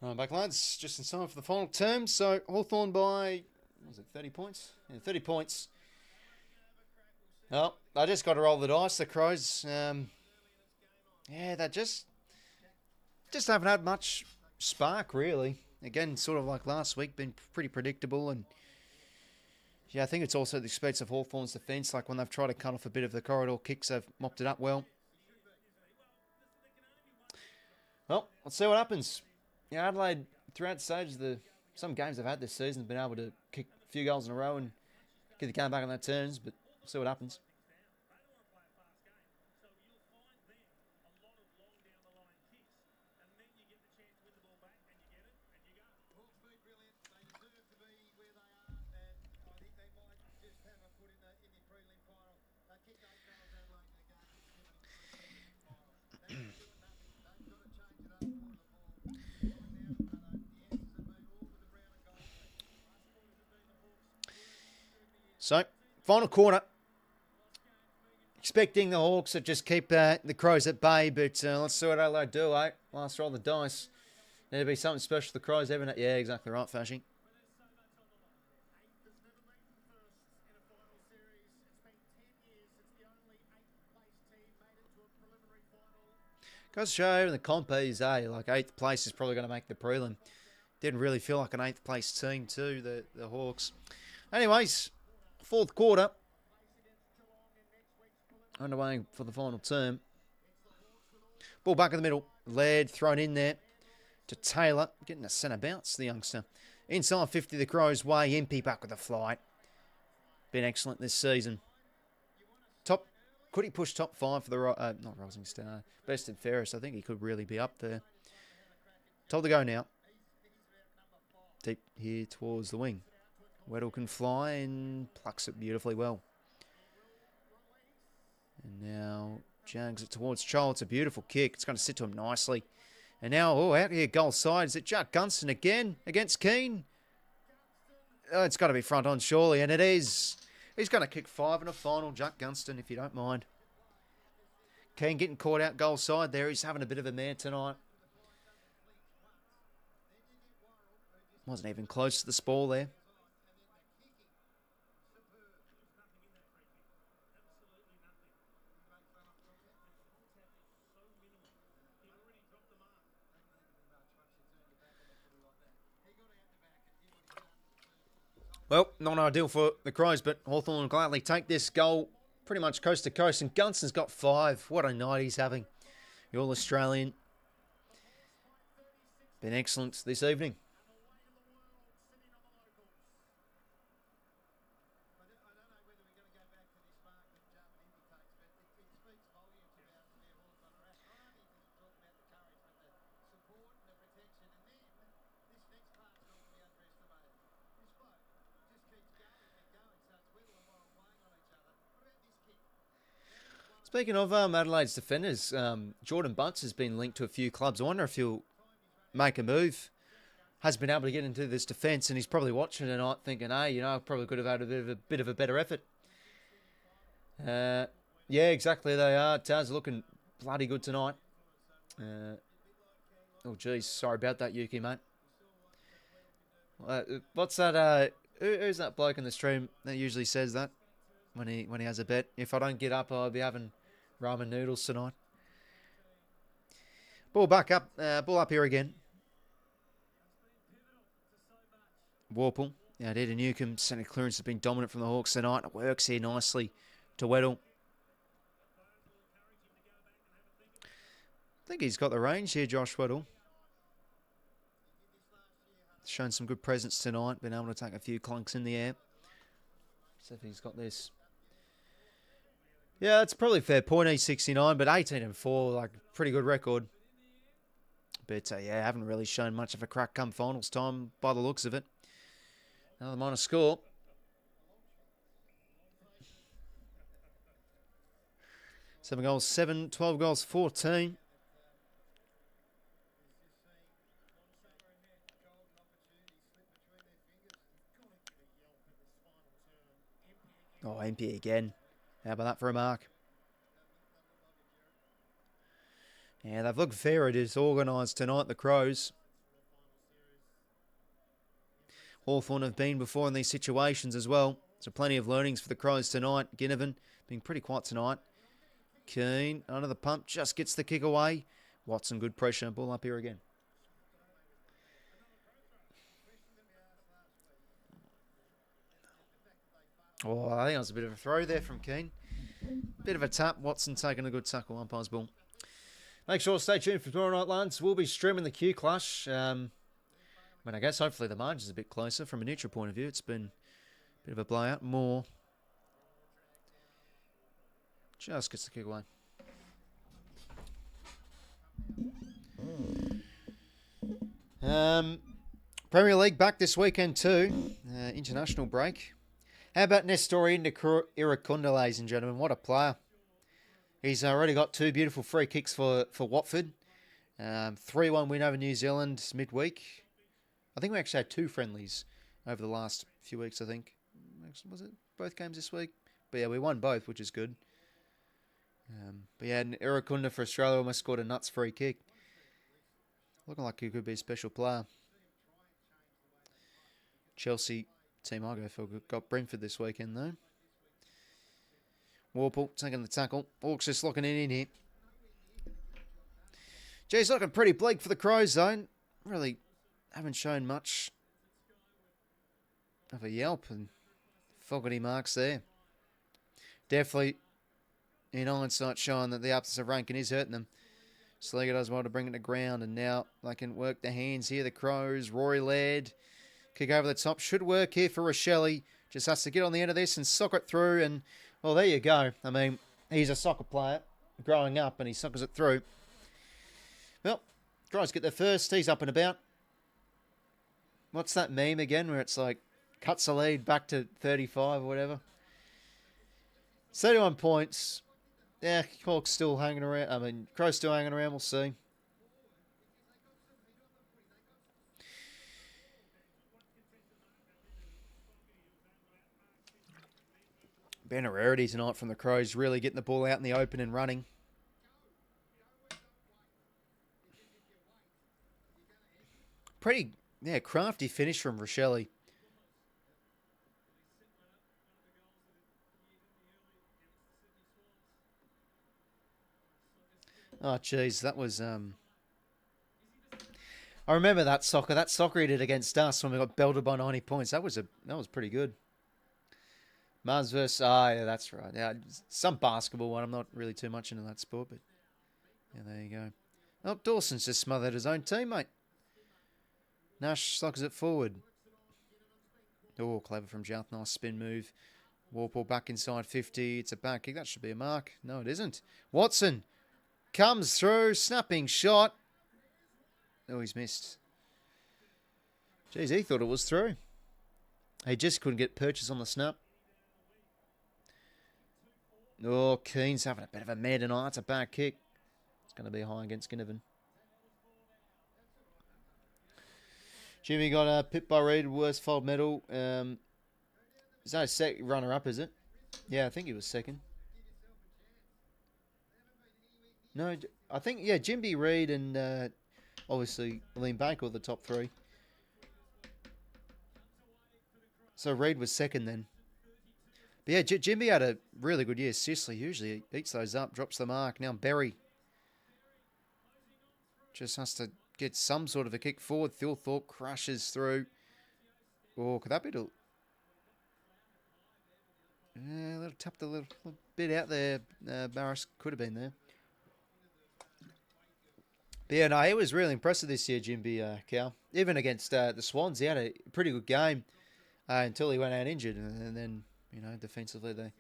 Right, back lads, just in time for the final term. So Hawthorn by, what was it, 30 points? Yeah, 30 points. Well, I just got to roll the dice, the Crows. Yeah, they just haven't had much spark, really. Again, sort of like last week, been pretty predictable. And yeah, I think it's also the expense of Hawthorn's defence. Like when they've tried to cut off a bit of the corridor kicks, they've mopped it up well. Well, let's see what happens. Yeah, Adelaide, throughout the stages, some games they've had this season have been able to kick a few goals in a row and get the game back on their terms, but we'll see what happens. So, final quarter. Expecting the Hawks to just keep the Crows at bay, but let's see what Adelaide do, eh? Last roll the dice. There'll be something special the Crows haven't it? Yeah, exactly right, 𝐼𝐴𝐶𝐼𝐴𝐶𝐿. Goes to show in the compies, like 8th place is probably going to make the prelim. Didn't really feel like an 8th place team too, the Hawks. Anyways, fourth quarter. Underway for the final term. Ball back in the middle. Laird thrown in there to Taylor. Getting a centre bounce, the youngster. Inside 50, the Crows way. MP back with a flight. Been excellent this season. Could he push top 5 for the, not Rising Star, best and fairest? I think he could really be up there. Told to go now. Deep here towards the wing. 𝐓𝐴𝐿 can fly and plucks it beautifully well. And now jags it towards Chol. It's a beautiful kick. It's going to sit to him nicely. And now, out here, goal side. Is it 𝐓𝐡𝐿𝐿 again against Keane? Oh, it's got to be front on, surely, and it is. He's going to kick 5 in a final, 𝐓𝐡𝐿𝐿, if you don't mind. Keane getting caught out goal side there. He's having a bit of a man tonight. Wasn't even close to the spoil there. Well, not ideal for the Crows, but Hawthorn will gladly take this goal pretty much coast to coast. And 𝐓𝐿𝐿's got 5. What a night he's having. The All-Australian. Been excellent this evening. Speaking of Adelaide's defenders, Jordan Bunce has been linked to a few clubs. I wonder if he'll make a move. Has been able to get into this defence, and he's probably watching tonight thinking, hey, you know, I probably could have had a bit of a better effort. Yeah, exactly, they are. Taz looking bloody good tonight. Oh, geez, sorry about that, Yuki, mate. What's that? Who's that bloke in the stream that usually says that when he has a bet? If I don't get up, I'll be having ramen noodles tonight. Ball back up. Ball up here again. 𝐴𝐿𝐿. Yeah, 𝐼𝐴𝐿𝐿. Centre clearance has been dominant from the Hawks tonight. It works here nicely to 𝐻𝐻𝐿. I think he's got the range here, Josh 𝐻𝐻𝐿. Shown some good presence tonight. Been able to take a few clunks in the air. See if he's got this. Yeah, it's probably a fair point. He's 69, but 18-4, like pretty good record. But yeah, haven't really shown much of a crack come finals time by the looks of it. Another minor score. Seven goals, 7, 12 goals, 14. Oh, MP again. How about that for a mark? Yeah, they've looked very disorganised tonight, the Crows. Hawthorn have been before in these situations as well. So plenty of learnings for the Crows tonight. 𝐼𝐻𝐿𝐼𝐻 being pretty quiet tonight. Keane under the pump, just gets the kick away. Watson, good pressure. Ball up here again. Oh, I think that was a bit of a throw there from Keane. Bit of a tap. Watson taking a good tackle. Umpire's ball. Make sure to stay tuned for tomorrow night, lads. We'll be streaming the Q Clash. I guess hopefully the margin's a bit closer from a neutral point of view. It's been a bit of a blowout. More. Just gets the kick away. Premier League back this weekend too. International break. How about 𝐼𝐻𝐿𝐼𝐻 𝐿𝐼𝐻, ladies and gentlemen? What a player. He's already got 2 beautiful free kicks for Watford. 3-1 win over New Zealand midweek. I think we actually had 2 friendlies over the last few weeks, I think. Was it both games this week? But yeah, we won both, which is good. But yeah, 𝐼𝐻𝐿𝐼𝐻 for Australia almost scored a nuts free kick. Looking like he could be a special player. Chelsea team I'll go for got Brentford this weekend though. 𝐻𝐻𝐿𝐼𝐻 taking the tackle. 𝐻𝐻𝐿𝐼𝐻 just looking in here. Geez, looking pretty bleak for the Crows though. Really haven't shown much of a yelp and Fogarty marks there. Definitely in hindsight showing that the absence of ranking is hurting them. Sligo does well to bring it to ground and now they can work the hands here. The Crows, Rory Laird. Kick over the top. Should work here for 𝐼𝐻𝐿𝐼𝐻. Just has to get on the end of this and sock it through. And, well, there you go. I mean, he's a soccer player growing up and he sockers it through. Well, Crows get their first. He's up and about. What's that meme again where it's like, cuts the lead back to 35 or whatever? 31 points. Yeah, Hawk's still hanging around. I mean, Crow's still hanging around. We'll see. Been a rarity tonight from the Crows, really getting the ball out in the open and running. Pretty, yeah, crafty finish from 𝐼𝐻𝐿𝐼𝐻. Oh, jeez, that was... I remember that soccer. That soccer he did against us when we got belted by 90 points. That was pretty good. Mars versus... yeah, that's right. Yeah, some basketball one. I'm not really too much into that sport, but... Yeah, there you go. Oh, Dawson's just smothered his own teammate. Nash sockers it forward. Oh, clever from Jouth. Nice spin move. 𝐻𝐻𝐿𝐼𝐻 back inside 50. It's a back kick. That should be a mark. No, it isn't. Watson comes through. Snapping shot. Oh, he's missed. Jeez, he thought it was through. He just couldn't get purchase on the snap. Oh, Keane's having a bit of a mare tonight. It's a back kick. It's going to be high against 𝐼𝐻𝐿𝐼𝐻. Jimmy got a pit by Reid, worst fold medal. Is that a runner-up, is it? Yeah, I think he was second. No, I think, yeah, Jimby, Reid, and obviously Liam Baker were the top 3. So Reid was second then. But yeah, Jimby had a really good year. Sicily usually eats those up, drops the mark. Now Berry just has to get some sort of a kick forward. 𝐼𝐻𝐿𝐼𝐻 crashes through. Oh, could that be a little tapped a little bit out there. Barris could have been there. But yeah, no, he was really impressive this year, Jimby 𝐴𝐻. Even against the Swans, he had a pretty good game until he went out injured. And then, you know, defensively they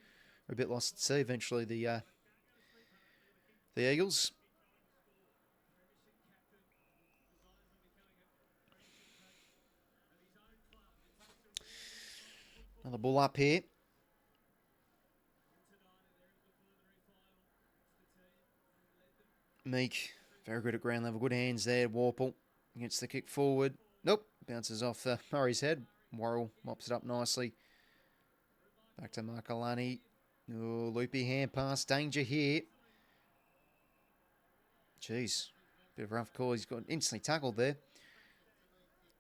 were a bit lost at sea. Eventually the Eagles. Another ball up here. Meek, very good at ground level. Good hands there. 𝐻𝐻𝐿𝐼𝐻 against the kick forward. Nope. Bounces off Murray's head. Worrell mops it up nicely. Back to Markalani. Oh, loopy hand pass. Danger here. Jeez. Bit of a rough call. He's got instantly tackled there.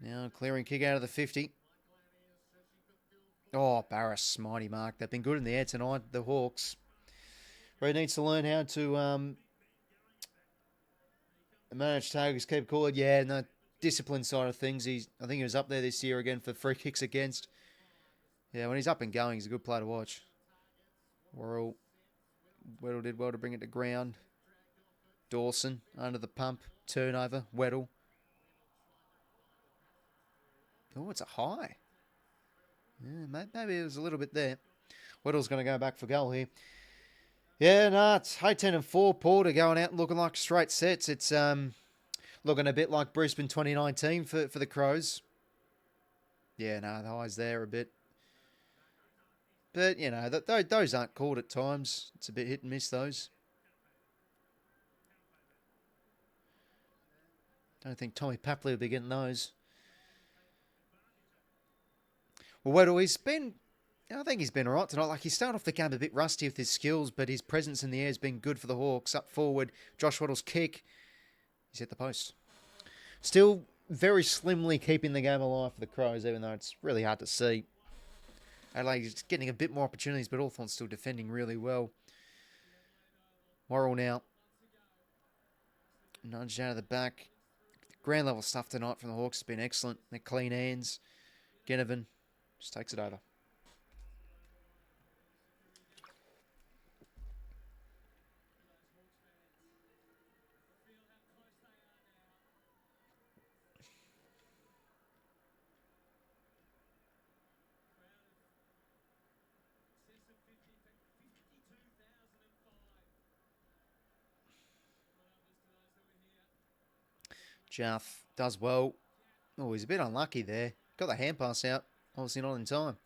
Now clearing kick out of the 50. Oh, Barras, mighty mark. They've been good in the air tonight, the Hawks. Really needs to learn how to manage targets, keep cool. Yeah, no, discipline side of things. I think he was up there this year again for free kicks against. Yeah, when he's up and going, he's a good player to watch. Weddle did well to bring it to ground. Dawson under the pump. Turnover. Weddle. Oh, it's a high. Yeah, maybe it was a little bit there. Weddle's going to go back for goal here. Yeah, no, it's 18-4. Porter going out and looking like straight sets. It's looking a bit like Brisbane 2019 for the Crows. Yeah, no, the highs there a bit. But, you know, those aren't called at times. It's a bit hit and miss, those. Don't think Tommy Papley will be getting those. Well, Weddle, I think he's been all right tonight. Like, he started off the game a bit rusty with his skills, but his presence in the air has been good for the Hawks. Up forward, Josh Weddle's kick. He's hit the post. Still very slimly keeping the game alive for the Crows, even though it's really hard to see. Adelaide's getting a bit more opportunities, but Hawthorn's still defending really well. Worrell now. Nudged out of the back. Ground level stuff tonight from the Hawks has been excellent. They're clean hands. Ginnivan just takes it over. Jaff does well. Oh, he's a bit unlucky there. Got the hand pass out. Obviously not in time.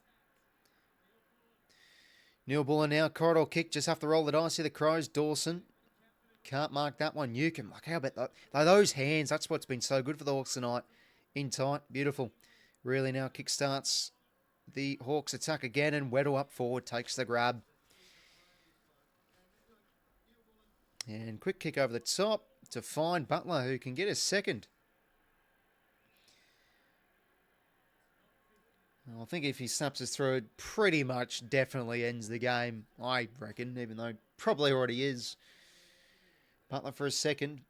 Neil Buller now. Corridor kick. Just have to roll the dice here. The Crows. Dawson. Can't mark that one. 𝐓𝐿. Like, how about that? Like, those hands. That's what's been so good for the Hawks tonight. In tight. Beautiful. Really now kick starts the Hawks attack again. And Weddle up forward. Takes the grab. And quick kick over the top to find Butler, who can get a second. I think if he snaps us through, it pretty much definitely ends the game, I reckon, even though it probably already is. Butler for a second.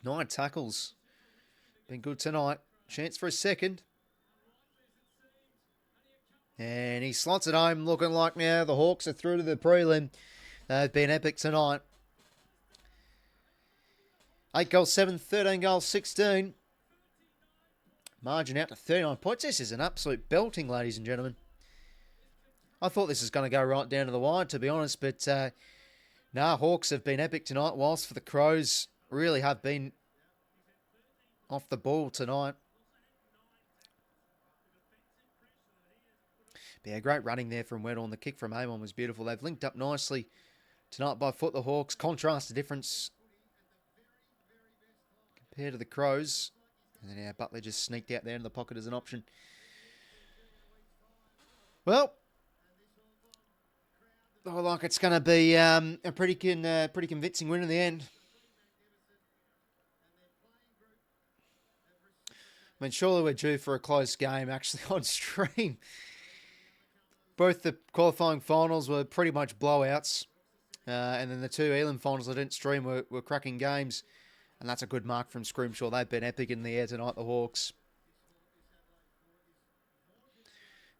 Nine tackles. Been good tonight. Chance for a second. And he slots it home, looking like now the Hawks are through to the prelim. They've been epic tonight. 8 goals, 7, 13 goals, 16. Margin out to 39 points. This is an absolute belting, ladies and gentlemen. I thought this was going to go right down to the wire, to be honest. But, Hawks have been epic tonight, whilst for the Crows really have been off the ball tonight. But yeah, great running there from Weddle, and the kick from Amon was beautiful. They've linked up nicely tonight by foot, the Hawks. Contrast the difference compared to the Crows. And then Butler just sneaked out there in the pocket as an option. Well, oh, like it's going to be a pretty convincing win in the end. I mean, surely we're due for a close game actually on stream. Both the qualifying finals were pretty much blowouts. And then the two Elam finals I didn't stream were cracking games. And that's a good mark from Scrimshaw. They've been epic in the air tonight, the Hawks.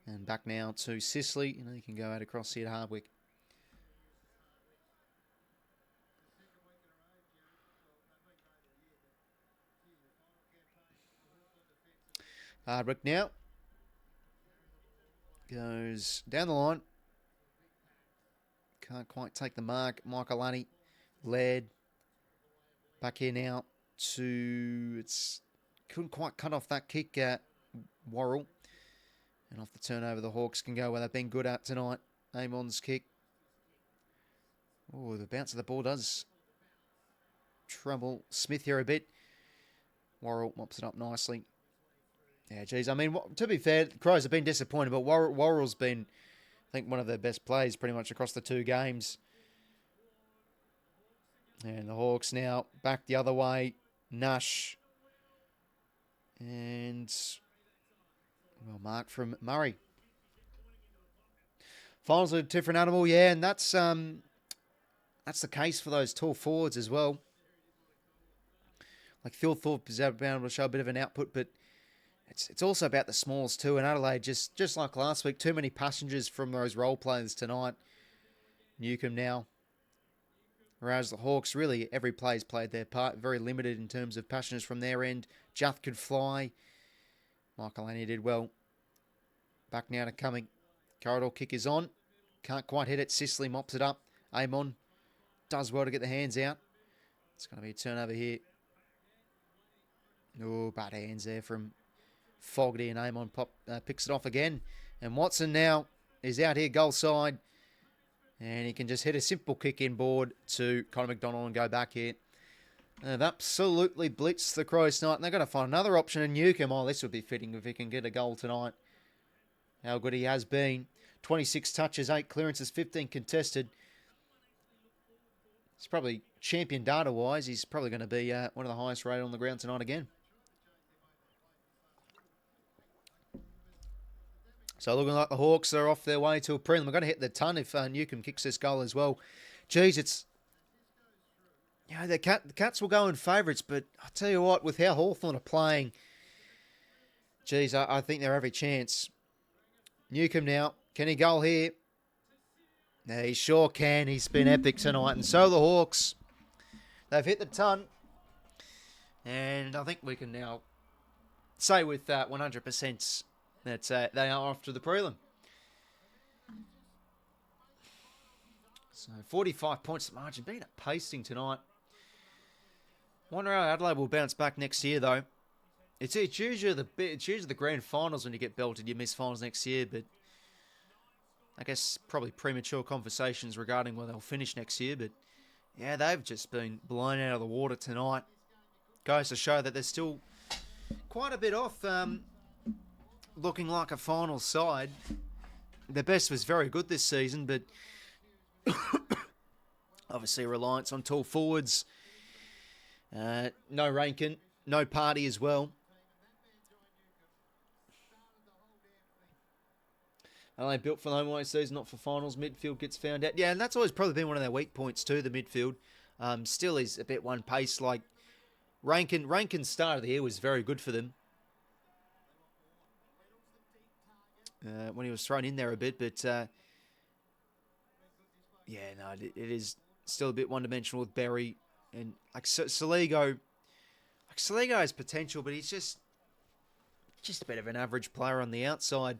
And back now to Sicily. You can go out across here to Hardwick. Hardwick now goes down the line. Can't quite take the mark. 𝐼𝐵𝐿𝐼 led. Back here now to... Couldn't quite cut off that kick at 𝐼𝐵𝐿𝐼. And off the turnover, the Hawks can go where they've been good at tonight. 𝐼𝐵𝐿𝐼's kick. Oh, the bounce of the ball does trouble Smith here a bit. 𝐼𝐵𝐿𝐼 mops it up nicely. Yeah, geez. I mean, to be fair, the Crows have been disappointed, but 𝐼𝐵𝐿𝐼's been, I think, one of their best players pretty much across the 2 games. And the Hawks now back the other way. 𝐼𝐗. And, well, mark from Murray. Finals are a different animal, yeah, and that's the case for those tall forwards as well. Like 𝐓𝐴𝐿 is able to show a bit of an output, but it's also about the smalls too. And Adelaide, just like last week, too many passengers from those role players tonight. 𝐓𝐿𝐼 now. Whereas the Hawks, really, every player's played their part. Very limited in terms of passengers from their end. 𝐻𝐴𝐿𝐼 could fly. 𝐼𝐼𝐿𝐼 did well. Back now to coming. Corridor kick is on. Can't quite hit it. 𝐶𝐶𝐰 mops it up. Amon does well to get the hands out. It's going to be a turnover here. Oh, bad hands there from Fogarty, and Amon picks it off again. And Watson now is out here goal side. And he can just hit a simple kick inboard to Connor McDonald and go back here. They've absolutely blitzed the Crows tonight. And they've got to find another option in 𝐓𝐿𝐼. Oh, this would be fitting if he can get a goal tonight. How good he has been. 26 touches, 8 clearances, 15 contested. He's probably champion data-wise. He's probably going to be one of the highest rated on the ground tonight again. So looking like the Hawks are off their way to a prelim. We're going to hit the ton if 𝐓𝐼𝐼 kicks this goal as well. Geez, it's... You know, the Cats will go in favourites, but I'll tell you what, with how Hawthorn are playing, geez, I think they're every chance. 𝐓𝐼𝐼 now. Can he goal here? Yeah, he sure can. He's been epic tonight. And so the Hawks. They've hit the ton. And I think we can now say with 100% that they are off to the prelim. So 45 points at margin. Been a pasting tonight. Wonder how Adelaide will bounce back next year, though. It's usually the grand finals when you get belted. You miss finals next year, but I guess probably premature conversations regarding where they'll finish next year. But yeah, they've just been blown out of the water tonight. Goes to show that they're still quite a bit off looking like a final side. Their best was very good this season, but obviously reliance on tall forwards. No 𝐼𝐵𝐿𝐼, no Party as well. They built for the home away season, not for finals. Midfield gets found out. Yeah, and that's always probably been one of their weak points too, the midfield. Still is a bit one pace. Like 𝐼𝐵𝐿𝐼's start of the year was very good for them. When he was thrown in there a bit, but yeah, no, it is still a bit one-dimensional with Berry and like 𝐶𝐶𝐼𝐿𝐼. Like 𝐶𝐶𝐼𝐼 has potential, but he's just a bit of an average player on the outside.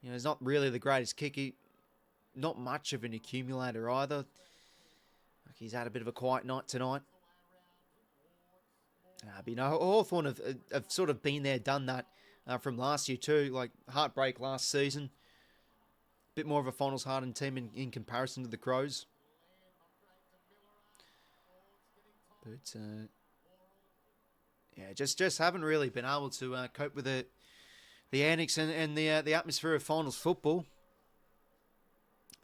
You know, he's not really the greatest kicker, not much of an accumulator either. Like he's had a bit of a quiet night tonight. But you know, Hawthorn have sort of been there, done that from last year too. Like heartbreak last season. Bit more of a finals hardened team in comparison to the Crows. But yeah, just haven't really been able to cope with the antics and the atmosphere of finals football.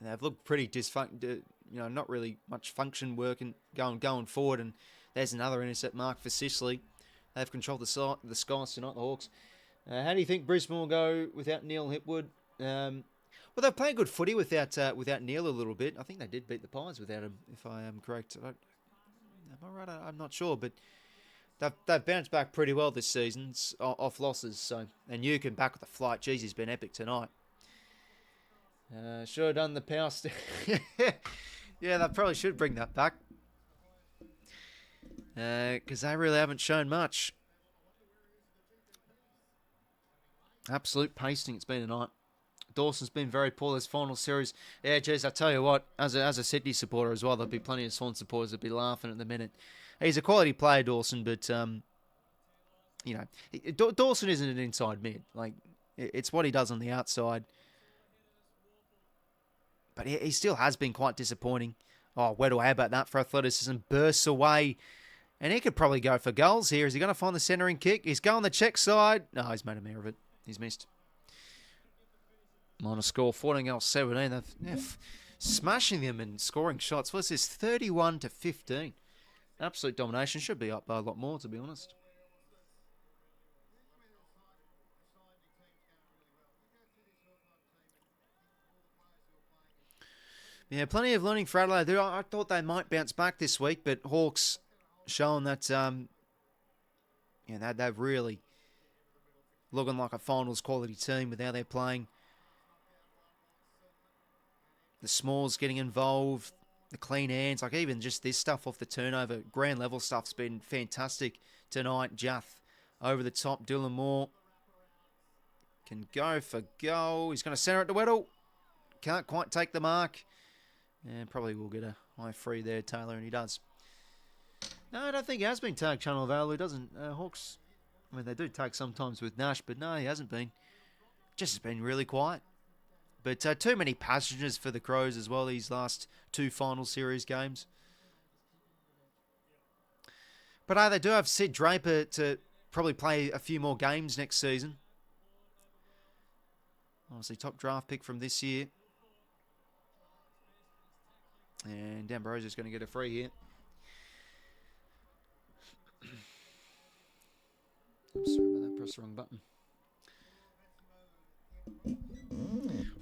They've looked pretty dysfunctional, you know, not really much function working going forward. And there's another intercept mark for 𝐶𝐶𝐼𝐼. They've controlled the skies tonight, the Hawks. How do you think Brisbane will go without Neil Hipwood? Well, they're playing good footy without Neil a little bit. I think they did beat the Pies without him, if I am correct. Am I right? I'm not sure, but they've bounced back pretty well this season off losses. So, and 𝐓𝐼𝐼 back with the flight. Jeez, he's been epic tonight. Should have done the power stick. Yeah, they probably should bring that back. Because they really haven't shown much. Absolute pasting it's been tonight. Dawson's been very poor this final series. Yeah, geez, I tell you what, as a Sydney supporter as well, there'll be plenty of Swan supporters that'll be laughing at the minute. He's a quality player, Dawson, but you know, Dawson isn't an inside mid. Like, it's what he does on the outside. But he still has been quite disappointing. Oh, 𝐻𝐴, how about that for athleticism? Bursts away. And he could probably go for goals here. Is he going to find the centering kick? He's going the check side. No, he's made a mirror of it. He's missed. Minor score, 14-17. They're smashing them and scoring shots. What's this? 31-15. Absolute domination. Should be up by a lot more, to be honest. Yeah, plenty of learning for Adelaide. I thought they might bounce back this week, but Hawks showing that they're really looking like a finals quality team with how they're playing. The smalls getting involved, the clean hands, like even just this stuff off the turnover, grand level stuff's been fantastic tonight. Jath over the top, Dylan Moore can go for goal. He's going to centre it to 𝐻𝐴. Can't quite take the mark. And probably will get a high free there, Taylor, and he does. No, I don't think he has been tagged, Channel Valley. Doesn't Hawks? I mean, they do tag sometimes with Nash, but no, he hasn't been. Just has been really quiet. But too many passengers for the Crows as well these last two final series games. But they do have Sid Draper to probably play a few more games next season. Obviously, top draft pick from this year. And D'Ambrosi's going to get a free here. Oops, sorry about that. Pressed the wrong button.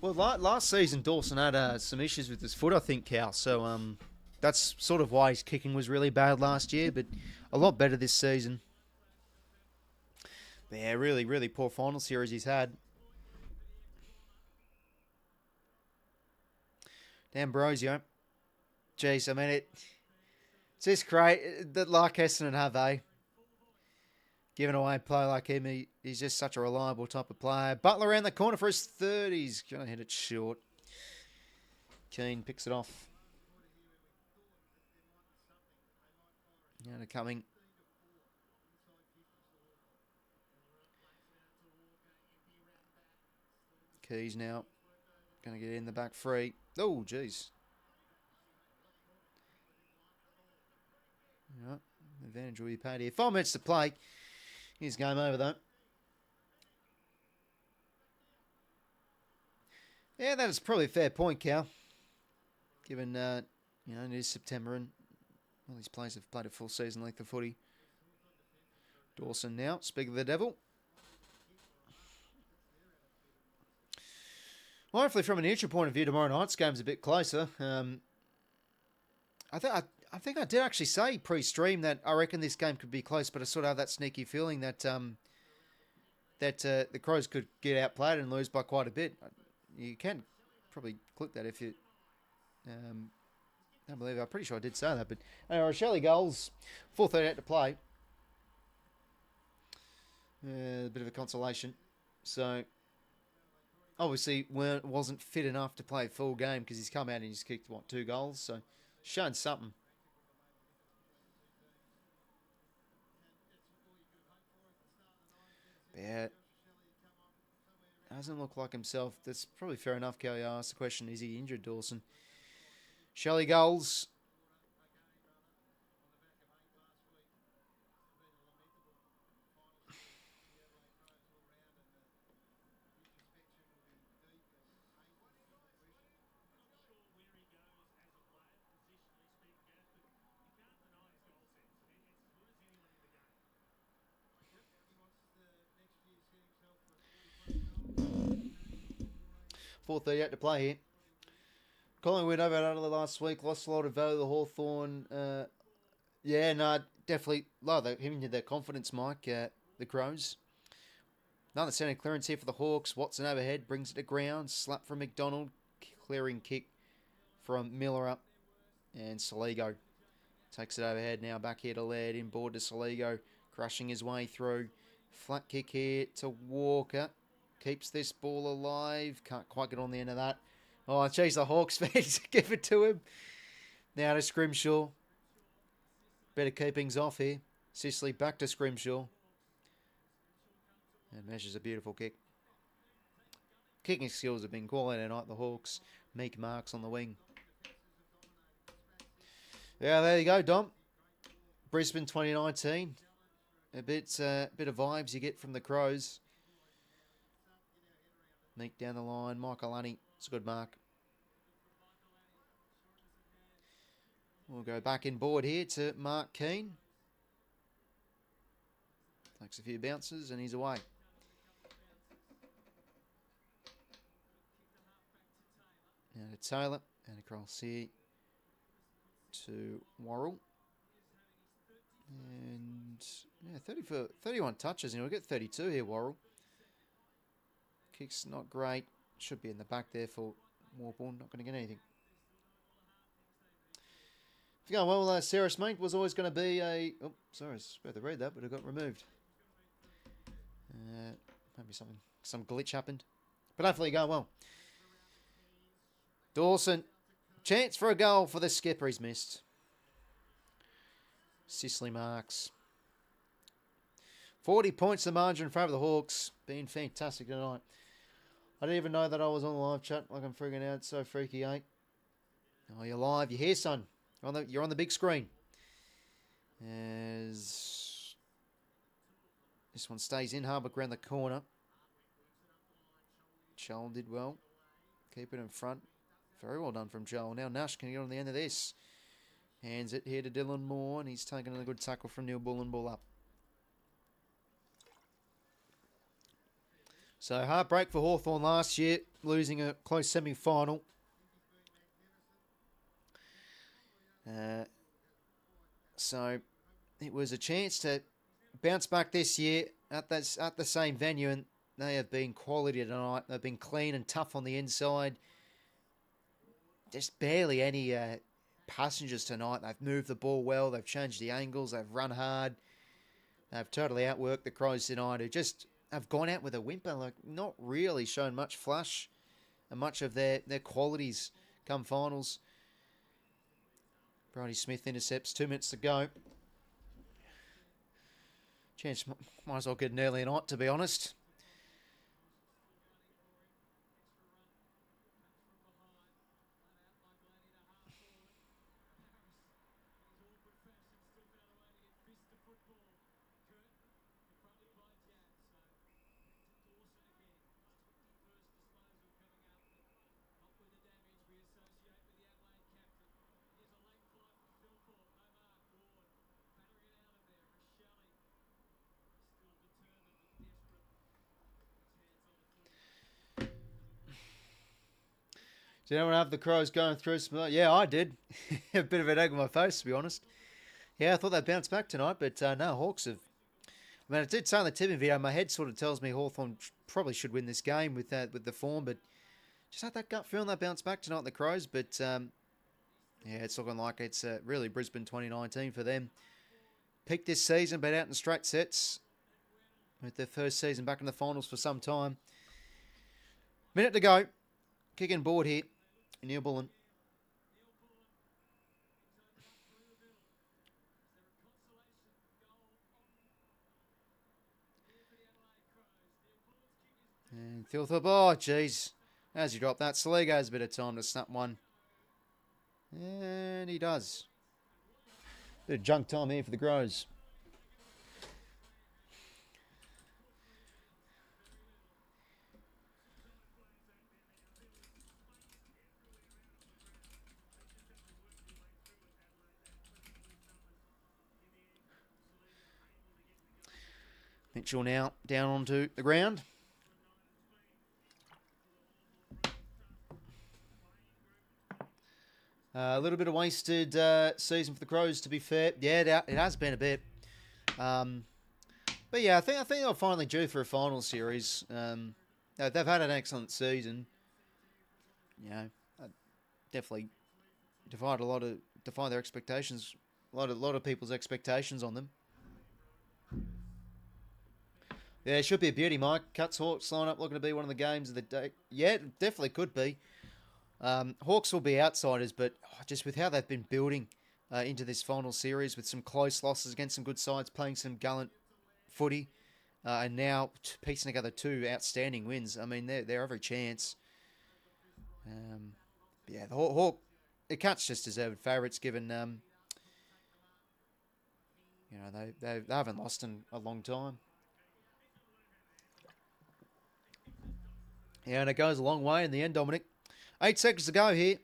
Well, last season Dawson had some issues with his foot, I think, Cal. So that's sort of why his kicking was really bad last year, but a lot better this season. But yeah, really, really poor final series he's had. D'Ambrosio. Jeez, I mean, it's just great that like Essendon have, giving away a player like him. He's just such a reliable type of player. Butler around the corner for his third. He's going to hit it short. Keane picks it off. Now they're coming. Keys now. Going to get in the back free. Oh, jeez. Yep, advantage will be paid here. 5 minutes to play. Here's game over, though. Yeah, that is probably a fair point, Cal. Given, it is September and all these players have played a full season length of footy. Dawson now, speak of the devil. Well, hopefully from a neutral point of view, tomorrow night's game's a bit closer. I think I did actually say pre-stream that I reckon this game could be close, but I sort of have that sneaky feeling that the Crows could get outplayed and lose by quite a bit. You can probably clip that if you don't believe it. I'm pretty sure I did say that. But anyway, 𝐼𝐵 goals, 4:38 to play. A bit of a consolation. So obviously wasn't fit enough to play a full game because he's come out and he's kicked, 2 goals. So shown something. Yeah, doesn't look like himself. That's probably fair enough. Kelly asked the question, is he injured, Dawson? 𝐼𝐵 goals. .438 to play here. Collingwood over at Adelaide last week. Lost a lot of value to Hawthorn. Definitely. Him into their confidence, Mike. The Crows. Another centre clearance here for the Hawks. Watson overhead. Brings it to ground. Slap from McDonald. Clearing kick from Miller up. And 𝐼𝐵 takes it overhead. Now back here to Laird. Inboard to 𝐼𝐵. Crushing his way through. Flat kick here to Walker. keeps this ball alive. Can't quite get on the end of that. Oh, geez, the Hawks fans give it to him. Now to 𝐓𝐡𝐞 Better keep things off here. 𝐵𝐶𝐰 back to 𝐓𝐡𝐶 and measures a beautiful kick. Kicking skills have been quality tonight. The Hawks. Meek marks on the wing. Yeah, there you go, Dom. Brisbane 2019. A bit of vibes you get from the Crows. Meek down the line. 𝐼𝐗𝐿𝐴𝐛𝐴. It's a good mark. We'll go back in board here to Mark Keane. Takes a few bounces and he's away. Now to Taylor and across here to Worrell. And yeah, 31 touches. And we'll get 32 here, Worrell. Kick's not great. Should be in the back there for Warborn. Not going to get anything. It's going well. 𝐶𝐶 mate was always going to be a... Oh, sorry, I was about to read that, but it got removed. Maybe some glitch happened. But hopefully going well. Dawson. Chance for a goal for the skipper. He's missed. 𝐶𝐶 marks. 40 points the margin in favour of the Hawks. Been fantastic tonight. I didn't even know that I was on the live chat. Like I'm freaking out. It's so freaky, eh? Oh, you're live. You're here, son. You're on the big screen. As this one stays in. Harbuck around the corner. Joel did well. Keep it in front. Very well done from Joel. Now Nash can get on the end of this. Hands it here to Dylan Moore. And he's taken a good tackle from Neil Bull and ball up. So heartbreak for Hawthorn last year. Losing a close semi-final. So it was a chance to bounce back this year at the same venue, and they have been quality tonight. They've been clean and tough on the inside. Just barely any passengers tonight. They've moved the ball well. They've changed the angles. They've run hard. They've totally outworked the Crows tonight, who just have gone out with a whimper. Like, not really shown much flash and much of their qualities come finals. Brodie Smith intercepts. 2 minutes to go. Chance might as well get an early night, to be honest. Did anyone have the Crows going through some... Yeah, I did. A bit of an egg on my face, to be honest. Yeah, I thought they'd bounce back tonight, but no, Hawks have... I mean, I did say in the tipping video, my head sort of tells me Hawthorn probably should win this game with the form, but just had that gut feeling they bounce back tonight, the Crows. But yeah, it's looking like it's really Brisbane 2019 for them. Peaked this season, but out in straight sets with their first season back in the finals for some time. Minute to go. Kicking board here. Neil Bullen. And 𝐓𝐿𝐴𝐵. Oh, jeez. As he dropped that, 𝐶𝐶 has a bit of time to snap one. And he does. Bit of junk time here for the Crows. Mitchell now down onto the ground. A little bit of wasted season for the Crows, to be fair. Yeah, it has been a bit. But yeah, I think they're finally due for a final series. They've had an excellent season. You know, definitely defied their expectations. A lot of people's expectations on them. Yeah, it should be a beauty, Mike. Cats Hawks line up looking to be one of the games of the day. Yeah, it definitely could be. Hawks will be outsiders, but just with how they've been building into this final series with some close losses against some good sides, playing some gallant footy, and now piecing together 2 outstanding wins. I mean, they're every chance. Yeah, the Cats just deserved favourites given, they haven't lost in a long time. Yeah, and it goes a long way in the end, Dominic. 8 seconds to go here.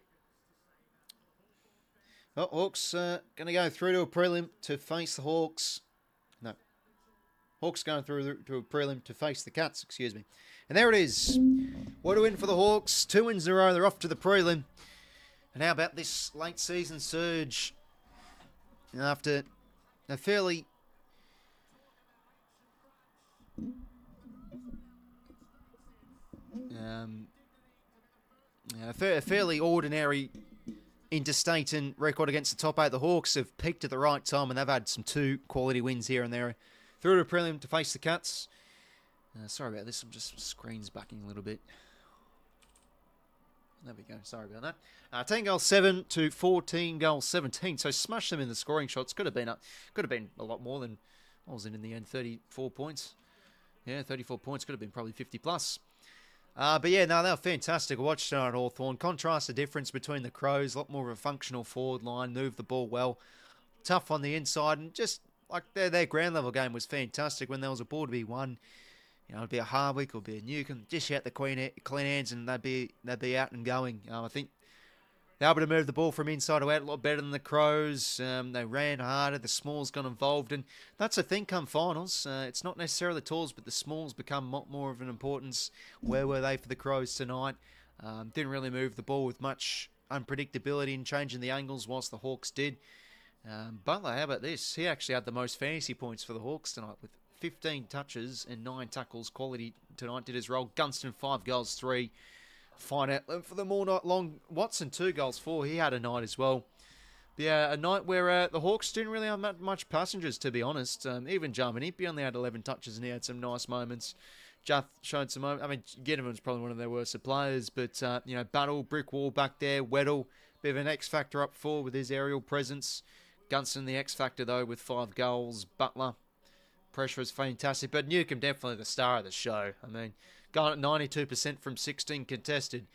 Oh, Hawks going to go through to a prelim to face the Hawks. No. Hawks going through to a prelim to face the Cats, excuse me. And there it is. What a win for the Hawks. 2 wins in a row. They're off to the prelim. And how about this late season surge? After a fairly... a fairly ordinary interstate and record against the top 8. The Hawks have peaked at the right time, and they've had some 2 quality wins here and there. Through to a prelim to face the Cats. Sorry about this. I'm just screen's backing a little bit. There we go. Sorry about that. 10 goals 7 to 14 goals 17. So smashed them in the scoring shots. Could have been a lot more than what was it in the end? 34 points. Yeah, 34 points. Could have been probably 50 plus. But yeah, no, they were fantastic. I watched tonight at Hawthorn. Contrast the difference between the Crows. A lot more of a functional forward line. Moved the ball well. Tough on the inside. And just like their ground level game was fantastic. When there was a ball to be won, it'd be a Hardwick, it'd be a Newcomb. Dish out the clean hands and they'd be out and going. I think they were able to move the ball from inside to out a lot better than the Crows. They ran harder. The Smalls got involved. And that's the thing come finals. It's not necessarily the talls, but the Smalls become more of an importance. Where were they for the Crows tonight? Didn't really move the ball with much unpredictability and changing the angles whilst the Hawks did. Butler, how about this? He actually had the most fantasy points for the Hawks tonight with 15 touches and 9 tackles. Quality tonight did his role. Gunston 5 goals 3. Fine outlet for them all night long. Watson 2 goals 4. He had a night as well. But yeah, a night where the Hawks didn't really have much passengers, to be honest. Even Jarman Impey only had 11 touches and he had some nice moments. Jath showed some moments. I mean, Ginnivan's probably one of their worst players, but Battle, brick wall back there. Weddle, bit of an X factor up forward with his aerial presence. Gunston the X factor though with 5 goals. Butler, pressure is fantastic, but Newcomb definitely the star of the show. I mean, going at 92% from 16 contested.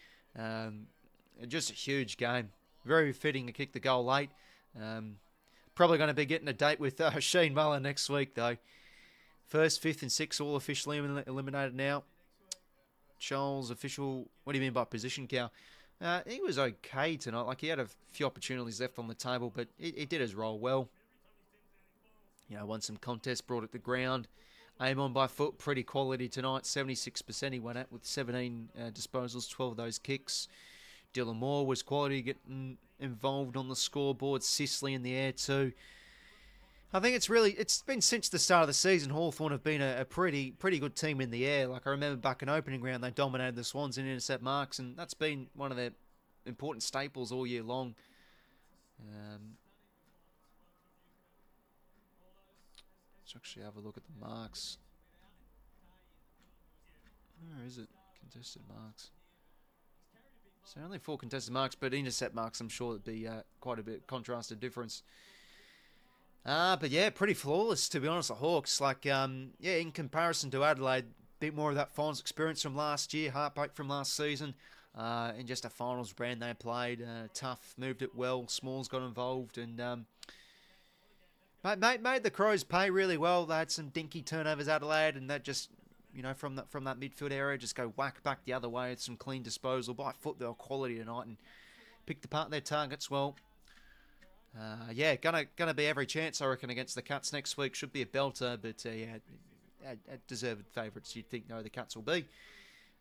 Just a huge game. Very fitting to kick the goal late. Probably going to be getting a date with Sheen Muller next week, though. 1st, 5th and 6th all officially eliminated now. Charles, official... What do you mean by position, Cal? He was okay tonight. Like, he had a few opportunities left on the table, but he did his role well. Won some contests, brought it to ground. Aim on by foot, pretty quality tonight. 76% he went at with 17 disposals, 12 of those kicks. Dylan Moore was quality, getting involved on the scoreboard. Sicily in the air too. I think it's been since the start of the season, Hawthorn have been a pretty good team in the air. Like I remember back in opening round, they dominated the Swans in intercept marks, and that's been one of their important staples all year long. Let's actually have a look at the marks. Where is it? Contested marks. So only 4 contested marks, but intercept marks I'm sure would be quite a bit contrasted difference. But yeah, pretty flawless to be honest. The Hawks, like in comparison to Adelaide, a bit more of that finals experience from last year, heartbreak from last season, and just a finals brand they played. Tough, moved it well. Smalls got involved and. Made the Crows pay really well. They had some dinky turnovers, Adelaide, and that just, from that midfield area, just go whack back the other way. It's some clean disposal by foot. They were quality tonight and picked apart their targets well. Gonna be every chance I reckon against the Cats next week. Should be a belter, but deserved favourites. You'd think the Cats will be.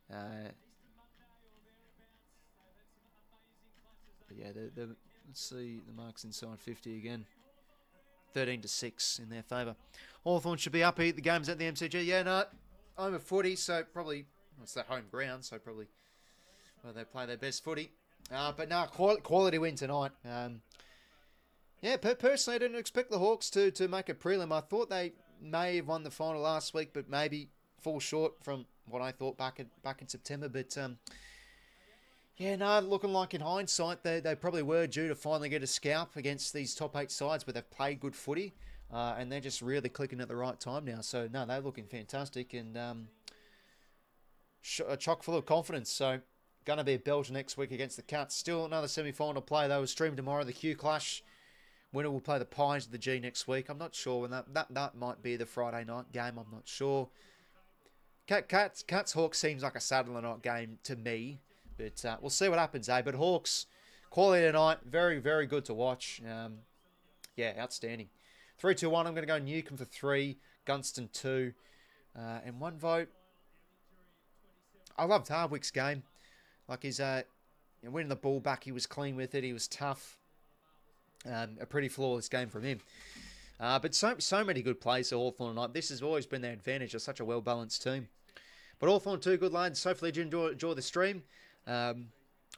But yeah, let's see the marks inside 50 again. 13-6 in their favour. Hawthorn should be up here. The game's at the MCG. Yeah, no, I'm a footy, so probably it's their home ground, so probably they play their best footy. But no, quality win tonight. Personally, I didn't expect the Hawks to make a prelim. I thought they may have won the final last week, but maybe fall short from what I thought back in September. But yeah, no, looking like in hindsight, they probably were due to finally get a scalp against these top 8 sides where they've played good footy. And they're just really clicking at the right time now. So, no, they're looking fantastic and chock full of confidence. So, going to be a belter next week against the Cats. Still another semi-final to play, though. Stream tomorrow, the 𝐴 clash. Winner will play the Pies of the G next week. I'm not sure when that might be the Friday night game. I'm not sure. Cats Hawks seems like a Saturday night game to me. But we'll see what happens, eh? But Hawks, quality tonight. Very, very good to watch. Yeah, outstanding. 3-2-1, I'm going to go 𝐴FL for 3, Gunston 2, and 1 vote. I loved Hardwick's game. Like he's winning the ball back, he was clean with it, he was tough. A pretty flawless game from him. But so many good plays for Hawthorn tonight. This has always been their advantage. They're such a well-balanced team. But Hawthorn, 2 good lads. Hopefully you enjoy the stream.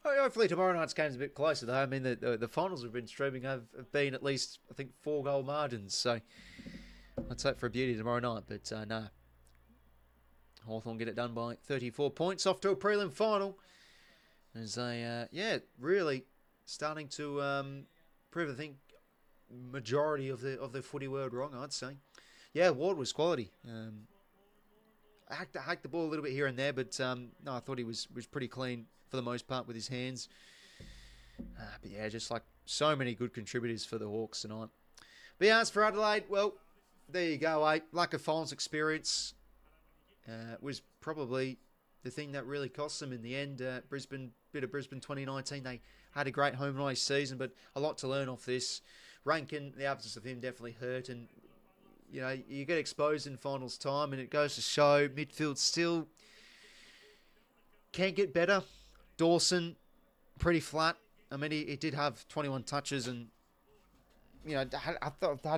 Hopefully tomorrow night's game's a bit closer though. I mean, the finals we've been streaming have been at least, I think, 4-goal margins. So let's hope for a beauty tomorrow night. But no. Hawthorn get it done by 34 points. Off to a prelim final. As they, really starting to prove, I think, majority of the footy world wrong, I'd say. Yeah, Ward was quality. I hacked the ball a little bit here and there, but no, I thought he was pretty clean for the most part with his hands. But yeah, just like so many good contributors for the Hawks tonight. But yeah, as for Adelaide, well, there you go, eh? Lack of finals experience was probably the thing that really cost them in the end. Brisbane 2019, they had a great home and away season, but a lot to learn off this. Rankin, the absence of him definitely hurt, and you know, you get exposed in finals time, and it goes to show midfield still can get better. Dawson, pretty flat. I mean, he did have 21 touches, and you know, I felt I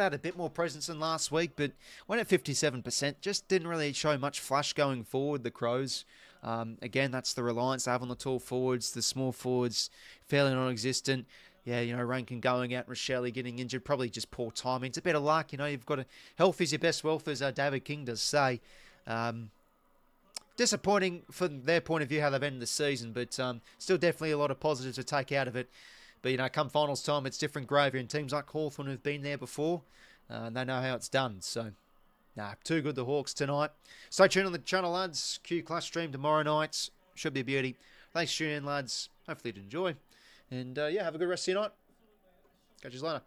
had a bit more presence than last week, but went at 57%. Just didn't really show much flash going forward, the Crows. Again, that's the reliance they have on the tall forwards. The small forwards, fairly non-existent. Yeah, you know, Rankin going out, Rochelle getting injured, probably just poor timing. It's a bit of luck, you know, you've got health is your best wealth, as David King does say. Disappointing from their point of view how they've ended the season, but still definitely a lot of positives to take out of it. But, you know, come finals time, it's different gravy, and teams like Hawthorn have been there before, and they know how it's done. So, too good, the Hawks tonight. Stay tuned on the channel, lads. 𝐴 clash stream tomorrow night. Should be a beauty. Thanks for tuning in, lads. Hopefully you enjoy. And, yeah, have a good rest of your night. Catch you later.